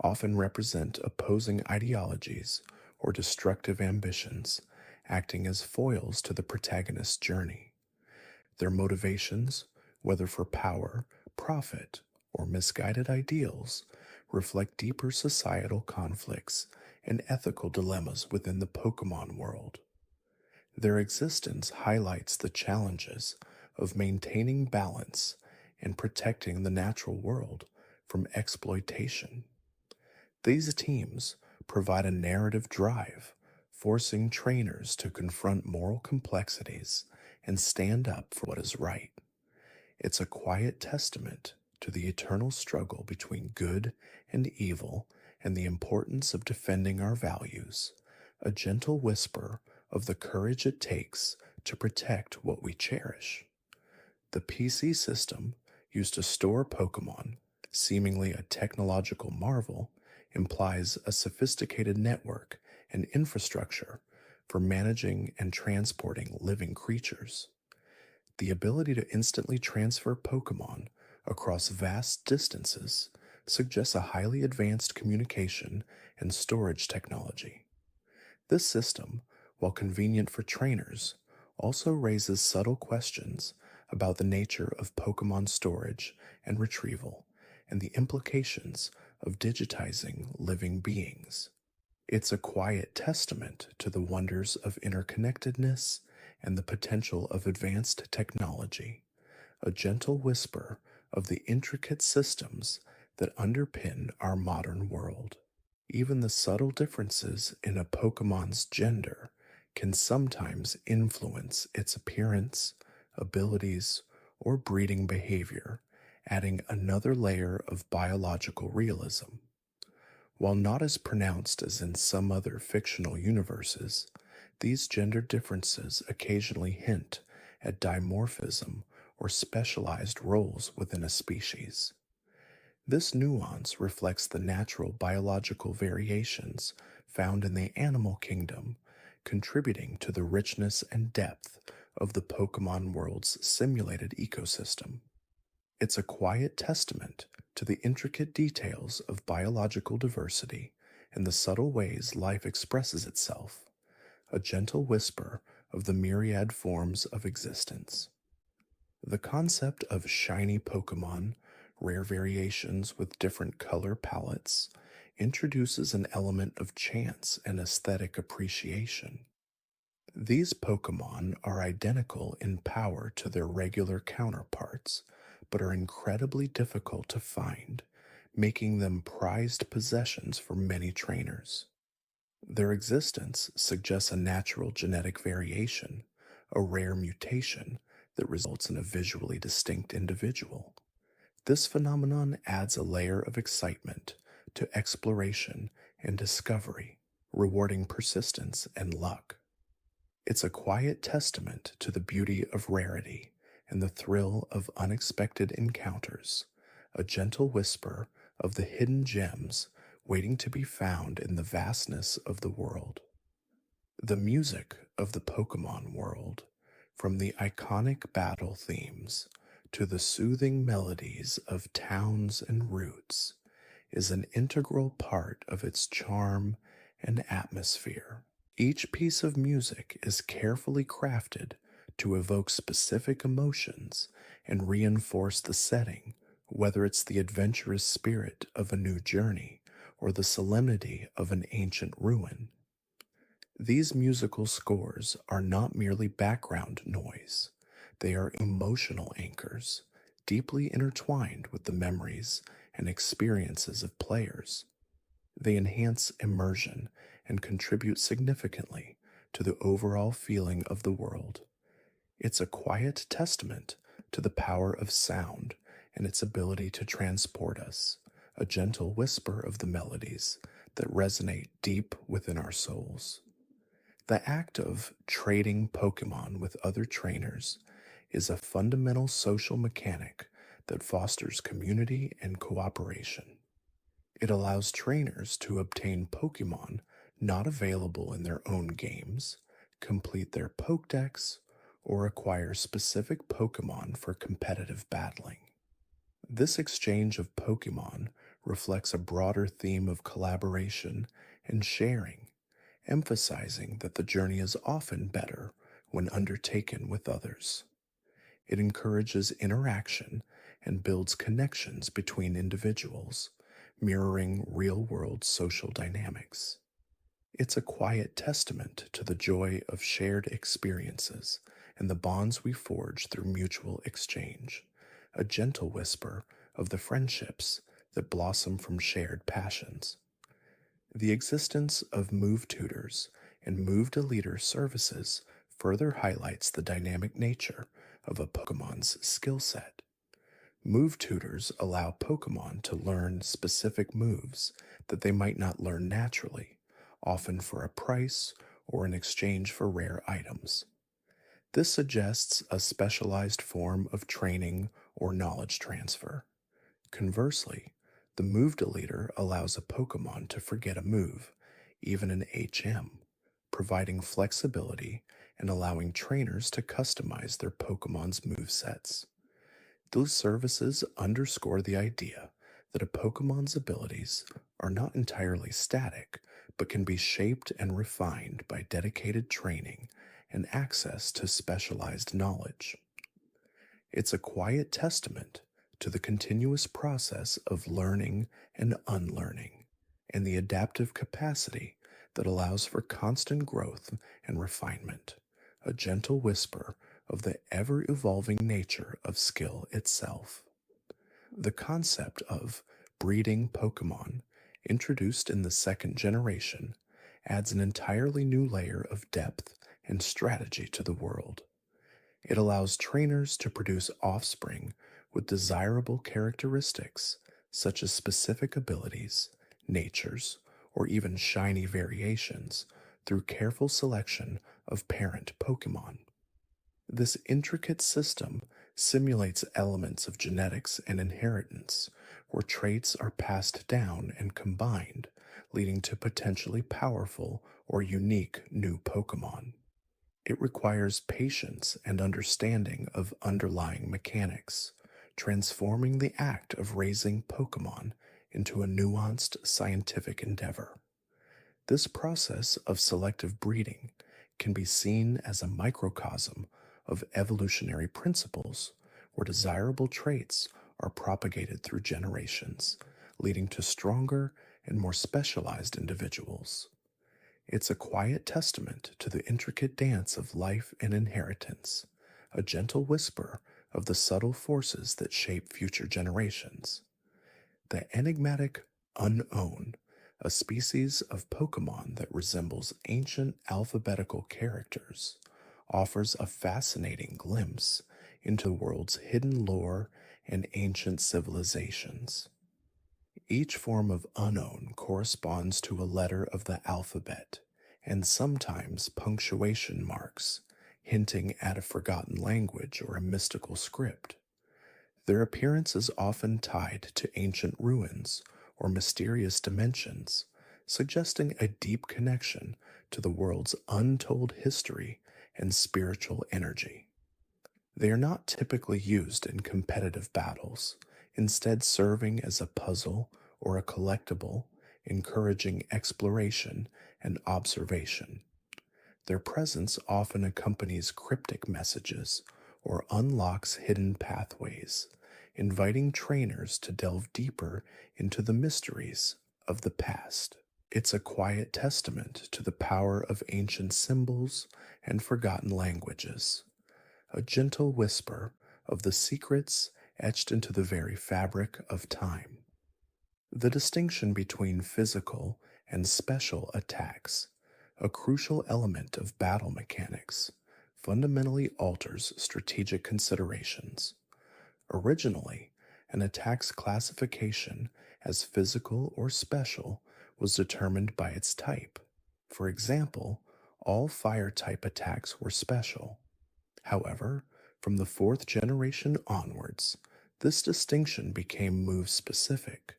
often represent opposing ideologies or destructive ambitions, acting as foils to the protagonist's journey. Their motivations, whether for power, profit, or misguided ideals, reflect deeper societal conflicts and ethical dilemmas within the Pokemon world. Their existence highlights the challenges of maintaining balance and protecting the natural world from exploitation. These teams provide a narrative drive, forcing trainers to confront moral complexities and stand up for what is right. It's a quiet testament to the eternal struggle between good and evil and the importance of defending our values, a gentle whisper of the courage it takes to protect what we cherish. The PC system, used to store Pokemon, seemingly a technological marvel, implies a sophisticated network and infrastructure for managing and transporting living creatures. The ability to instantly transfer Pokemon across vast distances suggests a highly advanced communication and storage technology. This system, while convenient for trainers, also raises subtle questions about the nature of Pokemon storage and retrieval and the implications of digitizing living beings. It's a quiet testament to the wonders of interconnectedness and the potential of advanced technology, a gentle whisper of the intricate systems that underpin our modern world. Even the subtle differences in a Pokemon's gender can sometimes influence its appearance, abilities, or breeding behavior, adding another layer of biological realism. While not as pronounced as in some other fictional universes, these gender differences occasionally hint at dimorphism or specialized roles within a species. This nuance reflects the natural biological variations found in the animal kingdom, contributing to the richness and depth of the Pokemon world's simulated ecosystem. It's a quiet testament to the intricate details of biological diversity and the subtle ways life expresses itself, a gentle whisper of the myriad forms of existence. The concept of shiny Pokemon, rare variations with different color palettes, introduces an element of chance and aesthetic appreciation. These Pokemon are identical in power to their regular counterparts, but are incredibly difficult to find, making them prized possessions for many trainers. Their existence suggests a natural genetic variation, a rare mutation that results in a visually distinct individual. This phenomenon adds a layer of excitement to exploration and discovery, rewarding persistence and luck. It's a quiet testament to the beauty of rarity and the thrill of unexpected encounters, a gentle whisper of the hidden gems waiting to be found in the vastness of the world. The music of the Pokemon world, from the iconic battle themes to the soothing melodies of towns and routes, is an integral part of its charm and atmosphere. Each piece of music is carefully crafted to evoke specific emotions and reinforce the setting, whether it's the adventurous spirit of a new journey or the solemnity of an ancient ruin. These musical scores are not merely background noise, they are emotional anchors, deeply intertwined with the memories and experiences of players. They enhance immersion and contribute significantly to the overall feeling of the world. It's a quiet testament to the power of sound and its ability to transport us, a gentle whisper of the melodies that resonate deep within our souls. The act of trading Pokemon with other trainers is a fundamental social mechanic that fosters community and cooperation. It allows trainers to obtain Pokemon not available in their own games, complete their Pokédex, or acquire specific Pokemon for competitive battling. This exchange of Pokemon reflects a broader theme of collaboration and sharing, emphasizing that the journey is often better when undertaken with others. It encourages interaction and builds connections between individuals, mirroring real world social dynamics. It's a quiet testament to the joy of shared experiences and the bonds we forge through mutual exchange, a gentle whisper of the friendships that blossom from shared passions. The existence of Move tutors and Move Deleter services further highlights the dynamic nature of a Pokemon's skill set. Move tutors allow Pokemon to learn specific moves that they might not learn naturally, often for a price or in exchange for rare items. This suggests a specialized form of training or knowledge transfer. Conversely, the move deleter allows a Pokemon to forget a move, even an HM, providing flexibility and allowing trainers to customize their Pokemon's movesets. Those services underscore the idea that a Pokemon's abilities are not entirely static, but can be shaped and refined by dedicated training and access to specialized knowledge. It's a quiet testament to the continuous process of learning and unlearning, and the adaptive capacity that allows for constant growth and refinement, a gentle whisper of the ever evolving nature of skill itself. The concept of breeding Pokemon, introduced in the second generation, adds an entirely new layer of depth and strategy to the world. It allows trainers to produce offspring with desirable characteristics, such as specific abilities, natures, or even shiny variations, through careful selection of parent Pokemon. This intricate system simulates elements of genetics and inheritance, where traits are passed down and combined, leading to potentially powerful or unique new Pokemon. It requires patience and understanding of underlying mechanics, transforming the act of raising Pokemon into a nuanced scientific endeavor. This process of selective breeding can be seen as a microcosm of evolutionary principles where desirable traits are propagated through generations, leading to stronger and more specialized individuals. It's a quiet testament to the intricate dance of life and inheritance, a gentle whisper of the subtle forces that shape future generations. The enigmatic Unown, a species of Pokemon that resembles ancient alphabetical characters, offers a fascinating glimpse into the world's hidden lore and ancient civilizations. Each form of Unknown corresponds to a letter of the alphabet, and sometimes punctuation marks, hinting at a forgotten language or a mystical script. Their appearance is often tied to ancient ruins or mysterious dimensions, suggesting a deep connection to the world's untold history and spiritual energy. They are not typically used in competitive battles, instead serving as a puzzle or a collectible, encouraging exploration and observation. Their presence often accompanies cryptic messages or unlocks hidden pathways, inviting trainers to delve deeper into the mysteries of the past. It's a quiet testament to the power of ancient symbols and forgotten languages, a gentle whisper of the secrets etched into the very fabric of time. The distinction between physical and special attacks, a crucial element of battle mechanics, fundamentally alters strategic considerations. Originally, an attack's classification as physical or special was determined by its type. For example, all fire-type attacks were special. However, from the fourth generation onwards, this distinction became move-specific,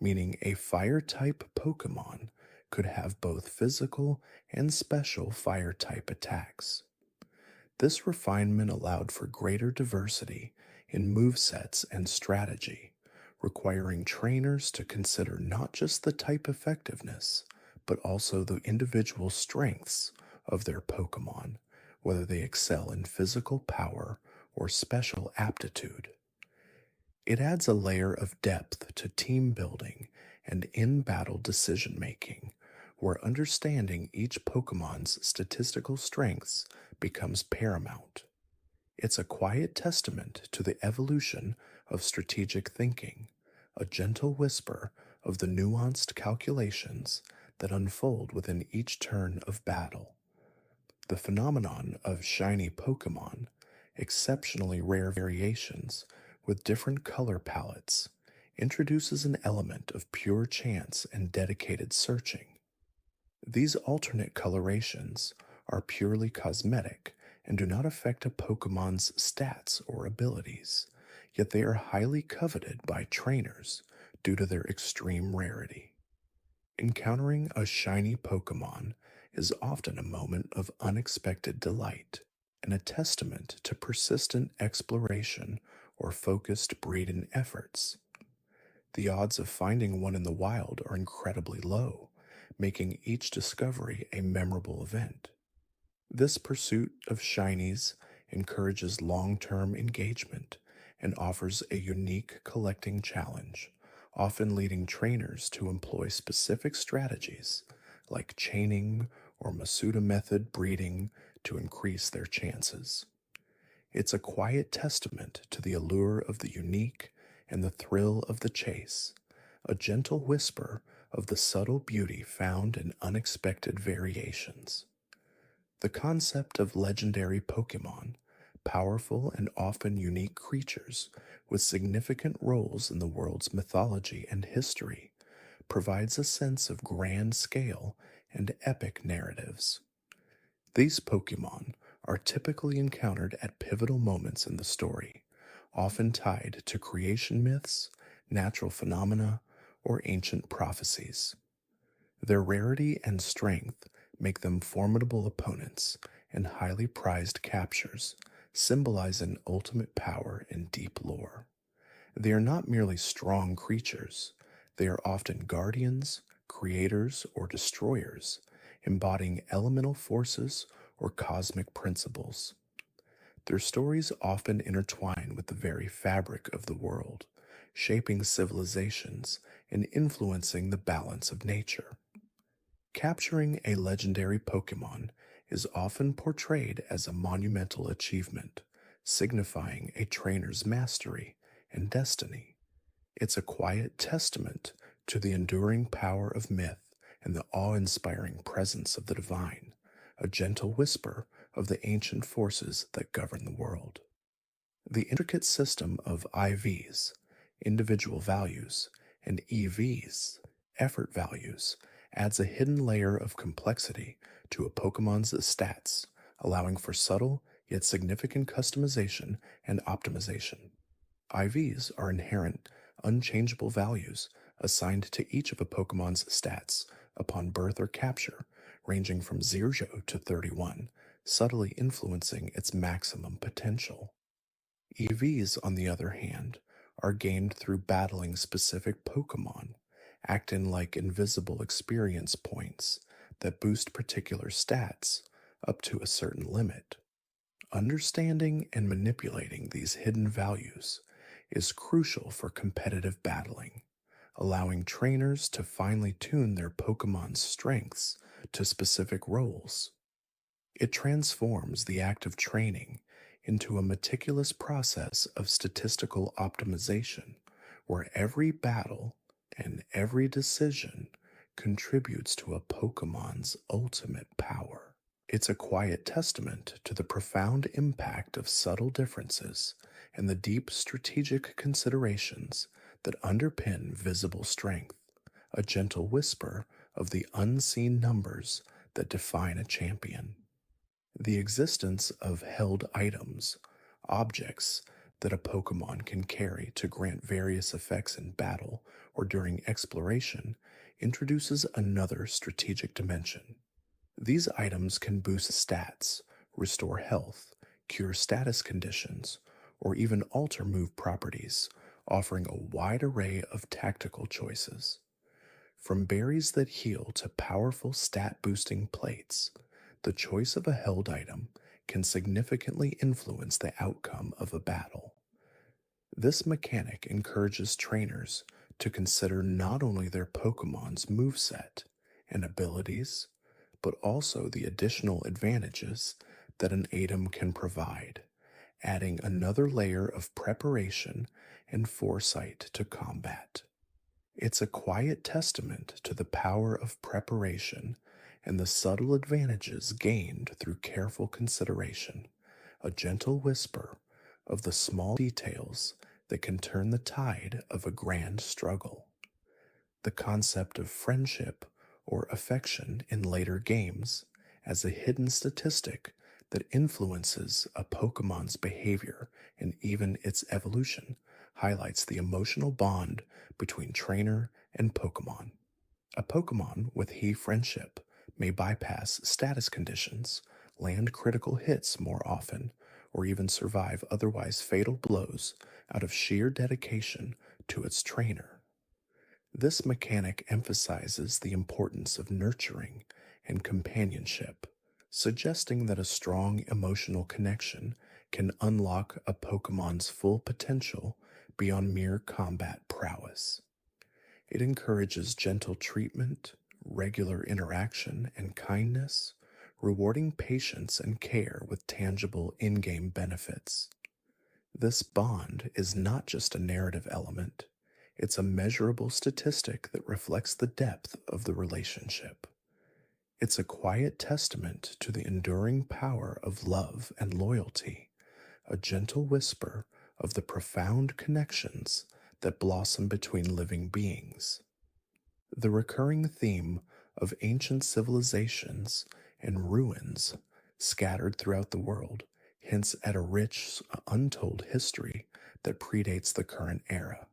meaning a fire-type Pokemon could have both physical and special fire-type attacks. This refinement allowed for greater diversity in movesets and strategy, requiring trainers to consider not just the type effectiveness, but also the individual strengths of their Pokemon, whether they excel in physical power or special aptitude. It adds a layer of depth to team building and in battle decision making, where understanding each Pokemon's statistical strengths becomes paramount. It's a quiet testament to the evolution of strategic thinking, a gentle whisper of the nuanced calculations that unfold within each turn of battle. The phenomenon of shiny Pokemon, exceptionally rare variations with different color palettes, introduces an element of pure chance and dedicated searching. These alternate colorations are purely cosmetic and do not affect a Pokemon's stats or abilities, yet they are highly coveted by trainers due to their extreme rarity. Encountering a shiny Pokemon is often a moment of unexpected delight and a testament to persistent exploration or focused breeding efforts. The odds of finding one in the wild are incredibly low, making each discovery a memorable event. This pursuit of shinies encourages long term engagement and offers a unique collecting challenge, often leading trainers to employ specific strategies like chaining or Masuda method breeding to increase their chances. It's a quiet testament to the allure of the unique and the thrill of the chase, a gentle whisper of the subtle beauty found in unexpected variations. The concept of legendary Pokemon, powerful and often unique creatures with significant roles in the world's mythology and history, provides a sense of grand scale and epic narratives. These Pokemon are typically encountered at pivotal moments in the story, often tied to creation myths, natural phenomena, or ancient prophecies. Their rarity and strength make them formidable opponents and highly prized captures, symbolizing ultimate power and deep lore. They are not merely strong creatures, they are often guardians, creators, or destroyers, embodying elemental forces or cosmic principles. Their stories often intertwine with the very fabric of the world, shaping civilizations and influencing the balance of nature. Capturing a legendary Pokemon is often portrayed as a monumental achievement, signifying a trainer's mastery and destiny. It's a quiet testament to the enduring power of myth and the awe inspiring presence of the divine, a gentle whisper of the ancient forces that govern the world. The intricate system of IVs, individual values, and EVs, effort values, adds a hidden layer of complexity to a Pokemon's stats, allowing for subtle yet significant customization and optimization. IVs are inherent, unchangeable values assigned to each of a Pokemon's stats upon birth or capture, ranging from 0 to 31, subtly influencing its maximum potential. EVs, on the other hand, are gained through battling specific Pokemon, acting like invisible experience points that boost particular stats up to a certain limit. Understanding and manipulating these hidden values is crucial for competitive battling, allowing trainers to finely tune their Pokemon's strengths to specific roles. It transforms the act of training into a meticulous process of statistical optimization where every battle and every decision contributes to a Pokemon's ultimate power. It's a quiet testament to the profound impact of subtle differences and the deep strategic considerations that underpin visible strength, a gentle whisper of the unseen numbers that define a champion. The existence of held items, objects that a Pokemon can carry to grant various effects in battle or during exploration, introduces another strategic dimension. These items can boost stats, restore health, cure status conditions, or even alter move properties, offering a wide array of tactical choices. From berries that heal to powerful stat boosting plates, the choice of a held item can significantly influence the outcome of a battle. This mechanic encourages trainers to consider not only their Pokemon's moveset and abilities, but also the additional advantages that an item can provide, adding another layer of preparation and foresight to combat. It's a quiet testament to the power of preparation and the subtle advantages gained through careful consideration, a gentle whisper of the small details that can turn the tide of a grand struggle. The concept of friendship or affection in later games as a hidden statistic that influences a Pokemon's behavior and even its evolution highlights the emotional bond between trainer and Pokemon. A Pokemon with He friendship may bypass status conditions, land critical hits more often, or even survive otherwise fatal blows out of sheer dedication to its trainer. This mechanic emphasizes the importance of nurturing and companionship, suggesting that a strong emotional connection can unlock a Pokemon's full potential beyond mere combat prowess. It encourages gentle treatment, regular interaction, and kindness, rewarding patience and care with tangible in game benefits. This bond is not just a narrative element, it's a measurable statistic that reflects the depth of the relationship. It's a quiet testament to the enduring power of love and loyalty, a gentle whisper of the profound connections that blossom between living beings. The recurring theme of ancient civilizations and ruins scattered throughout the world hints at a rich, untold history that predates the current era.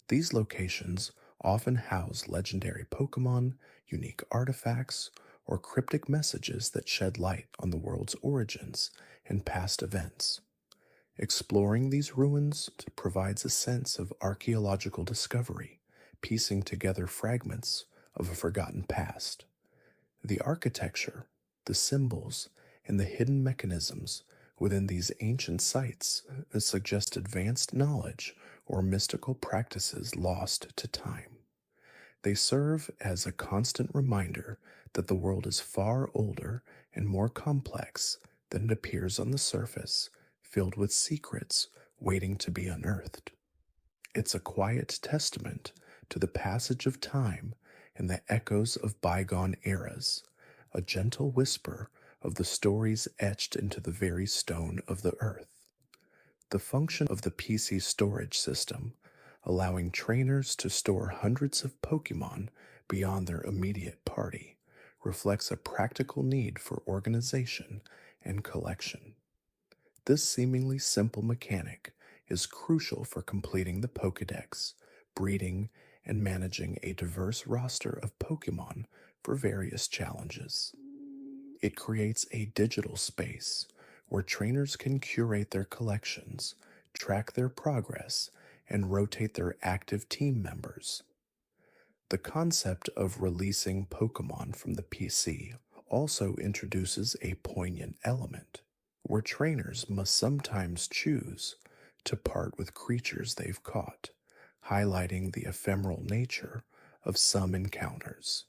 These locations often house legendary Pokemon, unique artifacts, or cryptic messages that shed light on the world's origins and past events. Exploring these ruins provides a sense of archaeological discovery, piecing together fragments of a forgotten past. The architecture, the symbols, and the hidden mechanisms within these ancient sites suggest advanced knowledge or mystical practices lost to time. They serve as a constant reminder that the world is far older and more complex than it appears on the surface, filled with secrets waiting to be unearthed. It's a quiet testament to the passage of time and the echoes of bygone eras, a gentle whisper of the stories etched into the very stone of the earth. The function of the PC storage system, allowing trainers to store hundreds of Pokemon beyond their immediate party, reflects a practical need for organization and collection. This seemingly simple mechanic is crucial for completing the Pokédex, breeding, and managing a diverse roster of Pokemon for various challenges. It creates a digital space where trainers can curate their collections, track their progress, and rotate their active team members. The concept of releasing Pokemon from the PC also introduces a poignant element, where trainers must sometimes choose to part with creatures they've caught, highlighting the ephemeral nature of some encounters.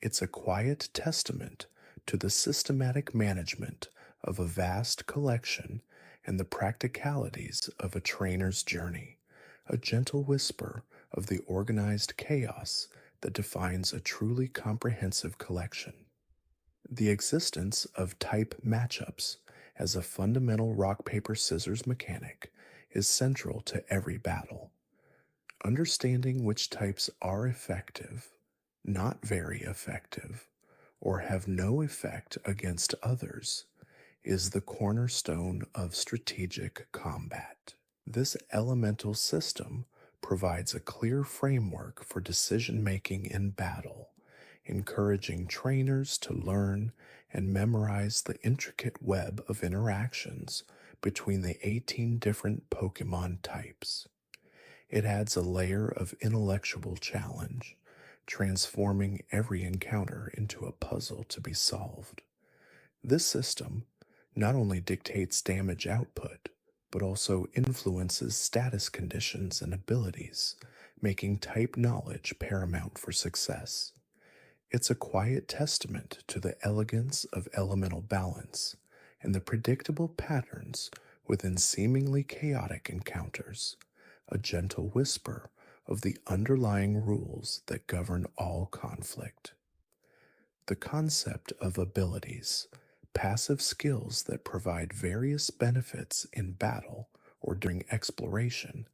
It's a quiet testament to the systematic management of a vast collection and the practicalities of a trainer's journey, a gentle whisper of the organized chaos that defines a truly comprehensive collection. The existence of type matchups as a fundamental rock-paper-scissors mechanic is central to every battle. Understanding which types are effective, not very effective, or have no effect against others is the cornerstone of strategic combat. This elemental system provides a clear framework for decision-making in battle, encouraging trainers to learn and memorize the intricate web of interactions between the 18 different Pokemon types. It adds a layer of intellectual challenge, transforming every encounter into a puzzle to be solved. This system not only dictates damage output, but also influences status conditions and abilities, making type knowledge paramount for success. It's a quiet testament to the elegance of elemental balance and the predictable patterns within seemingly chaotic encounters, a gentle whisper of the underlying rules that govern all conflict. The concept of abilities, passive skills that provide various benefits in battle or during exploration,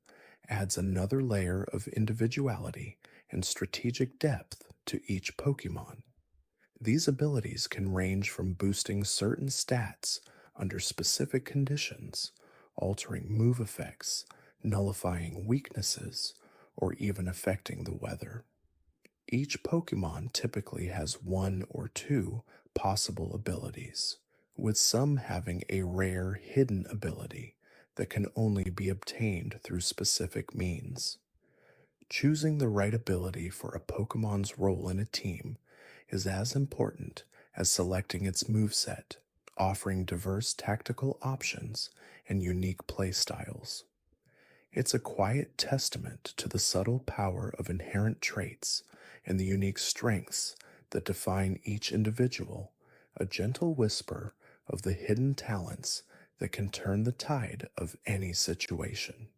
adds another layer of individuality and strategic depth to each Pokemon. These abilities can range from boosting certain stats under specific conditions, altering move effects, nullifying weaknesses, or even affecting the weather. Each Pokemon typically has one or two possible abilities, with some having a rare hidden ability that can only be obtained through specific means. Choosing the right ability for a Pokemon's role in a team is as important as selecting its moveset, offering diverse tactical options and unique playstyles. It's a quiet testament to the subtle power of inherent traits and the unique strengths that define each individual, a gentle whisper of the hidden talents that can turn the tide of any situation.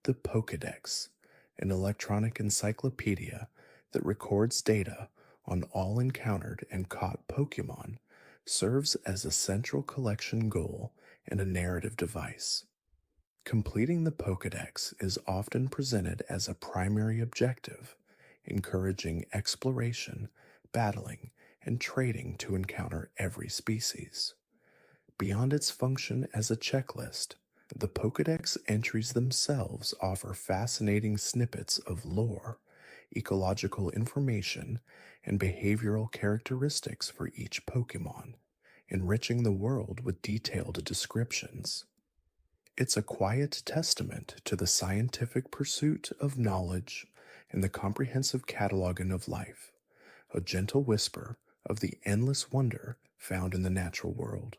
The Pokédex, an electronic encyclopedia that records data on all encountered and caught Pokémon, serves as a central collection goal and a narrative device. Completing the Pokédex is often presented as a primary objective, encouraging exploration, battling, and trading to encounter every species. Beyond its function as a checklist, the Pokédex entries themselves offer fascinating snippets of lore, ecological information, and behavioral characteristics for each Pokémon, enriching the world with detailed descriptions. It's a quiet testament to the scientific pursuit of knowledge and the comprehensive cataloging of life, a gentle whisper of the endless wonder found in the natural world.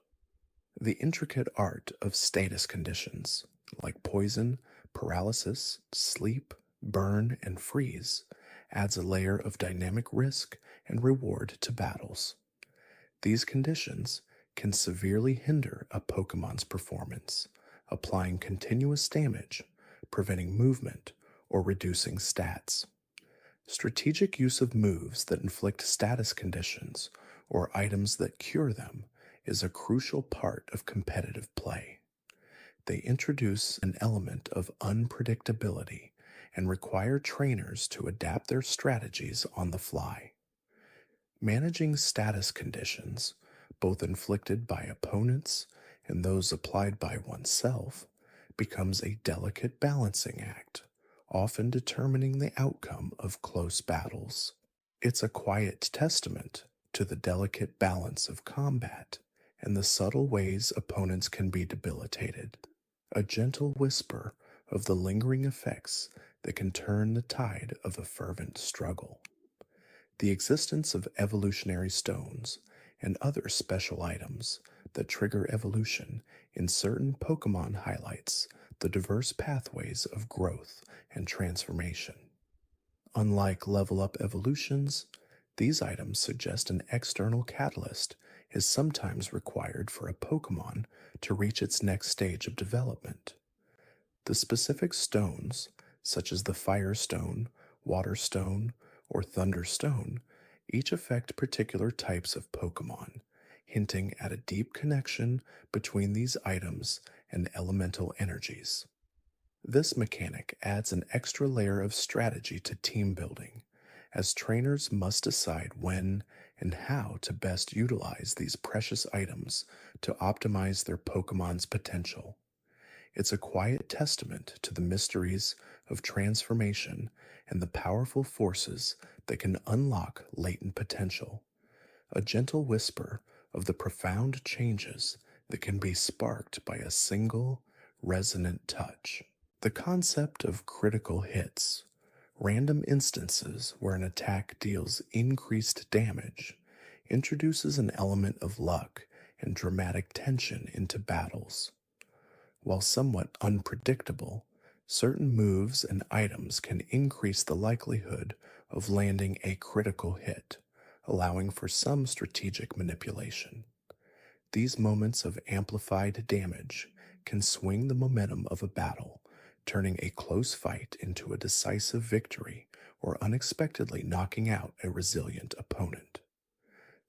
The intricate art of status conditions, like poison, paralysis, sleep, burn, and freeze, adds a layer of dynamic risk and reward to battles. These conditions can severely hinder a Pokemon's performance, applying continuous damage, preventing movement, or reducing stats. Strategic use of moves that inflict status conditions or items that cure them is a crucial part of competitive play. They introduce an element of unpredictability and require trainers to adapt their strategies on the fly. Managing status conditions, both inflicted by opponents and those applied by oneself, becomes a delicate balancing act, often determining the outcome of close battles. It's a quiet testament to the delicate balance of combat and the subtle ways opponents can be debilitated, a gentle whisper of the lingering effects that can turn the tide of a fervent struggle. The existence of evolutionary stones and other special items that trigger evolution in certain Pokemon highlights the diverse pathways of growth and transformation. Unlike level-up evolutions, these items suggest an external catalyst is sometimes required for a Pokemon to reach its next stage of development. The specific stones, such as the Fire Stone, Water Stone, or Thunder Stone, each affect particular types of Pokemon, hinting at a deep connection between these items and elemental energies. This mechanic adds an extra layer of strategy to team building, as trainers must decide when and how to best utilize these precious items to optimize their Pokemon's potential. It's a quiet testament to the mysteries of transformation and the powerful forces that can unlock latent potential, a gentle whisper of the profound changes that can be sparked by a single, resonant touch. The concept of critical hits, Random instances where an attack deals increased damage introduces an element of luck and dramatic tension into battles. While somewhat unpredictable, certain moves and items can increase the likelihood of landing a critical hit, allowing for some strategic manipulation. These moments of amplified damage can swing the momentum of a battle, turning a close fight into a decisive victory or unexpectedly knocking out a resilient opponent.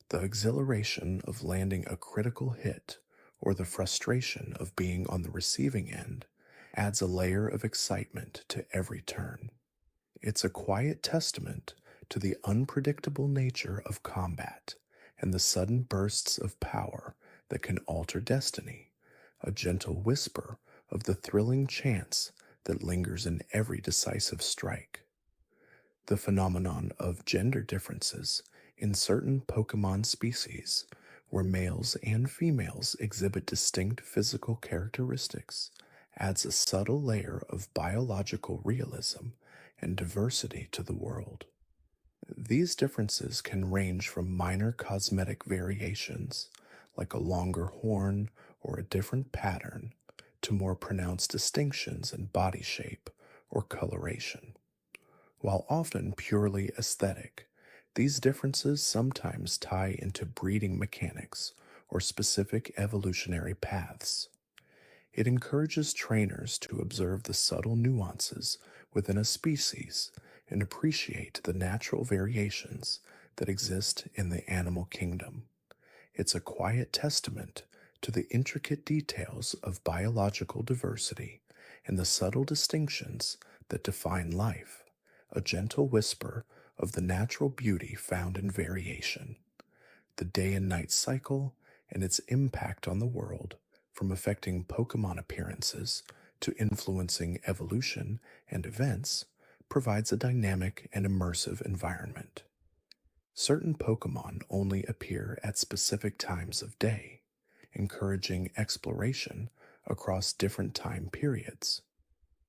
The exhilaration of landing a critical hit or the frustration of being on the receiving end adds a layer of excitement to every turn. It's a quiet testament to the unpredictable nature of combat and the sudden bursts of power that can alter destiny, a gentle whisper of the thrilling chance that lingers in every decisive strike. The phenomenon of gender differences in certain Pokemon species, where males and females exhibit distinct physical characteristics, adds a subtle layer of biological realism and diversity to the world. These differences can range from minor cosmetic variations, like a longer horn or a different pattern, to more pronounced distinctions in body shape or coloration. While often purely aesthetic, these differences sometimes tie into breeding mechanics or specific evolutionary paths. It encourages trainers to observe the subtle nuances within a species and appreciate the natural variations that exist in the animal kingdom. It's a quiet testament to the intricate details of biological diversity and the subtle distinctions that define life, a gentle whisper of the natural beauty found in variation. The day and night cycle and its impact on the world, from affecting Pokemon appearances to influencing evolution and events, provides a dynamic and immersive environment. Certain Pokemon only appear at specific times of day, encouraging exploration across different time periods.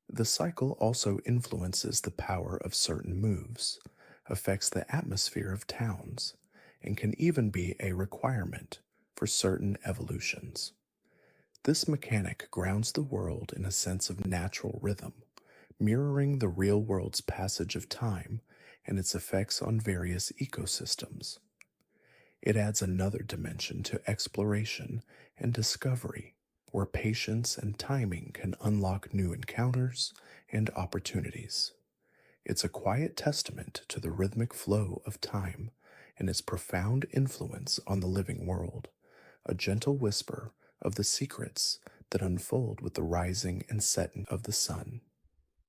The cycle also influences the power of certain moves, affects the atmosphere of towns, and can even be a requirement for certain evolutions. This mechanic grounds the world in a sense of natural rhythm, mirroring the real world's passage of time and its effects on various ecosystems. It adds another dimension to exploration and discovery, where patience and timing can unlock new encounters and opportunities. It's a quiet testament to the rhythmic flow of time and its profound influence on the living world, a gentle whisper of the secrets that unfold with the rising and setting of the sun.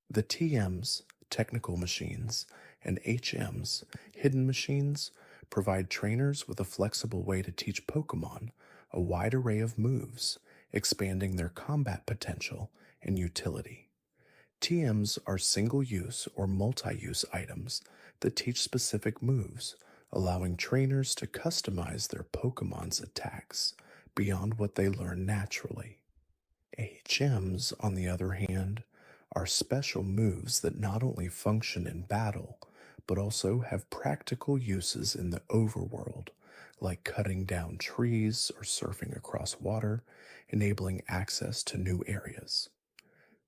The TMs, technical machines, and HMs, hidden machines, provide trainers with a flexible way to teach Pokemon a wide array of moves, expanding their combat potential and utility. TMs are single-use or multi-use items that teach specific moves, allowing trainers to customize their Pokemon's attacks beyond what they learn naturally. HMs, on the other hand, are special moves that not only function in battle, but also have practical uses in the overworld, like cutting down trees or surfing across water, enabling access to new areas.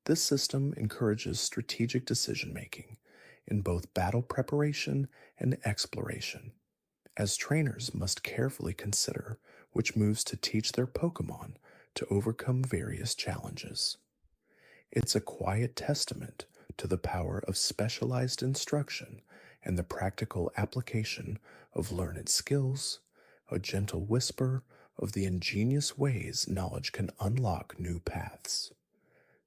This system encourages strategic decision making in both battle preparation and exploration, as trainers must carefully consider which moves to teach their Pokemon to overcome various challenges. It's a quiet testament to the power of specialized instruction and the practical application of learned skills, a gentle whisper of the ingenious ways knowledge can unlock new paths.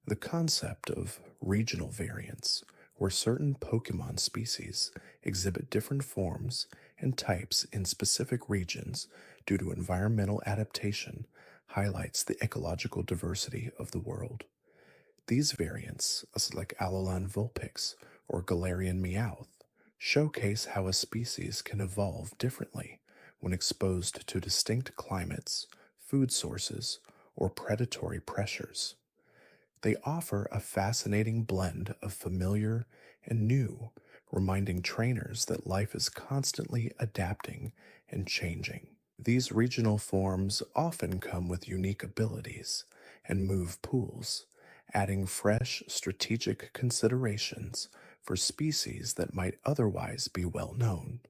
The concept of regional variance, where certain Pokemon species exhibit different forms and types in specific regions due to environmental adaptation, highlights the ecological diversity of the world. These variants, like Alolan Vulpix or Galarian Meowth, showcase how a species can evolve differently when exposed to distinct climates, food sources, or predatory pressures. They offer a fascinating blend of familiar and new, reminding trainers that life is constantly adapting and changing. These regional forms often come with unique abilities and move pools, adding fresh strategic considerations for species that might otherwise be well known.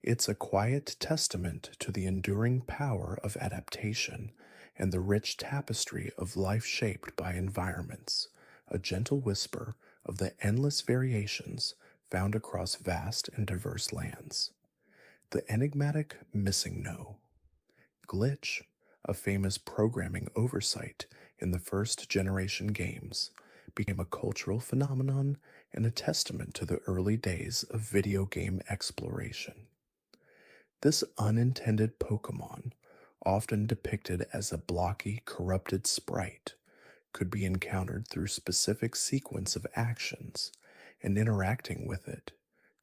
It's a quiet testament to the enduring power of adaptation and the rich tapestry of life shaped by environments, a gentle whisper of the endless variations found across vast and diverse lands. The enigmatic missing no glitch, a famous programming oversight in the first generation games, became a cultural phenomenon and a testament to the early days of video game exploration. This unintended Pokemon, often depicted as a blocky, corrupted sprite, could be encountered through specific sequence of actions, and interacting with it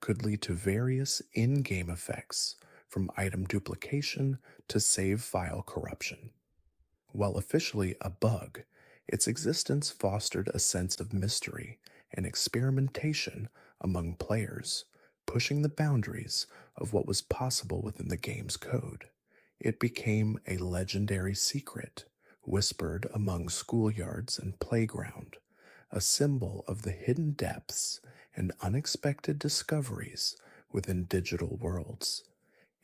could lead to various in-game effects from item duplication to save file corruption. While officially a bug, its existence fostered a sense of mystery and experimentation among players, pushing the boundaries of what was possible within the game's code. It became a legendary secret, whispered among schoolyards and playground, a symbol of the hidden depths and unexpected discoveries within digital worlds.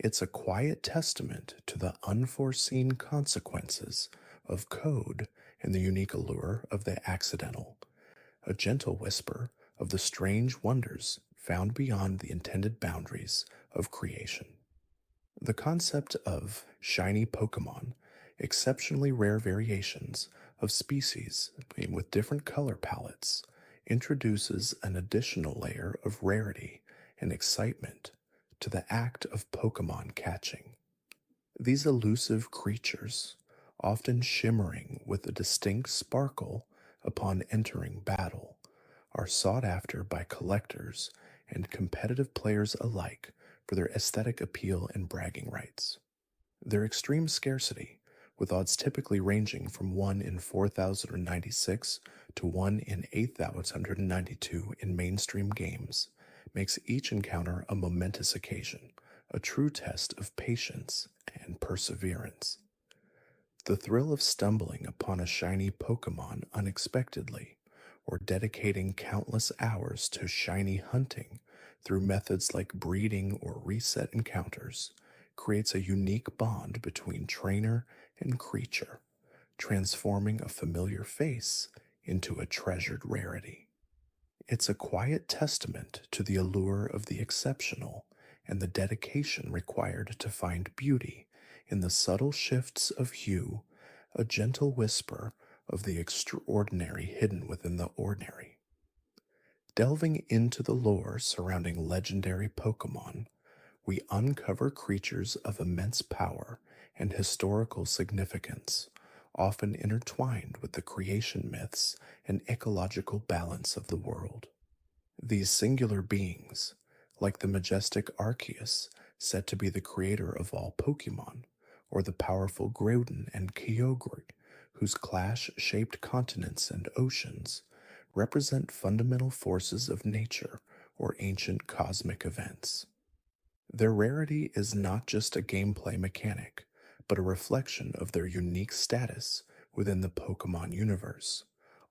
It's a quiet testament to the unforeseen consequences of code and the unique allure of the accidental, a gentle whisper of the strange wonders found beyond the intended boundaries of creation. The concept of shiny Pokemon, exceptionally rare variations of species with different color palettes, introduces an additional layer of rarity and excitement to the act of Pokemon catching. These elusive creatures, often shimmering with a distinct sparkle upon entering battle, are sought after by collectors and competitive players alike for their aesthetic appeal and bragging rights. Their extreme scarcity, with odds typically ranging from 1 in 4,096 to 1 in 8,192 in mainstream games, makes each encounter a momentous occasion, a true test of patience and perseverance. The thrill of stumbling upon a shiny Pokemon unexpectedly, or dedicating countless hours to shiny hunting through methods like breeding or reset encounters, creates a unique bond between trainer and creature, transforming a familiar face into a treasured rarity. It's a quiet testament to the allure of the exceptional and the dedication required to find beauty in the subtle shifts of hue, a gentle whisper of the extraordinary hidden within the ordinary. Delving into the lore surrounding legendary Pokemon, we uncover creatures of immense power and historical significance, often intertwined with the creation myths and ecological balance of the world. These singular beings, like the majestic Arceus, said to be the creator of all Pokemon, or the powerful Groudon and Kyogre, whose clash-shaped continents and oceans represent fundamental forces of nature or ancient cosmic events. Their rarity is not just a gameplay mechanic, but a reflection of their unique status within the Pokemon universe,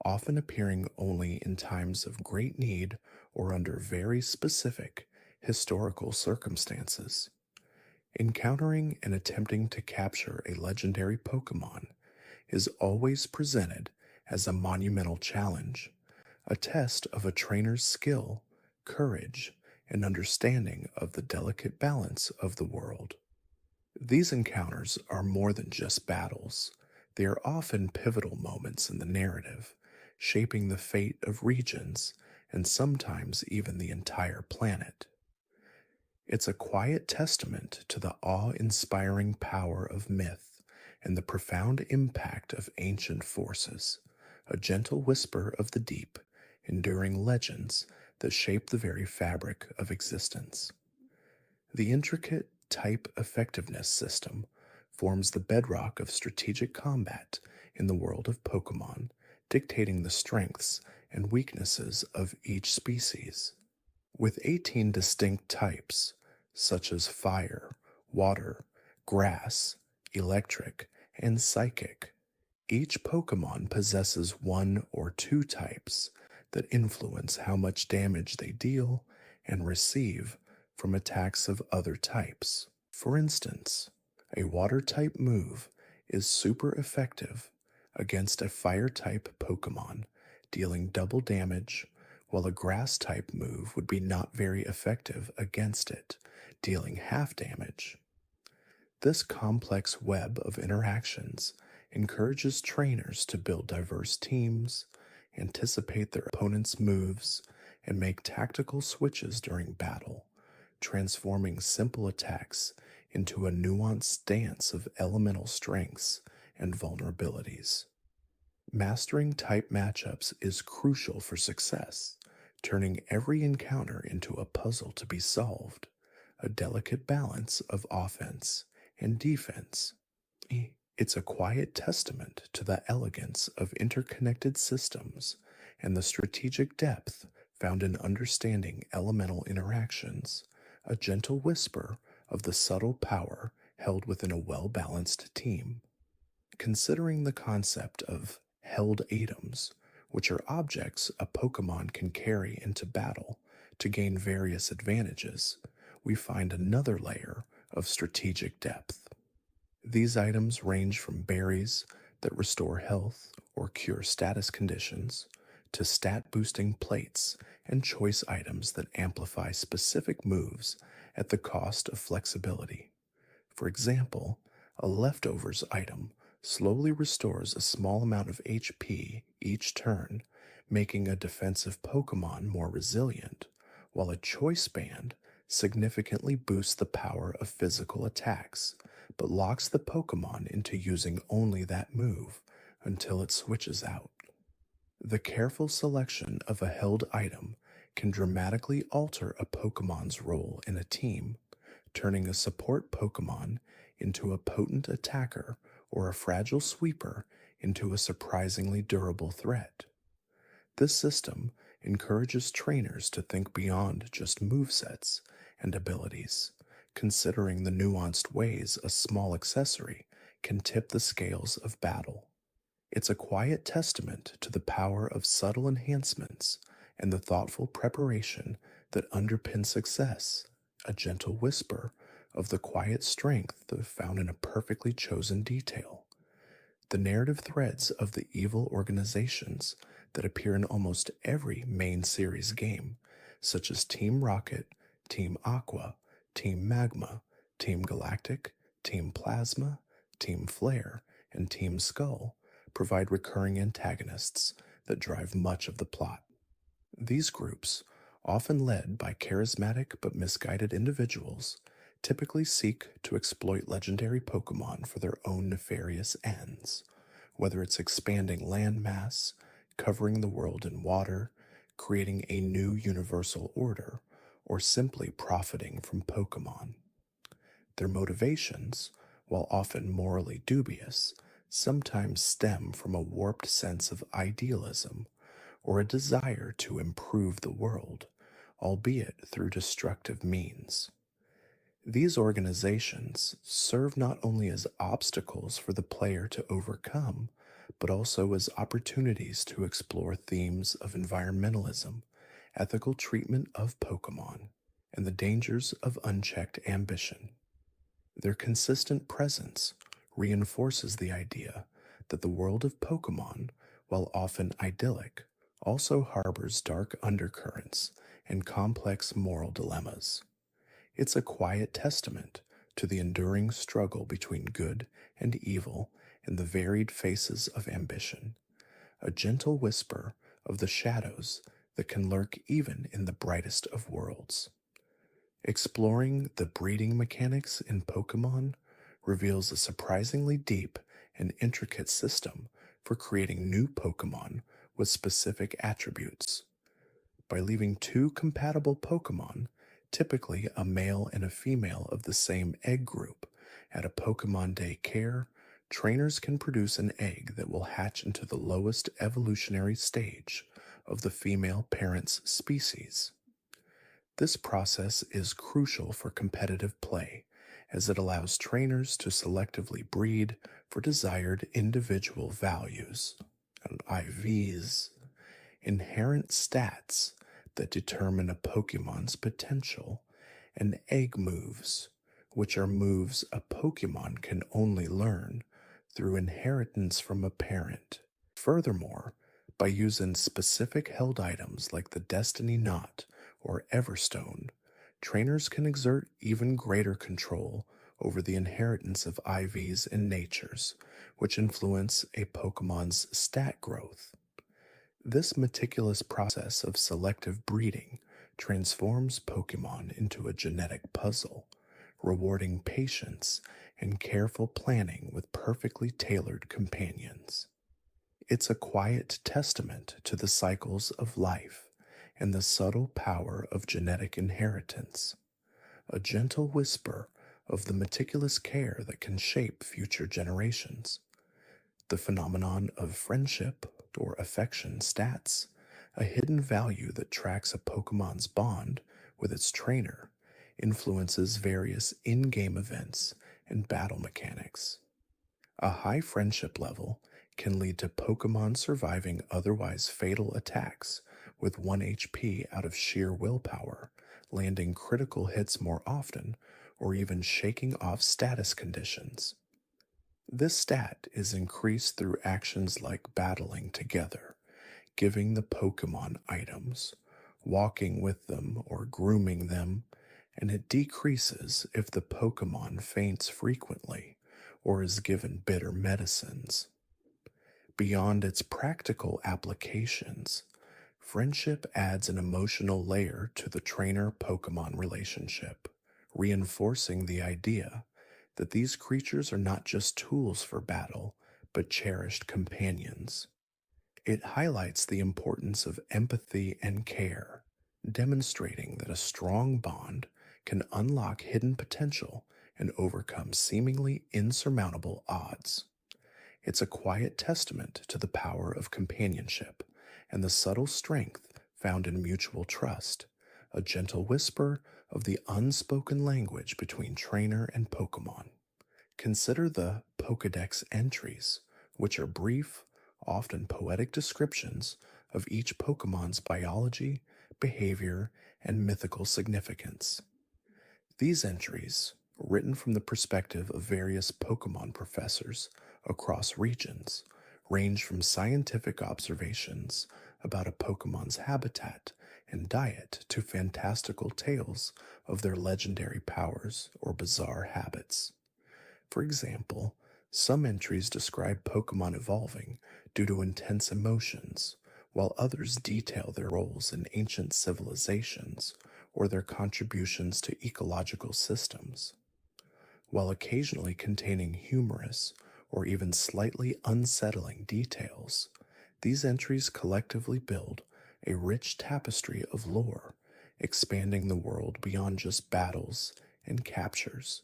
often appearing only in times of great need or under very specific historical circumstances. Encountering and attempting to capture a legendary Pokemon is always presented as a monumental challenge, a test of a trainer's skill, courage, and understanding of the delicate balance of the world. These encounters are more than just battles. They are often pivotal moments in the narrative, shaping the fate of regions and sometimes even the entire planet. It's a quiet testament to the awe-inspiring power of myth and the profound impact of ancient forces, a gentle whisper of the deep, enduring legends that shape the very fabric of existence. The intricate type effectiveness system forms the bedrock of strategic combat in the world of Pokemon, dictating the strengths and weaknesses of each species. With 18 distinct types, such as fire, water, grass, electric, and psychic, each Pokemon possesses one or two types that influence how much damage they deal and receive from attacks of other types. For instance, a water type move is super effective against a fire type Pokemon, dealing double damage, while a grass type move would be not very effective against it, dealing half damage. This complex web of interactions encourages trainers to build diverse teams, anticipate their opponent's moves, and make tactical switches during battle, transforming simple attacks into a nuanced dance of elemental strengths and vulnerabilities. Mastering type matchups is crucial for success, turning every encounter into a puzzle to be solved, a delicate balance of offense and defense. It's a quiet testament to the elegance of interconnected systems and the strategic depth found in understanding elemental interactions, a gentle whisper of the subtle power held within a well balanced team. Considering the concept of held items, which are objects a Pokemon can carry into battle to gain various advantages, we find another layer of strategic depth. These items range from berries that restore health or cure status conditions to stat boosting plates and choice items that amplify specific moves at the cost of flexibility. For example, a leftovers item slowly restores a small amount of HP each turn, making a defensive Pokemon more resilient, while a choice band significantly boosts the power of physical attacks, but locks the Pokemon into using only that move until it switches out. The careful selection of a held item can dramatically alter a Pokemon's role in a team, turning a support Pokemon into a potent attacker or a fragile sweeper into a surprisingly durable threat. This system encourages trainers to think beyond just movesets and abilities, considering the nuanced ways a small accessory can tip the scales of battle. It's a quiet testament to the power of subtle enhancements and the thoughtful preparation that underpin success, a gentle whisper of the quiet strength found in a perfectly chosen detail. The narrative threads of the evil organizations that appear in almost every main series game, such as Team Rocket, Team Aqua, Team Magma, Team Galactic, Team Plasma, Team Flare, and Team Skull, provide recurring antagonists that drive much of the plot. These groups, often led by charismatic but misguided individuals, typically seek to exploit legendary Pokemon for their own nefarious ends, whether it's expanding landmass, covering the world in water, creating a new universal order, or simply profiting from Pokemon. Their motivations, while often morally dubious, sometimes stem from a warped sense of idealism or a desire to improve the world, albeit through destructive means. These organizations serve not only as obstacles for the player to overcome, but also as opportunities to explore themes of environmentalism, ethical treatment of Pokemon, and the dangers of unchecked ambition. Their consistent presence reinforces the idea that the world of Pokemon, while often idyllic, also harbors dark undercurrents and complex moral dilemmas. It's a quiet testament to the enduring struggle between good and evil and the varied faces of ambition, a gentle whisper of the shadows that can lurk even in the brightest of worlds. Exploring the breeding mechanics in Pokemon reveals a surprisingly deep and intricate system for creating new Pokemon with specific attributes. By leaving two compatible Pokemon, typically a male and a female of the same egg group, at a Pokemon Day care, trainers can produce an egg that will hatch into the lowest evolutionary stage of the female parent's species. This process is crucial for competitive play, as it allows trainers to selectively breed for desired individual values. And IVs, inherent stats that determine a Pokemon's potential, and egg moves, which are moves a Pokemon can only learn through inheritance from a parent. Furthermore, by using specific held items like the Destiny Knot or Everstone, trainers can exert even greater control over the inheritance of IVs and natures, which influence a Pokemon's stat growth. This meticulous process of selective breeding transforms Pokemon into a genetic puzzle, rewarding patience and careful planning with perfectly tailored companions. It's a quiet testament to the cycles of life and the subtle power of genetic inheritance, a gentle whisper of the meticulous care that can shape future generations. The phenomenon of friendship or affection stats, a hidden value that tracks a Pokemon's bond with its trainer, influences various in game events and battle mechanics. A high friendship level can lead to Pokemon surviving otherwise fatal attacks with 1 HP out of sheer willpower, landing critical hits more often, or even shaking off status conditions. This stat is increased through actions like battling together, giving the Pokemon items, walking with them, or grooming them, and it decreases if the Pokemon faints frequently or is given bitter medicines. Beyond its practical applications, friendship adds an emotional layer to the trainer Pokemon relationship, reinforcing the idea that these creatures are not just tools for battle, but cherished companions. It highlights the importance of empathy and care, demonstrating that a strong bond can unlock hidden potential and overcome seemingly insurmountable odds. It's a quiet testament to the power of companionship and the subtle strength found in mutual trust, a gentle whisper of the unspoken language between trainer and Pokemon. Consider the Pokedex entries, which are brief, often poetic descriptions of each Pokemon's biology, behavior, and mythical significance. These entries, written from the perspective of various Pokemon professors across regions, range from scientific observations about a Pokemon's habitat and diet to fantastical tales of their legendary powers or bizarre habits. For example, some entries describe Pokemon evolving due to intense emotions, while others detail their roles in ancient civilizations or their contributions to ecological systems. While occasionally containing humorous or even slightly unsettling details, these entries collectively build a rich tapestry of lore, expanding the world beyond just battles and captures.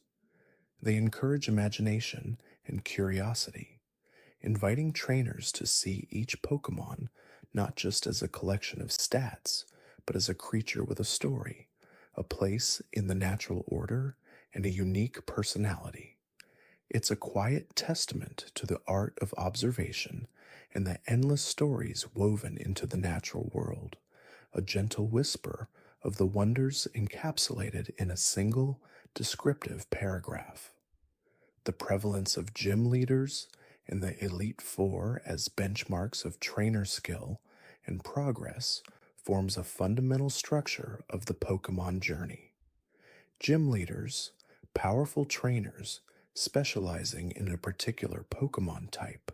They encourage imagination and curiosity, inviting trainers to see each Pokemon not just as a collection of stats, but as a creature with a story, a place in the natural order, and a unique personality. It's a quiet testament to the art of observation and the endless stories woven into the natural world, a gentle whisper of the wonders encapsulated in a single descriptive paragraph. The prevalence of gym leaders and the Elite Four as benchmarks of trainer skill and progress forms a fundamental structure of the Pokemon journey. Gym leaders, powerful trainers specializing in a particular Pokemon type,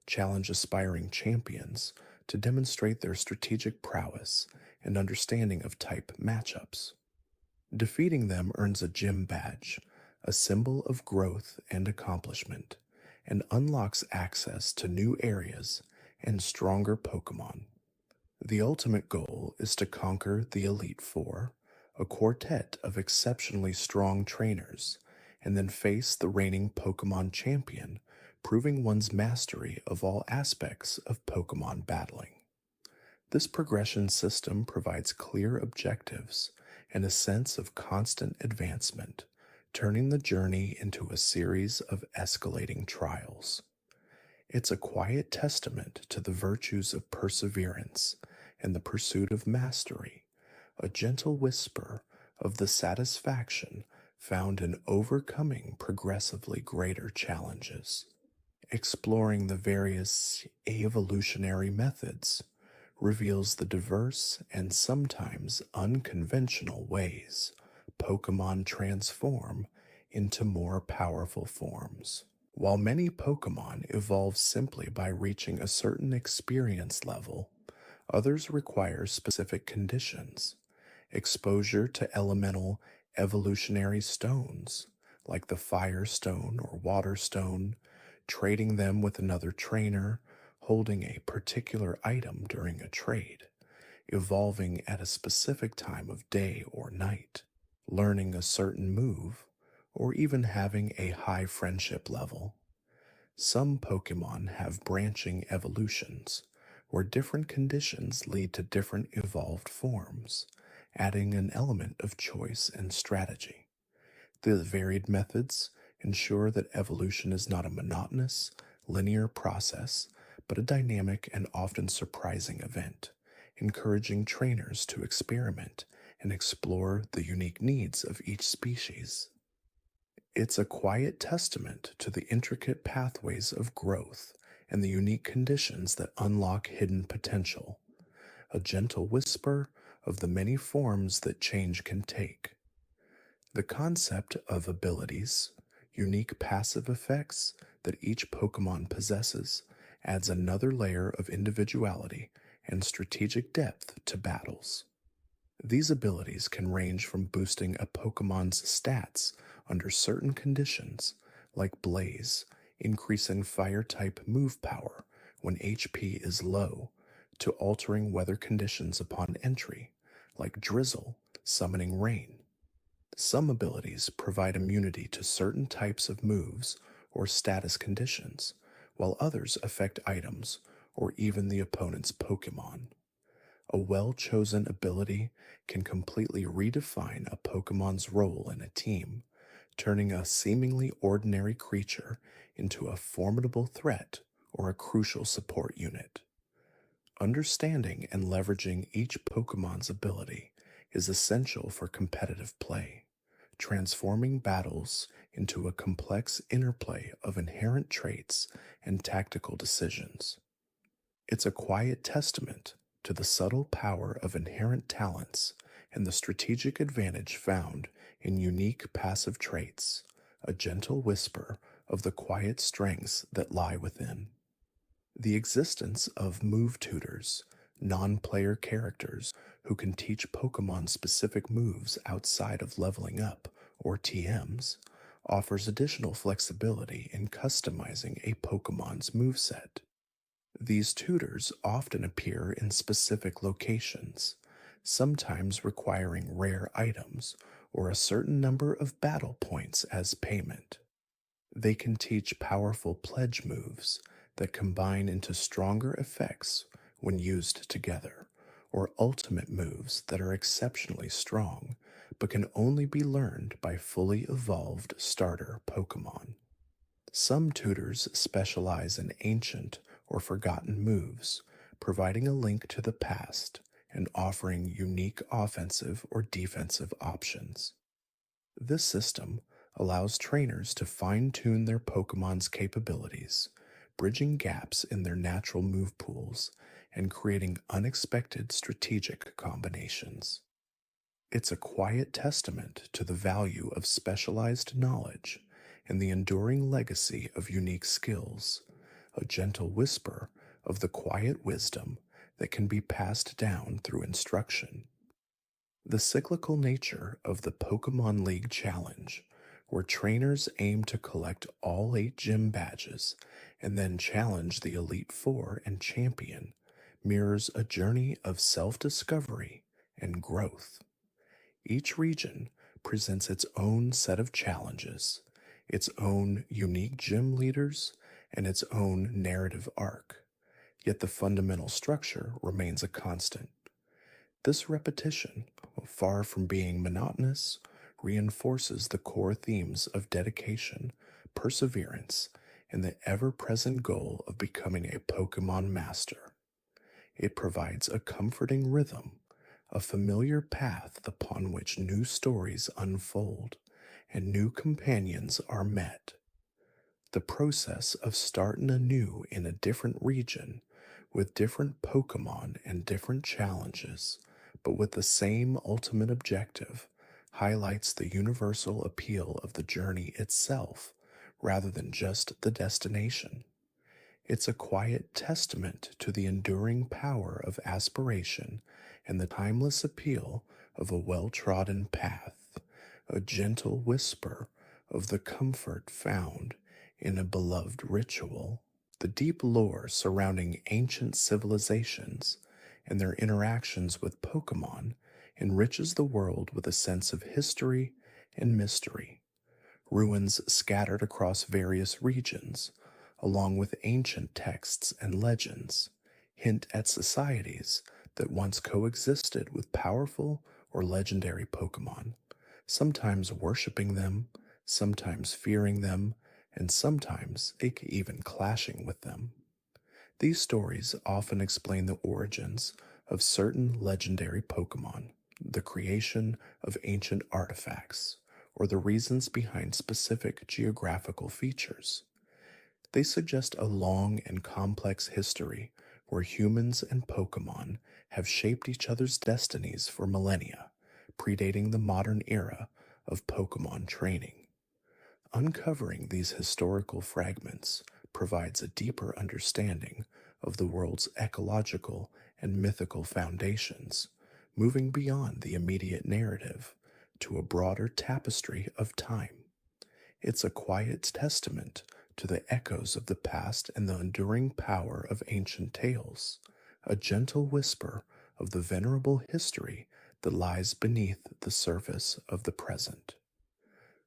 challenge aspiring champions to demonstrate their strategic prowess and understanding of type matchups. Defeating them earns a gym badge, a symbol of growth and accomplishment, and unlocks access to new areas and stronger Pokemon. The ultimate goal is to conquer the Elite Four, a quartet of exceptionally strong trainers, and then face the reigning Pokemon champion, proving one's mastery of all aspects of Pokemon battling. This progression system provides clear objectives and a sense of constant advancement, turning the journey into a series of escalating trials. It's a quiet testament to the virtues of perseverance and the pursuit of mastery, a gentle whisper of the satisfaction found in overcoming progressively greater challenges. Exploring the various evolutionary methods reveals the diverse and sometimes unconventional ways Pokemon transform into more powerful forms. While many Pokemon evolve simply by reaching a certain experience level, others require specific conditions. Exposure to elemental evolutionary stones, like the Fire Stone or Water Stone, trading them with another trainer, holding a particular item during a trade, evolving at a specific time of day or night, learning a certain move, or even having a high friendship level. Some Pokemon have branching evolutions, where different conditions lead to different evolved forms, adding an element of choice and strategy. The varied methods ensure that evolution is not a monotonous, linear process, but a dynamic and often surprising event, encouraging trainers to experiment and explore the unique needs of each species. It's a quiet testament to the intricate pathways of growth and the unique conditions that unlock hidden potential, a gentle whisper of the many forms that change can take. The concept of abilities, unique passive effects that each Pokemon possesses, adds another layer of individuality and strategic depth to battles. These abilities can range from boosting a Pokemon's stats under certain conditions, like Blaze, increasing fire type move power when HP is low, to altering weather conditions upon entry, like Drizzle, summoning rain. Some abilities provide immunity to certain types of moves or status conditions, while others affect items or even the opponent's Pokemon. A well chosen ability can completely redefine a Pokemon's role in a team, turning a seemingly ordinary creature into a formidable threat or a crucial support unit. Understanding and leveraging each Pokemon's ability is essential for competitive play, transforming battles into a complex interplay of inherent traits and tactical decisions. It's a quiet testament to the subtle power of inherent talents and the strategic advantage found in unique passive traits, a gentle whisper of the quiet strengths that lie within. The existence of move tutors, non player characters who can teach Pokemon specific moves outside of leveling up, or TMs, offers additional flexibility in customizing a Pokemon's moveset. These tutors often appear in specific locations, sometimes requiring rare items or a certain number of battle points as payment. They can teach powerful pledge moves that combine into stronger effects when used together, or ultimate moves that are exceptionally strong but can only be learned by fully evolved starter Pokemon. Some tutors specialize in ancient or forgotten moves, providing a link to the past and offering unique offensive or defensive options. This system allows trainers to fine tune their Pokemon's capabilities, bridging gaps in their natural move pools and creating unexpected strategic combinations. It's a quiet testament to the value of specialized knowledge and the enduring legacy of unique skills, a gentle whisper of the quiet wisdom that can be passed down through instruction. The cyclical nature of the Pokemon League Challenge, where trainers aim to collect all 8 gym badges and then challenge the Elite Four and Champion, mirrors a journey of self discovery and growth. Each region presents its own set of challenges, its own unique gym leaders, and its own narrative arc, yet the fundamental structure remains a constant. This repetition, far from being monotonous, reinforces the core themes of dedication, perseverance, and the ever present goal of becoming a Pokemon master. It provides a comforting rhythm, a familiar path upon which new stories unfold and new companions are met. The process of starting anew in a different region with different Pokemon and different challenges, but with the same ultimate objective, highlights the universal appeal of the journey itself rather than just the destination. It's a quiet testament to the enduring power of aspiration and the timeless appeal of a well trodden path, a gentle whisper of the comfort found in a beloved ritual. The deep lore surrounding ancient civilizations and their interactions with Pokemon enriches the world with a sense of history and mystery. Ruins scattered across various regions, along with ancient texts and legends, hint at societies that once coexisted with powerful or legendary Pokemon, sometimes worshipping them, sometimes fearing them, and sometimes even clashing with them. These stories often explain the origins of certain legendary Pokemon, the creation of ancient artifacts, or the reasons behind specific geographical features. They suggest a long and complex history where humans and Pokemon have shaped each other's destinies for millennia, predating the modern era of Pokemon training. Uncovering these historical fragments provides a deeper understanding of the world's ecological and mythical foundations, moving beyond the immediate narrative to a broader tapestry of time. It's a quiet testament to the echoes of the past and the enduring power of ancient tales, a gentle whisper of the venerable history that lies beneath the surface of the present.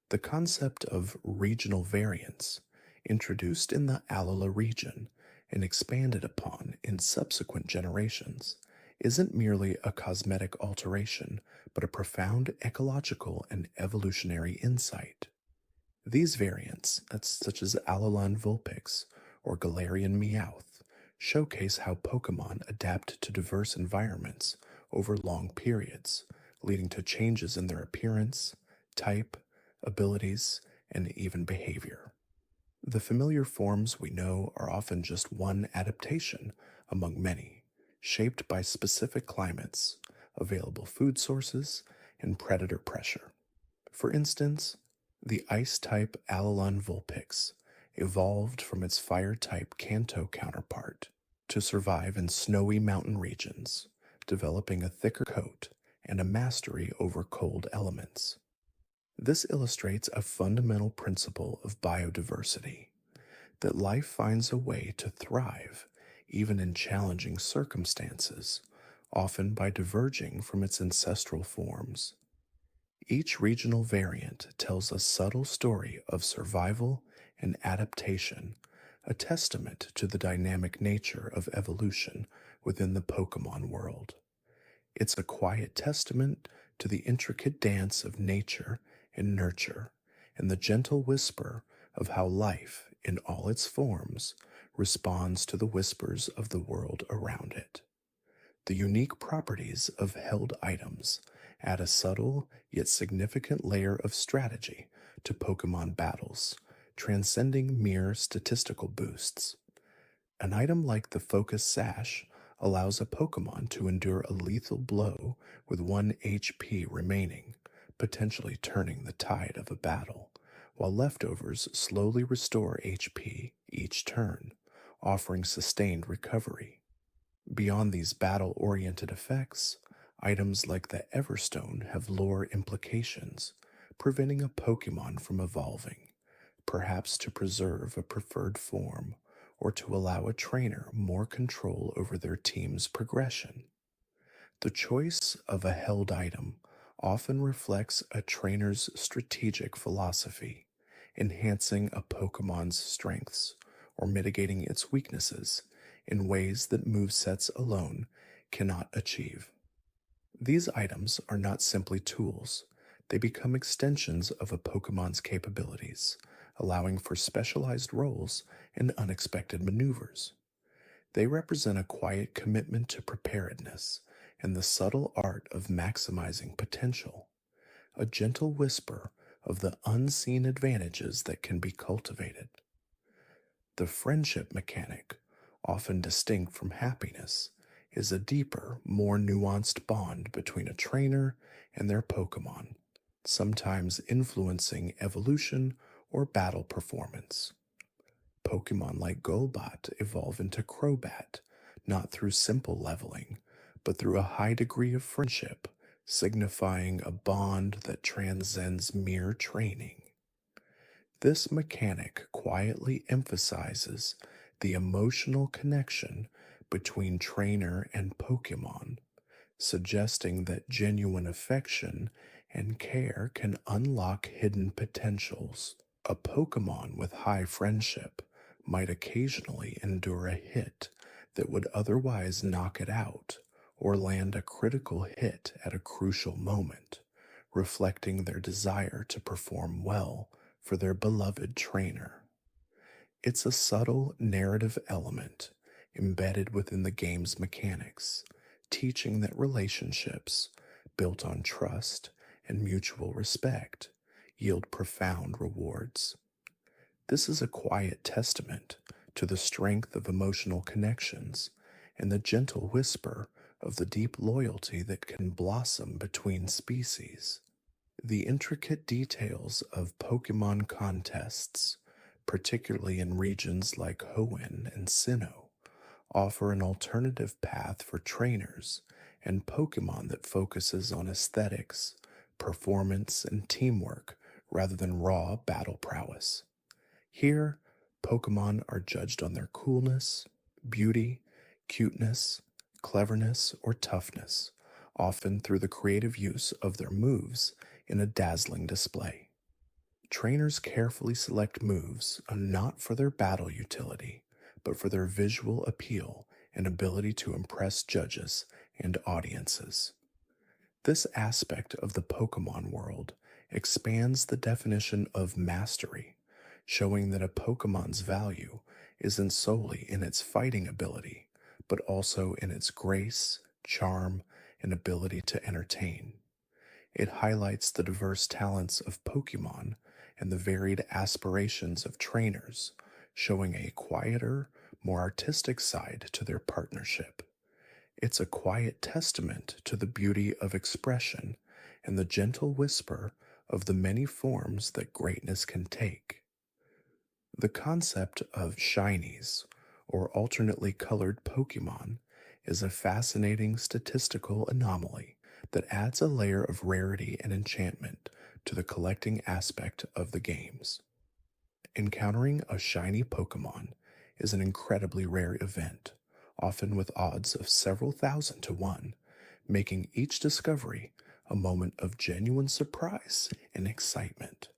The concept of regional variance, introduced in the Alola region and expanded upon in subsequent generations, isn't merely a cosmetic alteration, but a profound ecological and evolutionary insight. These variants, such as Alolan Vulpix or Galarian Meowth, showcase how Pokemon adapt to diverse environments over long periods, leading to changes in their appearance, type, abilities, and even behavior. The familiar forms we know are often just one adaptation among many, shaped by specific climates, available food sources, and predator pressure. For instance, the ice-type Alolan Vulpix evolved from its fire-type Kanto counterpart to survive in snowy mountain regions, developing a thicker coat and a mastery over cold elements. This illustrates a fundamental principle of biodiversity, that life finds a way to thrive even in challenging circumstances, often by diverging from its ancestral forms. Each regional variant tells a subtle story of survival and adaptation, a testament to the dynamic nature of evolution within the Pokemon world. It's a quiet testament to the intricate dance of nature and nurture, and the gentle whisper of how life, in all its forms, responds to the whispers of the world around it. The unique properties of held items add a subtle yet significant layer of strategy to Pokemon battles, transcending mere statistical boosts. An item like the Focus Sash allows a Pokemon to endure a lethal blow with 1 HP remaining, potentially turning the tide of a battle, while leftovers slowly restore HP each turn, offering sustained recovery. Beyond these battle-oriented effects, items like the Everstone have lore implications, preventing a Pokemon from evolving, perhaps to preserve a preferred form or to allow a trainer more control over their team's progression. The choice of a held item often reflects a trainer's strategic philosophy, enhancing a Pokemon's strengths or mitigating its weaknesses in ways that movesets alone cannot achieve. These items are not simply tools, they become extensions of a Pokemon's capabilities, allowing for specialized roles and unexpected maneuvers. They represent a quiet commitment to preparedness and the subtle art of maximizing potential, a gentle whisper of the unseen advantages that can be cultivated. The friendship mechanic, often distinct from happiness, is a deeper, more nuanced bond between a trainer and their Pokemon, sometimes influencing evolution or battle performance. Pokemon like Golbat evolve into Crobat, not through simple leveling, but through a high degree of friendship, signifying a bond that transcends mere training. This mechanic quietly emphasizes the emotional connection between trainer and Pokemon, suggesting that genuine affection and care can unlock hidden potentials. A Pokemon with high friendship might occasionally endure a hit that would otherwise knock it out or land a critical hit at a crucial moment, reflecting their desire to perform well for their beloved trainer. It's a subtle narrative element embedded within the game's mechanics, teaching that relationships built on trust and mutual respect yield profound rewards. This is a quiet testament to the strength of emotional connections and the gentle whisper of the deep loyalty that can blossom between species. The intricate details of Pokemon contests, particularly in regions like Hoenn and Sinnoh, offer an alternative path for trainers and Pokemon that focuses on aesthetics, performance, and teamwork rather than raw battle prowess. Here, Pokemon are judged on their coolness, beauty, cuteness, cleverness, or toughness, often through the creative use of their moves in a dazzling display. Trainers carefully select moves not for their battle utility, but for their visual appeal and ability to impress judges and audiences. This aspect of the Pokemon world expands the definition of mastery, showing that a Pokemon's value isn't solely in its fighting ability, but also in its grace, charm, and ability to entertain. It highlights the diverse talents of Pokemon and the varied aspirations of trainers, showing a quieter, more artistic side to their partnership. It's a quiet testament to the beauty of expression and the gentle whisper of the many forms that greatness can take. The concept of shinies, or alternately colored Pokemon, is a fascinating statistical anomaly that adds a layer of rarity and enchantment to the collecting aspect of the games. Encountering a shiny Pokemon is an incredibly rare event, often with odds of several thousand to one, making each discovery a moment of genuine surprise and excitement.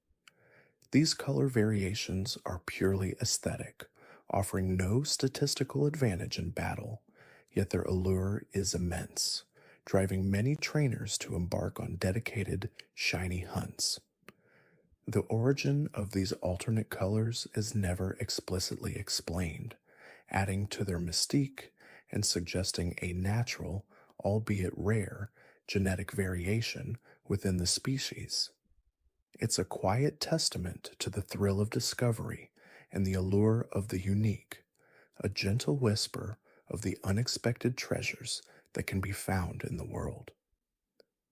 These color variations are purely aesthetic, offering no statistical advantage in battle, yet their allure is immense, driving many trainers to embark on dedicated, shiny hunts. The origin of these alternate colors is never explicitly explained, adding to their mystique and suggesting a natural, albeit rare, genetic variation within the species. It's a quiet testament to the thrill of discovery and the allure of the unique, a gentle whisper of the unexpected treasures that can be found in the world.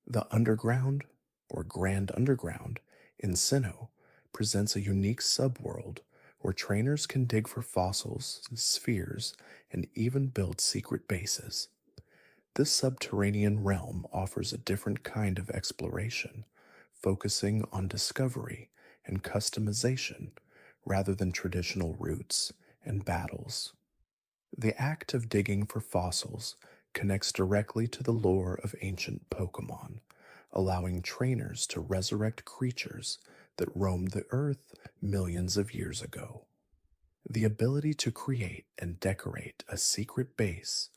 The Underground, or Grand Underground, in Sinnoh presents a unique subworld where trainers can dig for fossils, spheres, and even build secret bases. This subterranean realm offers a different kind of exploration, focusing on discovery and customization rather than traditional routes and battles. The act of digging for fossils connects directly to the lore of ancient Pokemon, allowing trainers to resurrect creatures that roamed the earth millions of years ago. The ability to create and decorate a secret base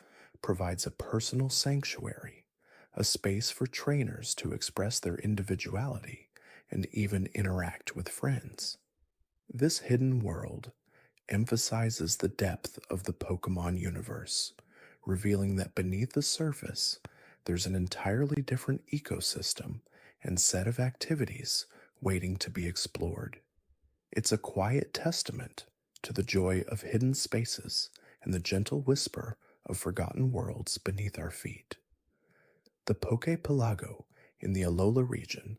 provides a personal sanctuary, a space for trainers to express their individuality and even interact with friends. This hidden world emphasizes the depth of the Pokemon universe, revealing that beneath the surface, there's an entirely different ecosystem and set of activities waiting to be explored. It's a quiet testament to the joy of hidden spaces and the gentle whisper of forgotten worlds beneath our feet. The Poképelago in the Alola region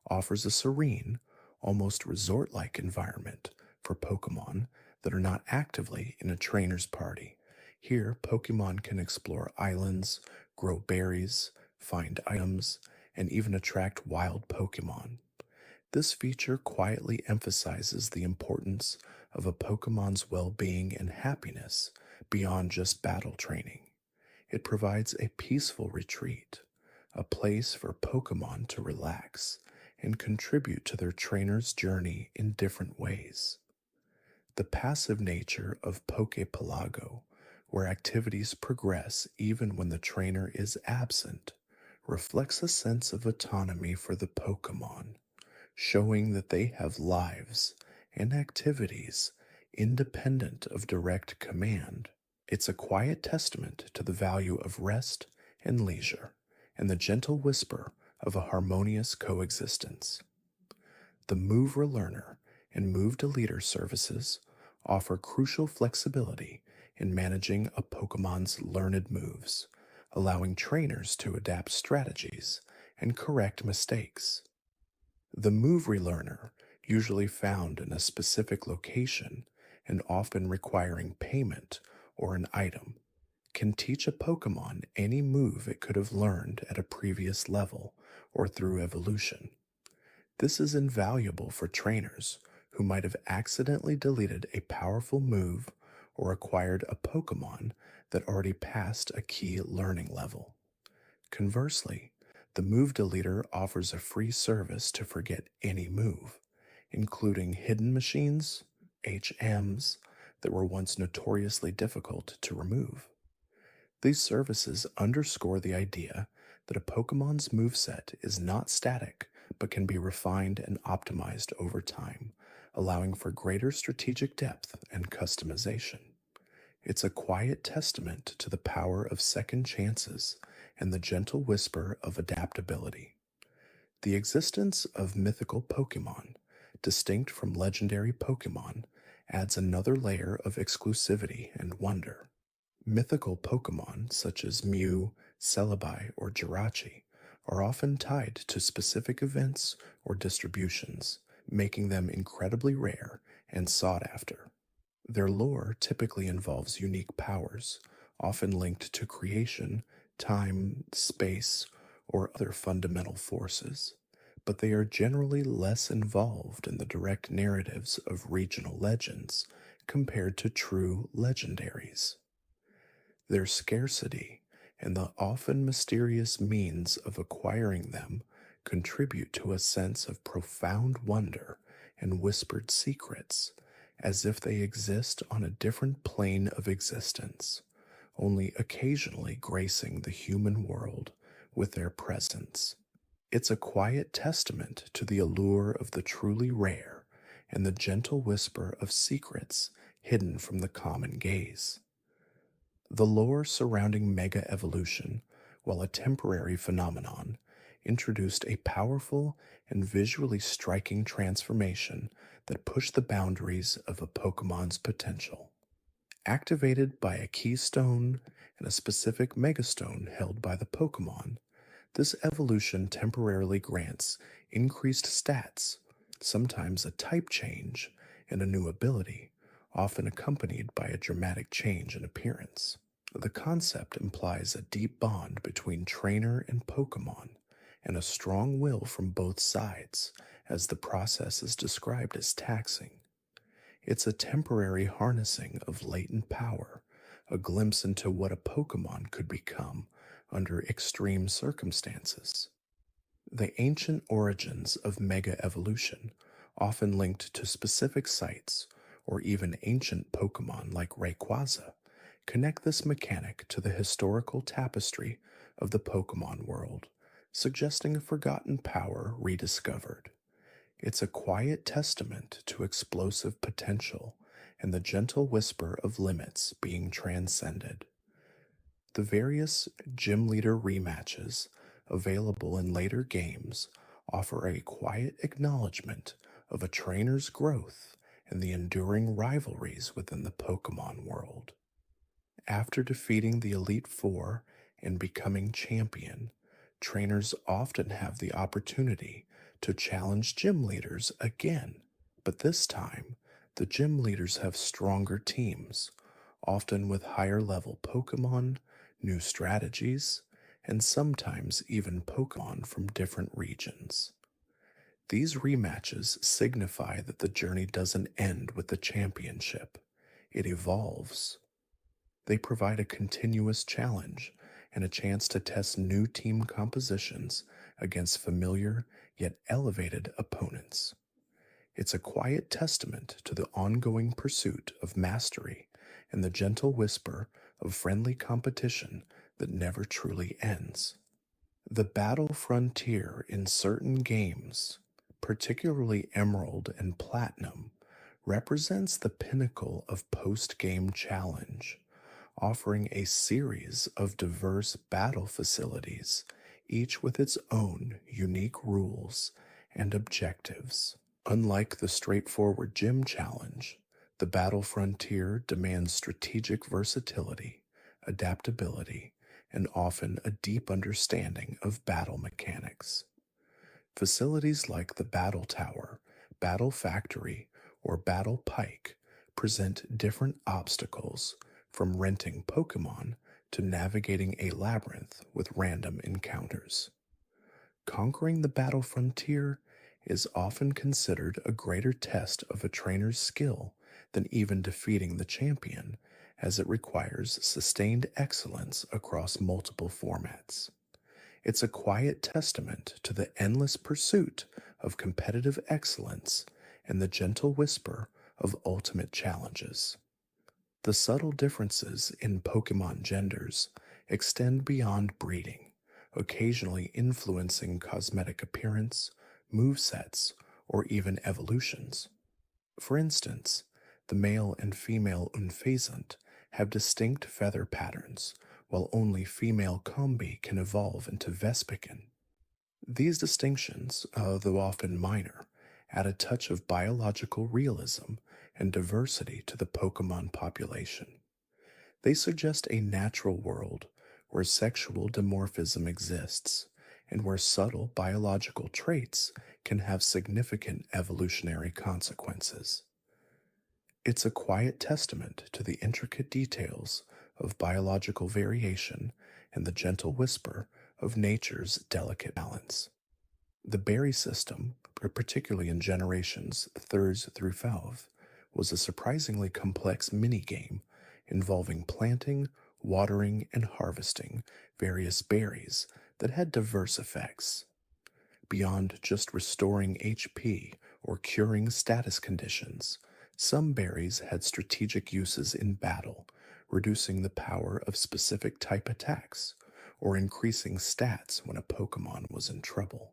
offers a serene, almost resort like environment for Pokemon that are not actively in a trainer's party. Here, Pokemon can explore islands, grow berries, find items, and even attract wild Pokemon. This feature quietly emphasizes the importance of a Pokemon's well being and happiness beyond just battle training. It provides a peaceful retreat, a place for Pokemon to relax and contribute to their trainer's journey in different ways. The passive nature of Poképelago, where activities progress even when the trainer is absent, reflects a sense of autonomy for the Pokemon, showing that they have lives and activities independent of direct command. It's a quiet testament to the value of rest and leisure, and the gentle whisper of a harmonious coexistence. The Move Relearner and Move Deleter services offer crucial flexibility in managing a Pokemon's learned moves, allowing trainers to adapt strategies and correct mistakes. The Move Relearner, usually found in a specific location and often requiring payment or an item, can teach a Pokemon any move it could have learned at a previous level or through evolution. This is invaluable for trainers who might have accidentally deleted a powerful move or acquired a Pokemon that already passed a key learning level. Conversely, the Move Deleter offers a free service to forget any move, including hidden machines, HMs, that were once notoriously difficult to remove. These services underscore the idea that a Pokemon's moveset is not static but can be refined and optimized over time, allowing for greater strategic depth and customization. It's a quiet testament to the power of second chances and the gentle whisper of adaptability. The existence of mythical Pokemon, distinct from legendary Pokemon, adds another layer of exclusivity and wonder. Mythical Pokemon such as Mew, Celebi, or Jirachi are often tied to specific events or distributions, making them incredibly rare and sought after. Their lore typically involves unique powers, often linked to creation, time, space, or other fundamental forces, but they are generally less involved in the direct narratives of regional legends compared to true legendaries. Their scarcity and the often mysterious means of acquiring them contribute to a sense of profound wonder and whispered secrets, as if they exist on a different plane of existence, only occasionally gracing the human world with their presence. It's a quiet testament to the allure of the truly rare and the gentle whisper of secrets hidden from the common gaze. The lore surrounding Mega Evolution, while a temporary phenomenon, introduced a powerful and visually striking transformation that pushed the boundaries of a Pokemon's potential. Activated by a keystone and a specific megastone held by the Pokemon, this evolution temporarily grants increased stats, sometimes a type change, and a new ability, often accompanied by a dramatic change in appearance. The concept implies a deep bond between trainer and Pokemon, and a strong will from both sides, as the process is described as taxing. It's a temporary harnessing of latent power, a glimpse into what a Pokemon could become under extreme circumstances. The ancient origins of Mega Evolution, often linked to specific sites or even ancient Pokemon like Rayquaza, connect this mechanic to the historical tapestry of the Pokemon world, suggesting a forgotten power rediscovered. It's a quiet testament to explosive potential and the gentle whisper of limits being transcended. The various gym leader rematches available in later games offer a quiet acknowledgement of a trainer's growth and the enduring rivalries within the Pokemon world. After defeating the Elite Four and becoming champion, trainers often have the opportunity to challenge gym leaders again, but this time, the gym leaders have stronger teams, often with higher level Pokemon, new strategies, and sometimes even Pokemon from different regions. These rematches signify that the journey doesn't end with the championship, it evolves. They provide a continuous challenge and a chance to test new team compositions against familiar yet elevated opponents. It's a quiet testament to the ongoing pursuit of mastery and the gentle whisper of friendly competition that never truly ends. The battle frontier in certain games, particularly Emerald and Platinum, represents the pinnacle of post game challenge, offering a series of diverse battle facilities, each with its own unique rules and objectives. Unlike the straightforward gym challenge, the battle frontier demands strategic versatility, adaptability, and often a deep understanding of battle mechanics. Facilities like the Battle Tower, Battle Factory, or Battle Pike present different obstacles, from renting Pokemon to navigating a labyrinth with random encounters. Conquering the battle frontier is often considered a greater test of a trainer's skill than even defeating the champion, as it requires sustained excellence across multiple formats. It's a quiet testament to the endless pursuit of competitive excellence and the gentle whisper of ultimate challenges. The subtle differences in Pokemon genders extend beyond breeding, occasionally influencing cosmetic appearance, movesets, or even evolutions. For instance, the male and female Unfazant have distinct feather patterns, while only female Combi can evolve into Vespiquen. These distinctions, though often minor, add a touch of biological realism and diversity to the Pokemon population. They suggest a natural world where sexual dimorphism exists and where subtle biological traits can have significant evolutionary consequences. It's a quiet testament to the intricate details of biological variation and the gentle whisper of nature's delicate balance. The berry system, particularly in generations 3rds through 5th, was a surprisingly complex mini-game involving planting, watering, and harvesting various berries that had diverse effects. Beyond just restoring HP or curing status conditions, some berries had strategic uses in battle, reducing the power of specific type attacks or increasing stats when a Pokemon was in trouble.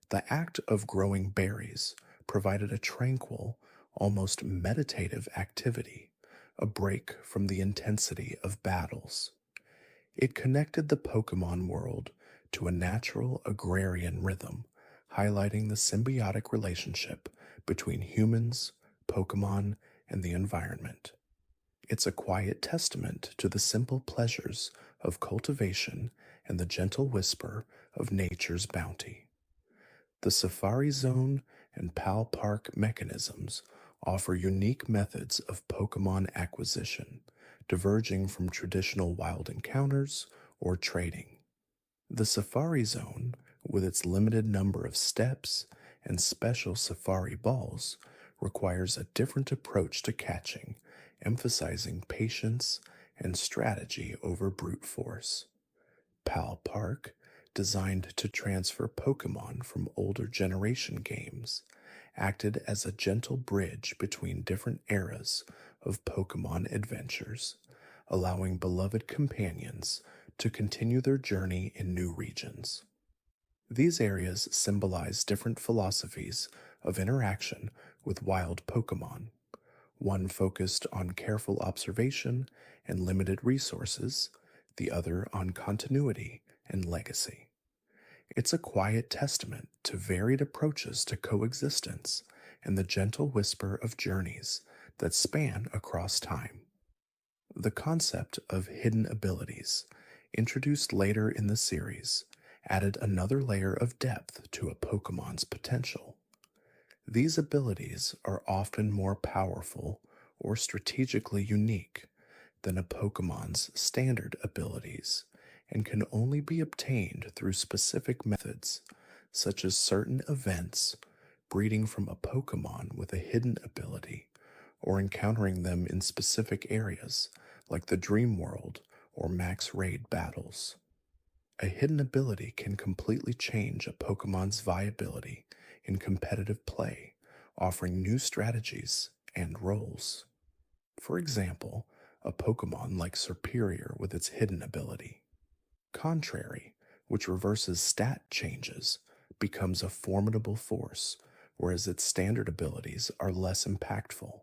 The act of growing berries provided a tranquil, almost meditative activity, a break from the intensity of battles. It connected the Pokemon world to a natural agrarian rhythm, highlighting the symbiotic relationship between humans, Pokemon, and the environment. It's a quiet testament to the simple pleasures of cultivation and the gentle whisper of nature's bounty. The Safari Zone and Pal Park mechanisms offer unique methods of Pokemon acquisition, diverging from traditional wild encounters or trading. The Safari Zone, with its limited number of steps and special safari balls, requires a different approach to catching, emphasizing patience and strategy over brute force. Pal Park, designed to transfer Pokemon from older generation games, acted as a gentle bridge between different eras of Pokemon adventures, allowing beloved companions to continue their journey in new regions. These areas symbolize different philosophies of interaction with wild Pokemon, one focused on careful observation and limited resources, the other on continuity and legacy. It's a quiet testament to varied approaches to coexistence and the gentle whisper of journeys that span across time. The concept of hidden abilities, introduced later in the series, added another layer of depth to a Pokemon's potential. These abilities are often more powerful or strategically unique than a Pokemon's standard abilities and can only be obtained through specific methods, such as certain events, breeding from a Pokemon with a hidden ability, or encountering them in specific areas like the Dream World or max raid battles. A hidden ability can completely change a Pokemon's viability in competitive play, offering new strategies and roles. For example, a Pokemon like Superior with its hidden ability. Contrary, which reverses stat changes, becomes a formidable force, whereas its standard abilities are less impactful.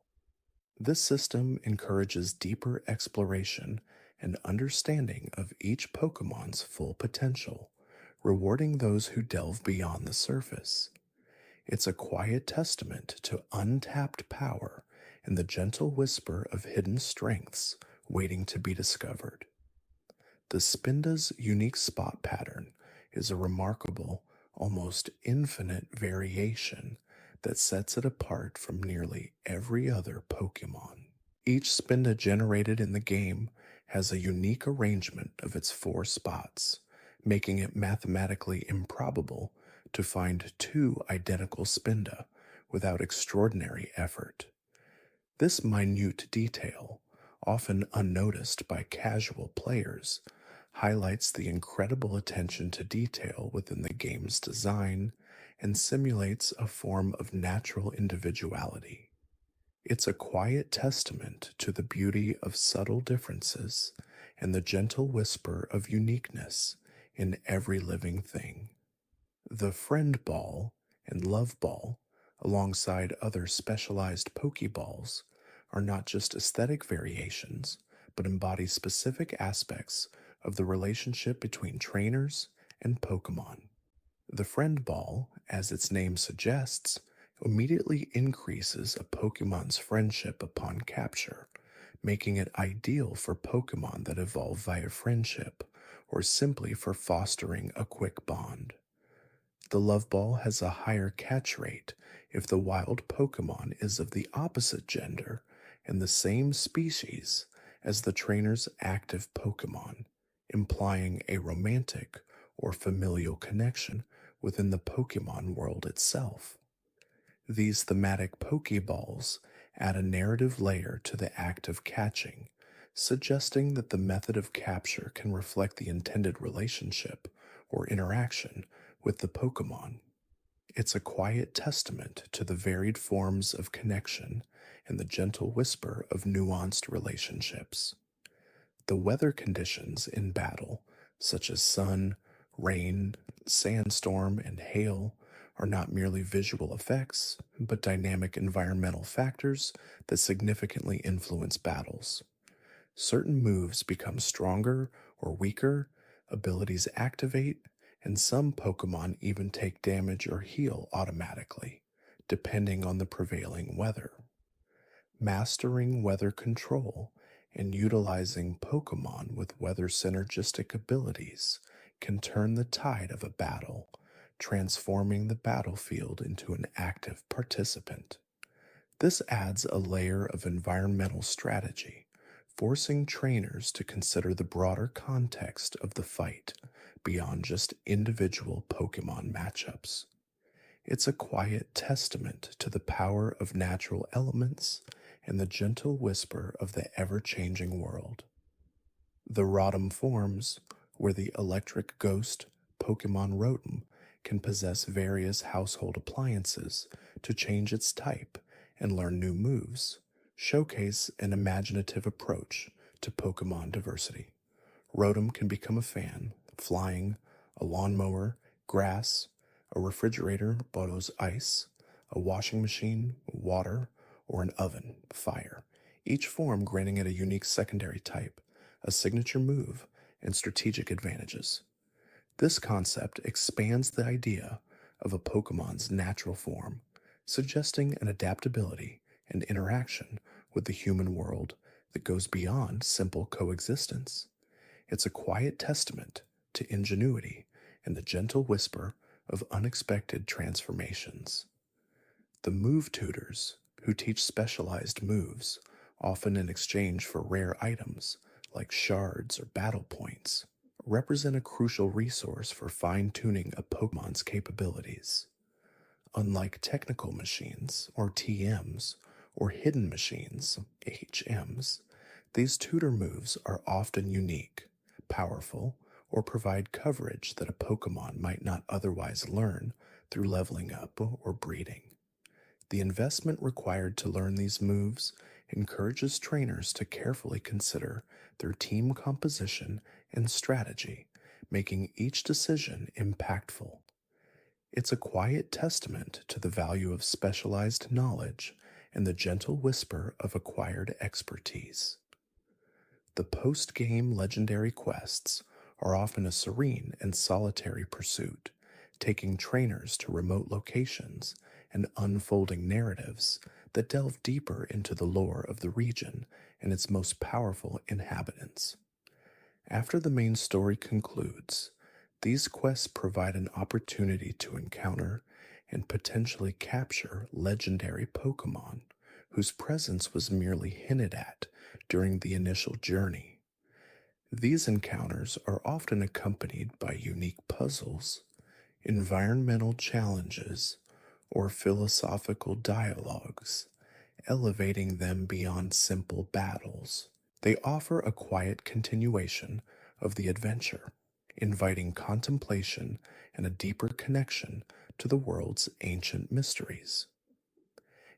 This system encourages deeper exploration and understanding of each Pokemon's full potential, rewarding those who delve beyond the surface. It's a quiet testament to untapped power and the gentle whisper of hidden strengths waiting to be discovered. The Spinda's unique spot pattern is a remarkable, almost infinite variation that sets it apart from nearly every other Pokemon. Each Spinda generated in the game has a unique arrangement of its 4 spots, making it mathematically improbable to find 2 identical Spinda without extraordinary effort. This minute detail, often unnoticed by casual players, highlights the incredible attention to detail within the game's design and simulates a form of natural individuality. It's a quiet testament to the beauty of subtle differences and the gentle whisper of uniqueness in every living thing. The Friend Ball and Love Ball, alongside other specialized Pokeballs, are not just aesthetic variations, but embody specific aspects of the relationship between trainers and Pokemon. The Friend Ball, as its name suggests, immediately increases a Pokemon's friendship upon capture, making it ideal for Pokemon that evolve via friendship or simply for fostering a quick bond. The Love Ball has a higher catch rate if the wild Pokemon is of the opposite gender and the same species as the trainer's active Pokemon, implying a romantic or familial connection within the Pokemon world itself. These thematic Pokeballs add a narrative layer to the act of catching, suggesting that the method of capture can reflect the intended relationship or interaction with the Pokemon. It's a quiet testament to the varied forms of connection and the gentle whisper of nuanced relationships. The weather conditions in battle, such as sun, rain, sandstorm, and hail, are not merely visual effects, but dynamic environmental factors that significantly influence battles. Certain moves become stronger or weaker, abilities activate, and some Pokemon even take damage or heal automatically, depending on the prevailing weather. Mastering weather control and utilizing Pokemon with weather synergistic abilities can turn the tide of a battle, transforming the battlefield into an active participant. This adds a layer of environmental strategy, forcing trainers to consider the broader context of the fight beyond just individual Pokemon matchups. It's a quiet testament to the power of natural elements and the gentle whisper of the ever-changing world. The Rotom forms, where the electric ghost Pokemon Rotom can possess various household appliances to change its type and learn new moves, showcase an imaginative approach to Pokemon diversity. Rotom can become a fan, flying, a lawnmower, grass, a refrigerator bottles ice, a washing machine, water, or an oven, fire, each form granting it a unique secondary type, a signature move, and strategic advantages. This concept expands the idea of a Pokemon's natural form, suggesting an adaptability and interaction with the human world that goes beyond simple coexistence. It's a quiet testament to ingenuity and the gentle whisper of unexpected transformations. The move tutors, who teach specialized moves, often in exchange for rare items like shards or battle points, represent a crucial resource for fine tuning a Pokemon's capabilities. Unlike technical machines, or TMs, or hidden machines, HMs, these tutor moves are often unique, powerful, or provide coverage that a Pokemon might not otherwise learn through leveling up or breeding. The investment required to learn these moves encourages trainers to carefully consider their team composition and strategy, making each decision impactful. It's a quiet testament to the value of specialized knowledge and the gentle whisper of acquired expertise. The post game legendary quests are often a serene and solitary pursuit, taking trainers to remote locations and unfolding narratives that delve deeper into the lore of the region and its most powerful inhabitants. After the main story concludes, these quests provide an opportunity to encounter and potentially capture legendary Pokemon whose presence was merely hinted at during the initial journey. These encounters are often accompanied by unique puzzles, environmental challenges, or philosophical dialogues, elevating them beyond simple battles. They offer a quiet continuation of the adventure, inviting contemplation and a deeper connection to the world's ancient mysteries.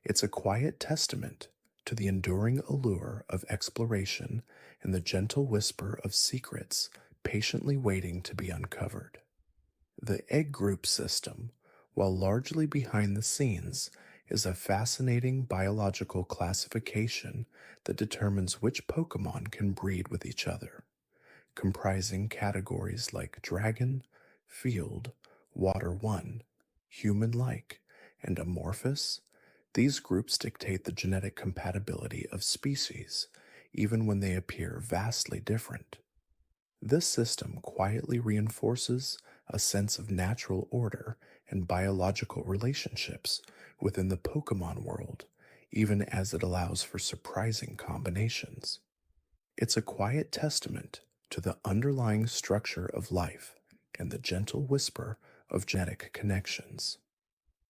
It's a quiet testament to the enduring allure of exploration and the gentle whisper of secrets patiently waiting to be uncovered. The egg group system, while largely behind the scenes, is a fascinating biological classification that determines which Pokemon can breed with each other, comprising categories like dragon, field, water 1, human-like, and amorphous. These groups dictate the genetic compatibility of species, even when they appear vastly different. This system quietly reinforces a sense of natural order and biological relationships within the Pokemon world, even as it allows for surprising combinations. It's a quiet testament to the underlying structure of life and the gentle whisper of genetic connections.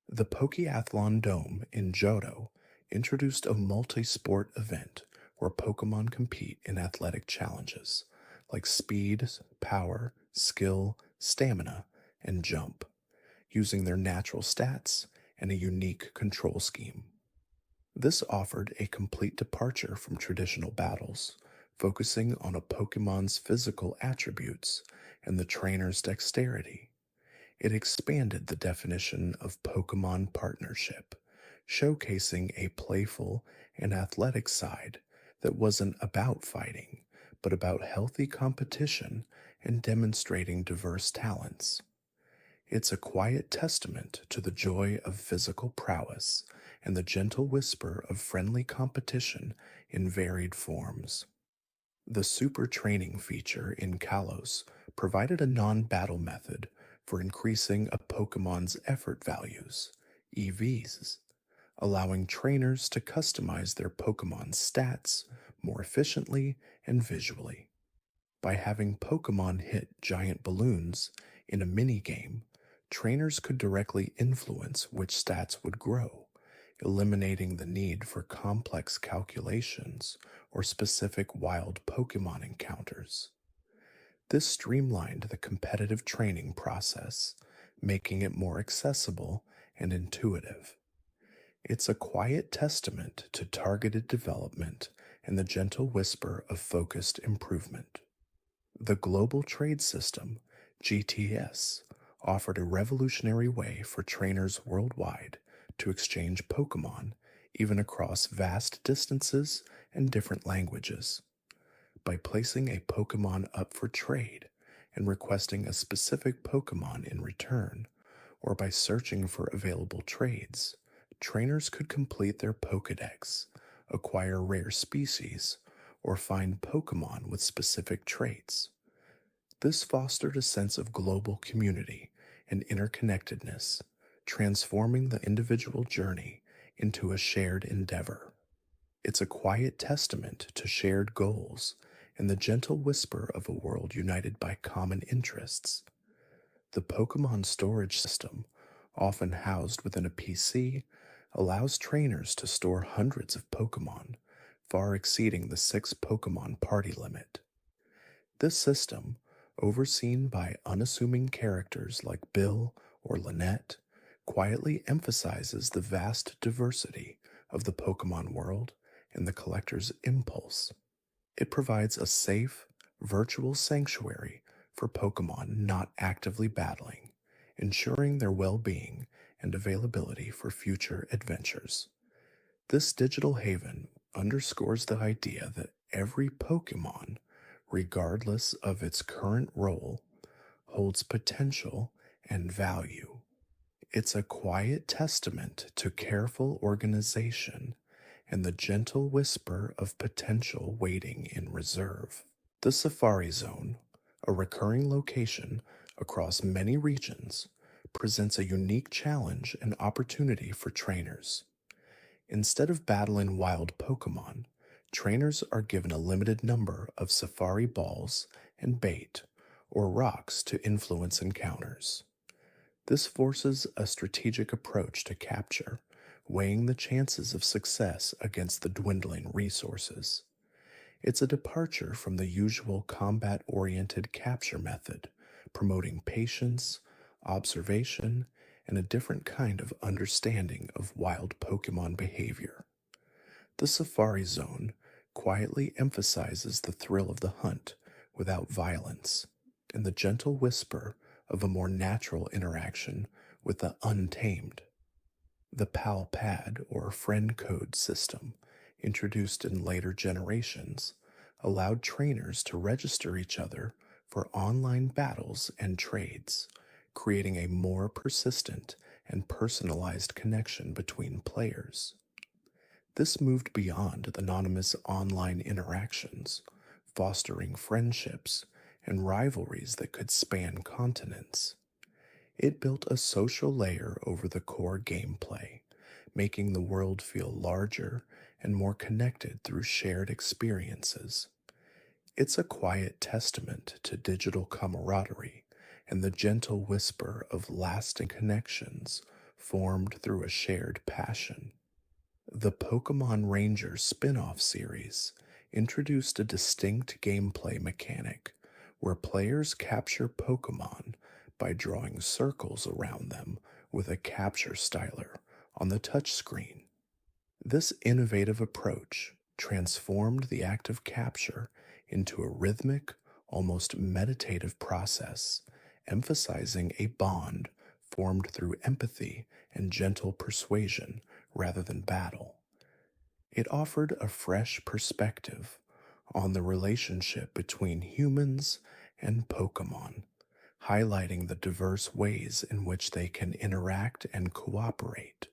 The Pokeathlon Dome in Johto introduced a multi-sport event where Pokemon compete in athletic challenges like speed, power, skill, stamina, and jump, using their natural stats and a unique control scheme. This offered a complete departure from traditional battles, focusing on a Pokemon's physical attributes and the trainer's dexterity. It expanded the definition of Pokemon partnership, showcasing a playful and athletic side that wasn't about fighting, but about healthy competition and demonstrating diverse talents. It's a quiet testament to the joy of physical prowess and the gentle whisper of friendly competition in varied forms. The super training feature in Kalos provided a non-battle method for increasing a Pokemon's effort values, EVs, allowing trainers to customize their Pokemon's stats more efficiently and visually. By having Pokemon hit giant balloons in a mini-game, trainers could directly influence which stats would grow, eliminating the need for complex calculations or specific wild Pokemon encounters. This streamlined the competitive training process, making it more accessible and intuitive. It's a quiet testament to targeted development and the gentle whisper of focused improvement. The Global Trade System, GTS, offered a revolutionary way for trainers worldwide to exchange Pokemon, even across vast distances and different languages. By placing a Pokemon up for trade and requesting a specific Pokemon in return, or by searching for available trades, trainers could complete their Pokedex, acquire rare species, or find Pokemon with specific traits. This fostered a sense of global community and interconnectedness, transforming the individual journey into a shared endeavor. It's a quiet testament to shared goals and the gentle whisper of a world united by common interests. The Pokemon storage system, often housed within a PC, allows trainers to store hundreds of Pokemon, far exceeding the 6 Pokemon party limit. This system, overseen by unassuming characters like Bill or Lynette, quietly emphasizes the vast diversity of the Pokemon world and the collector's impulse. It provides a safe, virtual sanctuary for Pokemon not actively battling, ensuring their well being and availability for future adventures. This digital haven underscores the idea that every Pokemon, regardless of its current role, holds potential and value. It's a quiet testament to careful organization and the gentle whisper of potential waiting in reserve. The Safari Zone, a recurring location across many regions, presents a unique challenge and opportunity for trainers. Instead of battling wild Pokemon, trainers are given a limited number of safari balls and bait, or rocks to influence encounters. This forces a strategic approach to capture, weighing the chances of success against the dwindling resources. It's a departure from the usual combat oriented capture method, promoting patience, observation, and a different kind of understanding of wild Pokemon behavior. The Safari Zone quietly emphasizes the thrill of the hunt without violence and the gentle whisper of a more natural interaction with the untamed. The PAL Pad or friend code system, introduced in later generations, allowed trainers to register each other for online battles and trades, creating a more persistent and personalized connection between players. This moved beyond anonymous online interactions, fostering friendships and rivalries that could span continents. It built a social layer over the core gameplay, making the world feel larger and more connected through shared experiences. It's a quiet testament to digital camaraderie and the gentle whisper of lasting connections formed through a shared passion. The Pokemon Ranger spin off series introduced a distinct gameplay mechanic where players capture Pokemon by drawing circles around them with a capture styler on the touchscreen. This innovative approach transformed the act of capture into a rhythmic, almost meditative process, emphasizing a bond formed through empathy and gentle persuasion rather than battle. It offered a fresh perspective on the relationship between humans and Pokemon, highlighting the diverse ways in which they can interact and cooperate.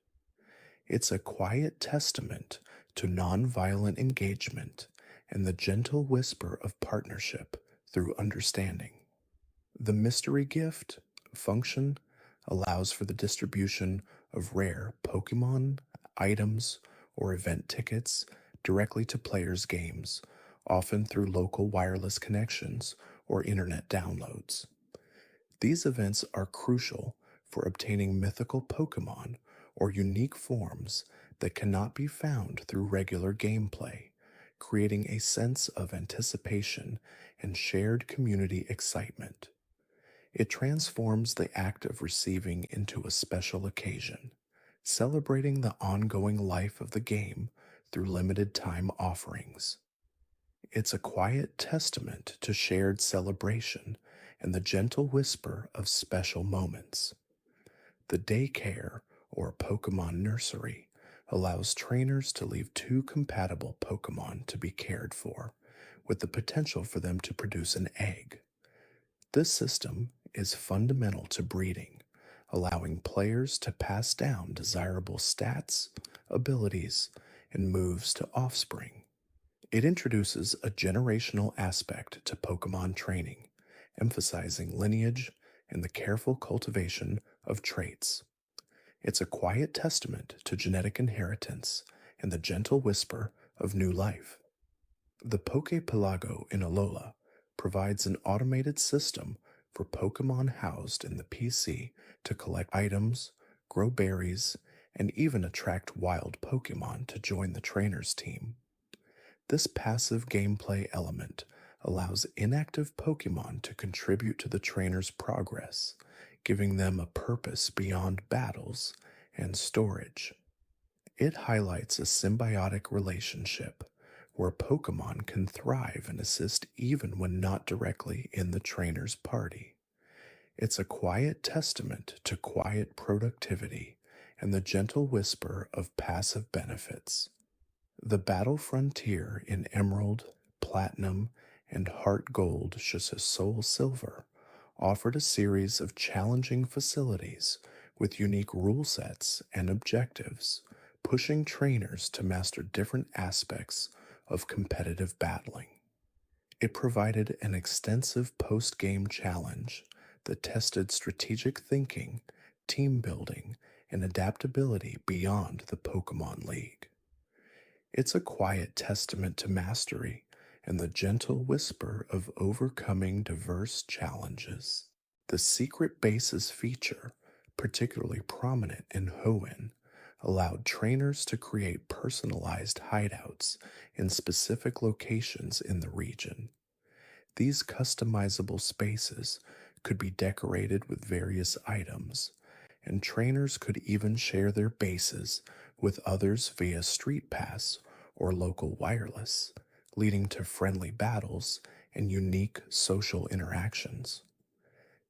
It's a quiet testament to nonviolent engagement and the gentle whisper of partnership through understanding. The mystery gift function allows for the distribution of rare Pokemon, items, or event tickets directly to players' games, often through local wireless connections or internet downloads. These events are crucial for obtaining mythical Pokemon or unique forms that cannot be found through regular gameplay, creating a sense of anticipation and shared community excitement. It transforms the act of receiving into a special occasion, celebrating the ongoing life of the game through limited time offerings. It's a quiet testament to shared celebration and the gentle whisper of special moments. The daycare, or Pokemon nursery, allows trainers to leave two compatible Pokemon to be cared for, with the potential for them to produce an egg. This system is fundamental to breeding, allowing players to pass down desirable stats, abilities, and moves to offspring. It introduces a generational aspect to Pokemon training, emphasizing lineage and the careful cultivation of traits. It's a quiet testament to genetic inheritance and the gentle whisper of new life. The Poképelago in Alola provides an automated system for Pokemon housed in the PC to collect items, grow berries, and even attract wild Pokemon to join the trainer's team. This passive gameplay element allows inactive Pokemon to contribute to the trainer's progress, giving them a purpose beyond battles and storage. It highlights a symbiotic relationship where Pokemon can thrive and assist even when not directly in the trainer's party. It's a quiet testament to quiet productivity and the gentle whisper of passive benefits. The battle frontier in Emerald, Platinum, and Heart Gold, Soul Silver, offered a series of challenging facilities with unique rule sets and objectives, pushing trainers to master different aspects of competitive battling. It provided an extensive post-game challenge that tested strategic thinking, team building, and adaptability beyond the Pokemon League. It's a quiet testament to mastery and the gentle whisper of overcoming diverse challenges. The secret bases feature, particularly prominent in Hoenn, allowed trainers to create personalized hideouts in specific locations in the region. These customizable spaces could be decorated with various items, and trainers could even share their bases with others via Street Pass or local wireless, leading to friendly battles and unique social interactions.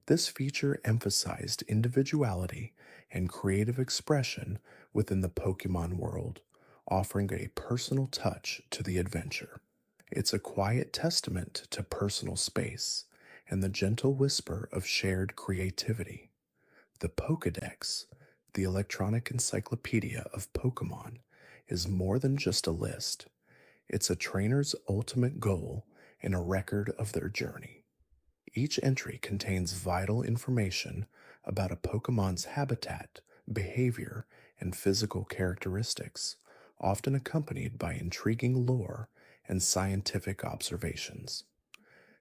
This feature emphasized individuality and creative expression within the Pokemon world, offering a personal touch to the adventure. It's a quiet testament to personal space and the gentle whisper of shared creativity. The Pokédex, the electronic encyclopedia of Pokemon, is more than just a list. It's a trainer's ultimate goal and a record of their journey. Each entry contains vital information about a Pokemon's habitat, behavior, and physical characteristics, often accompanied by intriguing lore and scientific observations.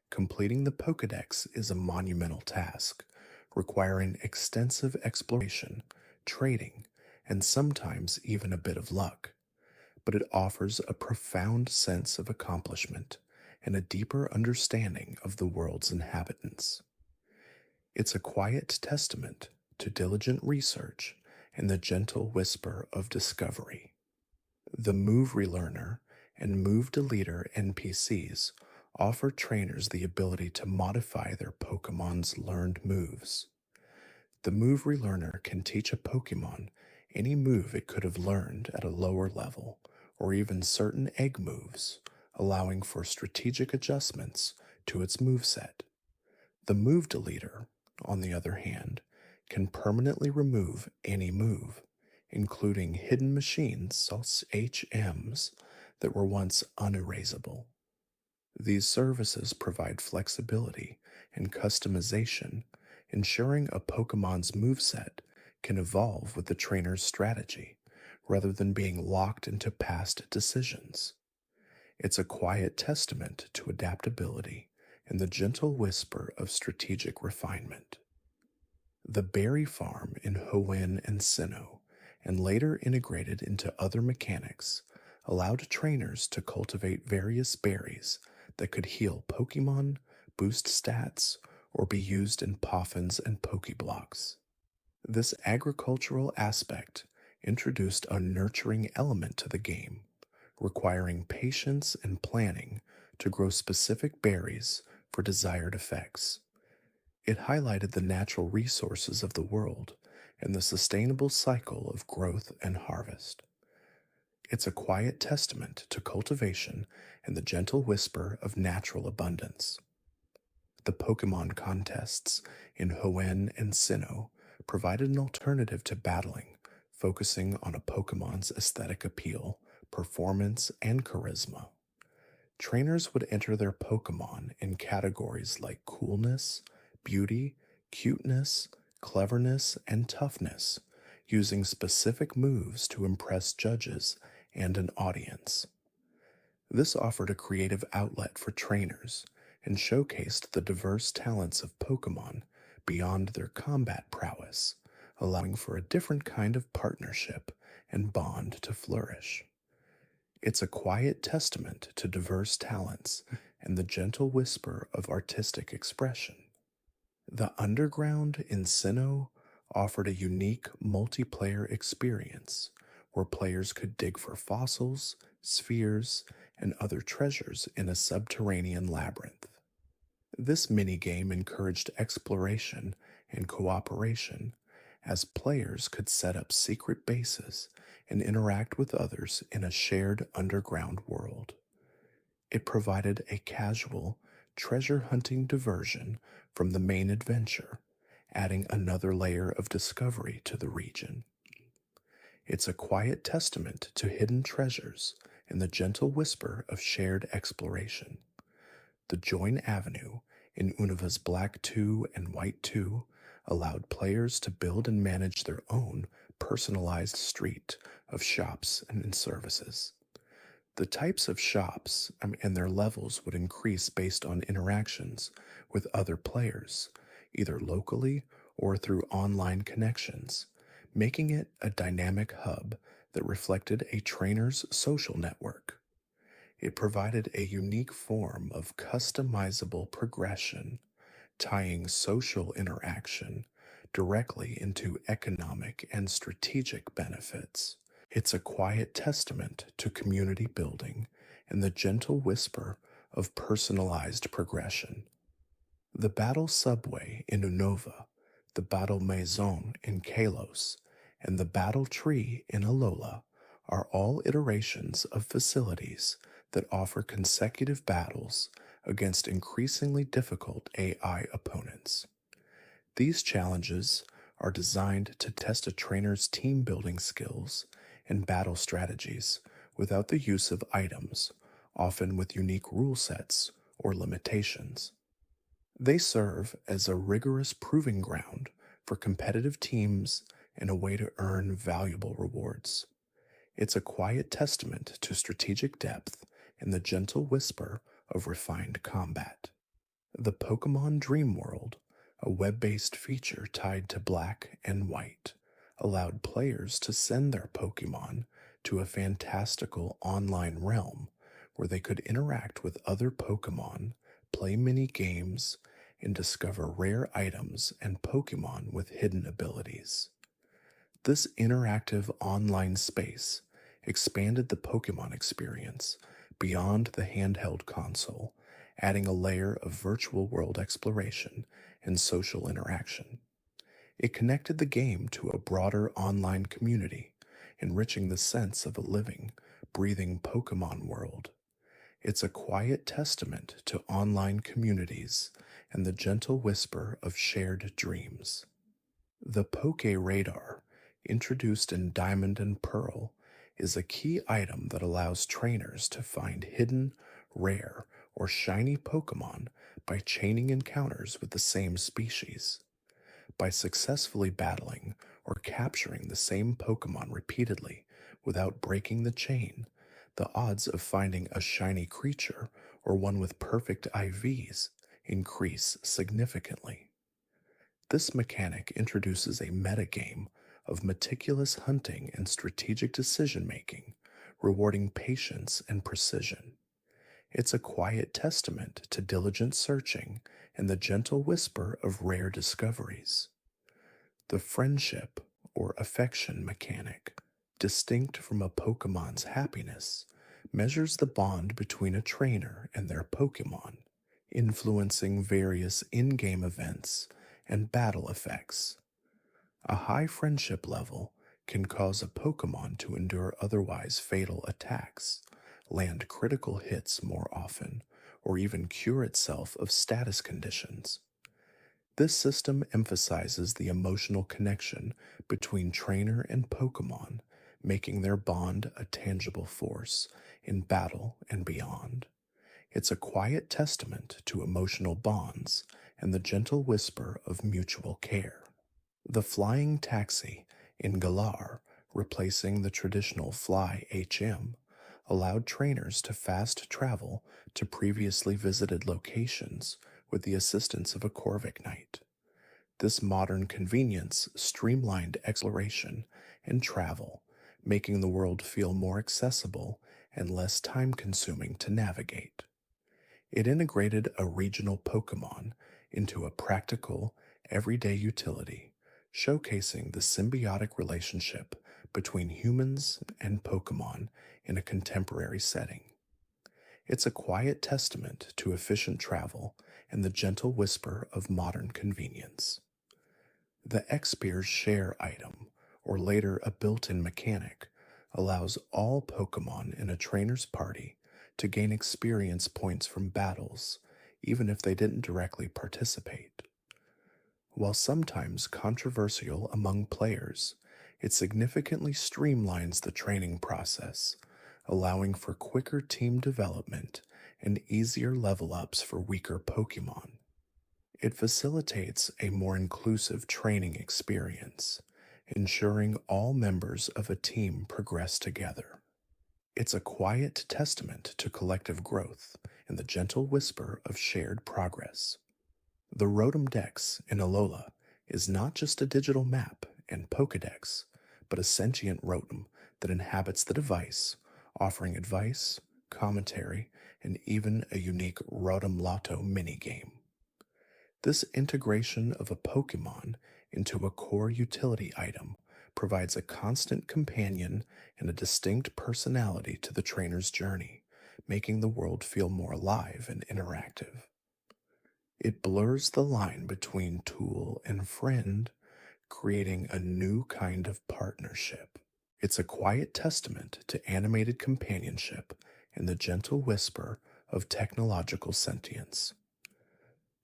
Completing the Pokédex is a monumental task, requiring extensive exploration, trading, and sometimes even a bit of luck, but it offers a profound sense of accomplishment and a deeper understanding of the world's inhabitants. It's a quiet testament to diligent research and the gentle whisper of discovery. The Move Relearner and Move Deleter NPCs offer trainers the ability to modify their Pokemon's learned moves. The Move Relearner can teach a Pokemon any move it could have learned at a lower level, or even certain egg moves, allowing for strategic adjustments to its moveset. The Move Deleter, on the other hand, can permanently remove any move, including hidden machines, HMs, that were once unerasable. These services provide flexibility and customization, ensuring a Pokemon's moveset can evolve with the trainer's strategy, rather than being locked into past decisions. It's a quiet testament to adaptability and the gentle whisper of strategic refinement. The berry farm in Hoenn and Sinnoh, and later integrated into other mechanics, allowed trainers to cultivate various berries that could heal Pokemon, boost stats, or be used in Poffins and Pokeblocks. This agricultural aspect introduced a nurturing element to the game, requiring patience and planning to grow specific berries for desired effects. It highlighted the natural resources of the world and the sustainable cycle of growth and harvest. It's a quiet testament to cultivation and the gentle whisper of natural abundance. The Pokemon contests in Hoenn and Sinnoh provided an alternative to battling, focusing on a Pokemon's aesthetic appeal, performance, and charisma. Trainers would enter their Pokemon in categories like coolness, beauty, cuteness, cleverness, and toughness, using specific moves to impress judges and an audience. This offered a creative outlet for trainers and showcased the diverse talents of Pokemon beyond their combat prowess, allowing for a different kind of partnership and bond to flourish. It's a quiet testament to diverse talents and the gentle whisper of artistic expression. The Underground in Sinnoh offered a unique multiplayer experience where players could dig for fossils, spheres, and other treasures in a subterranean labyrinth. This minigame encouraged exploration and cooperation, as players could set up secret bases and interact with others in a shared underground world. It provided a casual, treasure hunting diversion from the main adventure, adding another layer of discovery to the region. It's a quiet testament to hidden treasures and the gentle whisper of shared exploration. The Join Avenue in Unova's Black 2 and White 2 allowed players to build and manage their own personalized street of shops and services. The types of shops and their levels would increase based on interactions with other players, either locally or through online connections, making it a dynamic hub that reflected a trainer's social network. It provided a unique form of customizable progression, tying social interaction directly into economic and strategic benefits. It's a quiet testament to community building and the gentle whisper of personalized progression. The Battle Subway in Unova, the Battle Maison in Kalos, and the Battle Tree in Alola are all iterations of facilities that offer consecutive battles against increasingly difficult AI opponents. These challenges are designed to test a trainer's team building skills and battle strategies without the use of items, often with unique rule sets or limitations. They serve as a rigorous proving ground for competitive teams and a way to earn valuable rewards. It's a quiet testament to strategic depth and the gentle whisper of refined combat. The Pokemon Dream World, a web-based feature tied to Black and White, allowed players to send their Pokemon to a fantastical online realm where they could interact with other Pokemon, play mini games, and discover rare items and Pokemon with hidden abilities. This interactive online space expanded the Pokemon experience beyond the handheld console, adding a layer of virtual world exploration and social interaction. It connected the game to a broader online community, enriching the sense of a living, breathing Pokemon world. It's a quiet testament to online communities and the gentle whisper of shared dreams. The Poke Radar, introduced in Diamond and Pearl, is a key item that allows trainers to find hidden, rare, or shiny Pokemon by chaining encounters with the same species. By successfully battling or capturing the same Pokemon repeatedly without breaking the chain, the odds of finding a shiny creature or one with perfect IVs increase significantly. This mechanic introduces a metagame of meticulous hunting and strategic decision making, rewarding patience and precision. It's a quiet testament to diligent searching and the gentle whisper of rare discoveries. The friendship or affection mechanic, distinct from a Pokemon's happiness, measures the bond between a trainer and their Pokemon, influencing various in game events and battle effects. A high friendship level can cause a Pokemon to endure otherwise fatal attacks, land critical hits more often, or even cure itself of status conditions. This system emphasizes the emotional connection between trainer and Pokemon, making their bond a tangible force in battle and beyond. It's a quiet testament to emotional bonds and the gentle whisper of mutual care. The flying taxi in Galar, replacing the traditional fly HM, allowed trainers to fast travel to previously visited locations with the assistance of a Corvic Knight. This modern convenience streamlined exploration and travel, making the world feel more accessible and less time consuming to navigate. It integrated a regional Pokemon into a practical, everyday utility, showcasing the symbiotic relationship between humans and Pokemon in a contemporary setting. It's a quiet testament to efficient travel and the gentle whisper of modern convenience. The Xperia Share item, or later a built in mechanic, allows all Pokemon in a trainer's party to gain experience points from battles, even if they didn't directly participate. While sometimes controversial among players, it significantly streamlines the training process, allowing for quicker team development and easier level ups for weaker Pokemon. It facilitates a more inclusive training experience, ensuring all members of a team progress together. It's a quiet testament to collective growth and the gentle whisper of shared progress. The Rotom Dex in Alola is not just a digital map and Pokedex, but a sentient Rotom that inhabits the device, offering advice, commentary, and even a unique Rotom Lotto minigame. This integration of a Pokemon into a core utility item provides a constant companion and a distinct personality to the trainer's journey, making the world feel more alive and interactive. It blurs the line between tool and friend, creating a new kind of partnership. It's a quiet testament to animated companionship and the gentle whisper of technological sentience.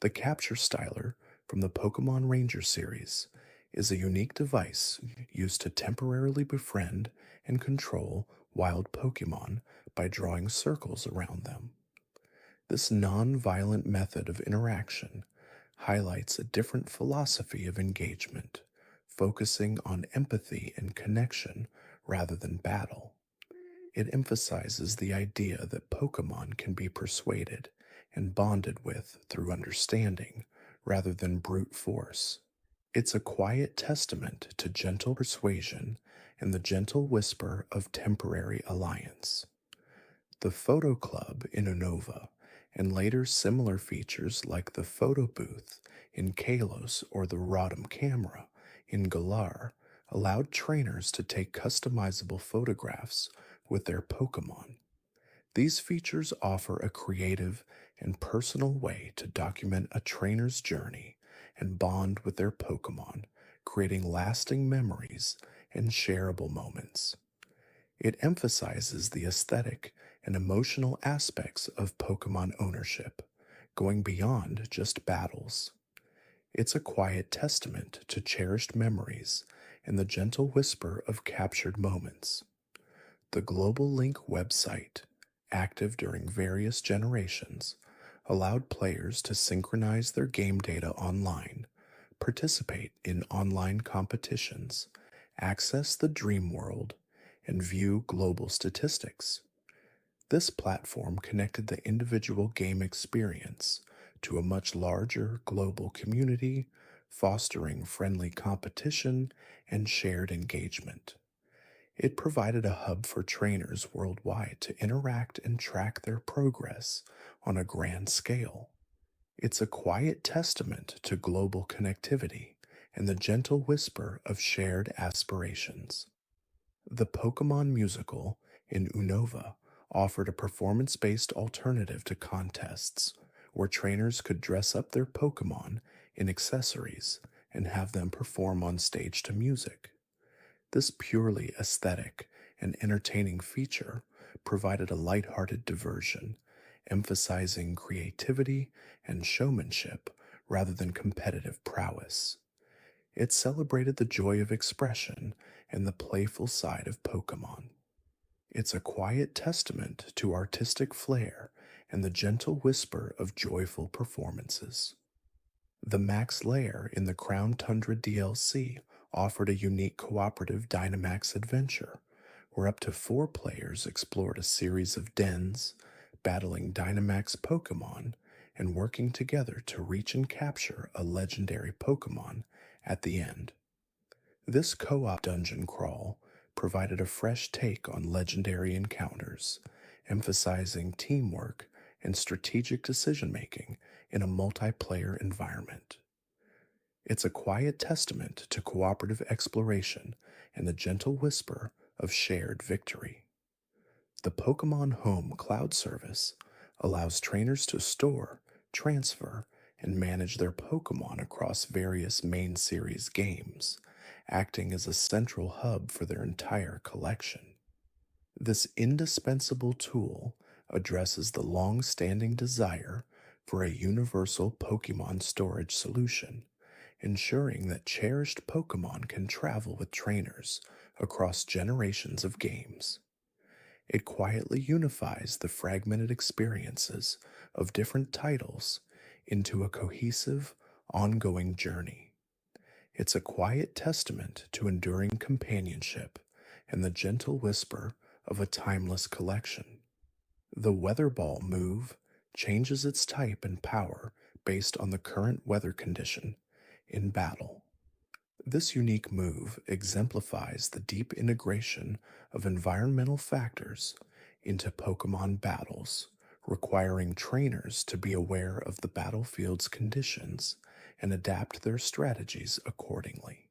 The Capture Styler from the Pokemon Ranger series is a unique device used to temporarily befriend and control wild Pokemon by drawing circles around them. This non-violent method of interaction highlights a different philosophy of engagement, focusing on empathy and connection rather than battle. It emphasizes the idea that Pokemon can be persuaded and bonded with through understanding rather than brute force. It's a quiet testament to gentle persuasion and the gentle whisper of temporary alliance. The Photo Club in Unova, and later similar features like the Photo Booth in Kalos or the Rotom Camera in Galar, allowed trainers to take customizable photographs with their Pokemon. These features offer a creative and personal way to document a trainer's journey and bond with their Pokemon, creating lasting memories and shareable moments. It emphasizes the aesthetic and emotional aspects of Pokemon ownership, going beyond just battles. It's a quiet testament to cherished memories and the gentle whisper of captured moments. The Global Link website, active during various generations, allowed players to synchronize their game data online, participate in online competitions, access the dream world, and view global statistics. This platform connected the individual game experience to a much larger global community, fostering friendly competition and shared engagement. It provided a hub for trainers worldwide to interact and track their progress on a grand scale. It's a quiet testament to global connectivity and the gentle whisper of shared aspirations. The Pokemon musical in Unova offered a performance based alternative to contests where trainers could dress up their Pokemon in accessories and have them perform on stage to music. This purely aesthetic and entertaining feature provided a lighthearted diversion, emphasizing creativity and showmanship rather than competitive prowess. It celebrated the joy of expression and the playful side of Pokemon. It's a quiet testament to artistic flair and the gentle whisper of joyful performances. The Max Lair in the Crown Tundra DLC offered a unique cooperative Dynamax adventure where up to 4 players explored a series of dens, battling Dynamax Pokemon and working together to reach and capture a legendary Pokemon at the end. This co op dungeon crawl provided a fresh take on legendary encounters, emphasizing teamwork and strategic decision making in a multiplayer environment. It's a quiet testament to cooperative exploration and the gentle whisper of shared victory. The Pokemon Home cloud service allows trainers to store, transfer, and manage their Pokemon across various main series games, acting as a central hub for their entire collection. This indispensable tool addresses the long standing desire for a universal Pokemon storage solution, ensuring that cherished Pokemon can travel with trainers across generations of games. It quietly unifies the fragmented experiences of different titles into a cohesive, ongoing journey. It's a quiet testament to enduring companionship and the gentle whisper of a timeless collection. The Weather Ball move changes its type and power based on the current weather condition in battle. This unique move exemplifies the deep integration of environmental factors into Pokemon battles, requiring trainers to be aware of the battlefield's conditions and adapt their strategies accordingly.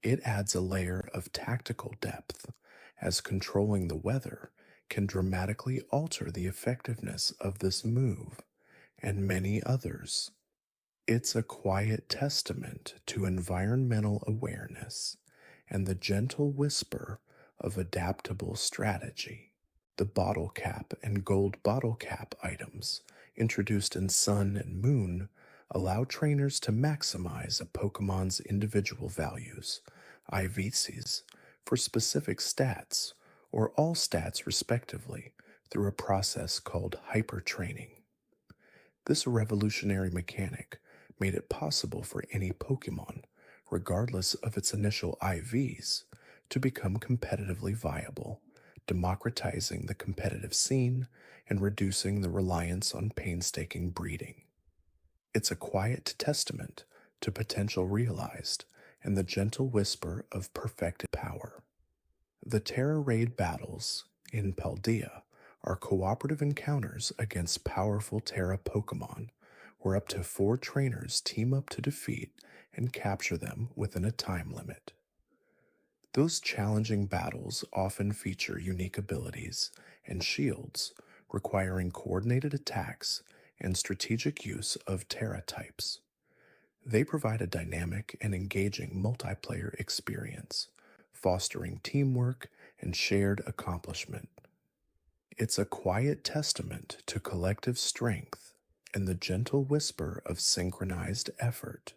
It adds a layer of tactical depth, as controlling the weather can dramatically alter the effectiveness of this move and many others. It's a quiet testament to environmental awareness and the gentle whisper of adaptable strategy. The bottle cap and gold bottle cap items, introduced in Sun and Moon, allow trainers to maximize a Pokemon's individual values, IVCs, for specific stats, or all stats respectively, through a process called hyper-training. This revolutionary mechanic made it possible for any Pokemon, regardless of its initial IVs, to become competitively viable, democratizing the competitive scene and reducing the reliance on painstaking breeding. It's a quiet testament to potential realized and the gentle whisper of perfected power. The Terra Raid battles in Paldea are cooperative encounters against powerful Terra Pokemon, where up to 4 trainers team up to defeat and capture them within a time limit. Those challenging battles often feature unique abilities and shields, requiring coordinated attacks and strategic use of Terra types. They provide a dynamic and engaging multiplayer experience, fostering teamwork and shared accomplishment. It's a quiet testament to collective strength and the gentle whisper of synchronized effort.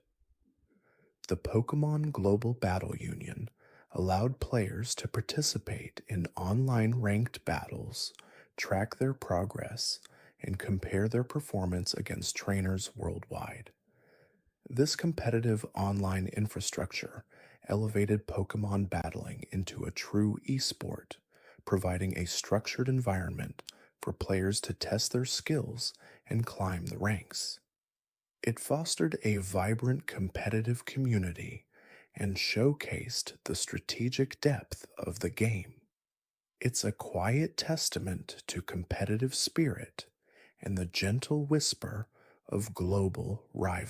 The Pokemon Global Battle Union allowed players to participate in online ranked battles, track their progress, and compare their performance against trainers worldwide. This competitive online infrastructure elevated Pokemon battling into a true esport, providing a structured environment for players to test their skills and climb the ranks. It fostered a vibrant competitive community and showcased the strategic depth of the game. It's a quiet testament to competitive spirit and the gentle whisper of global rivalry.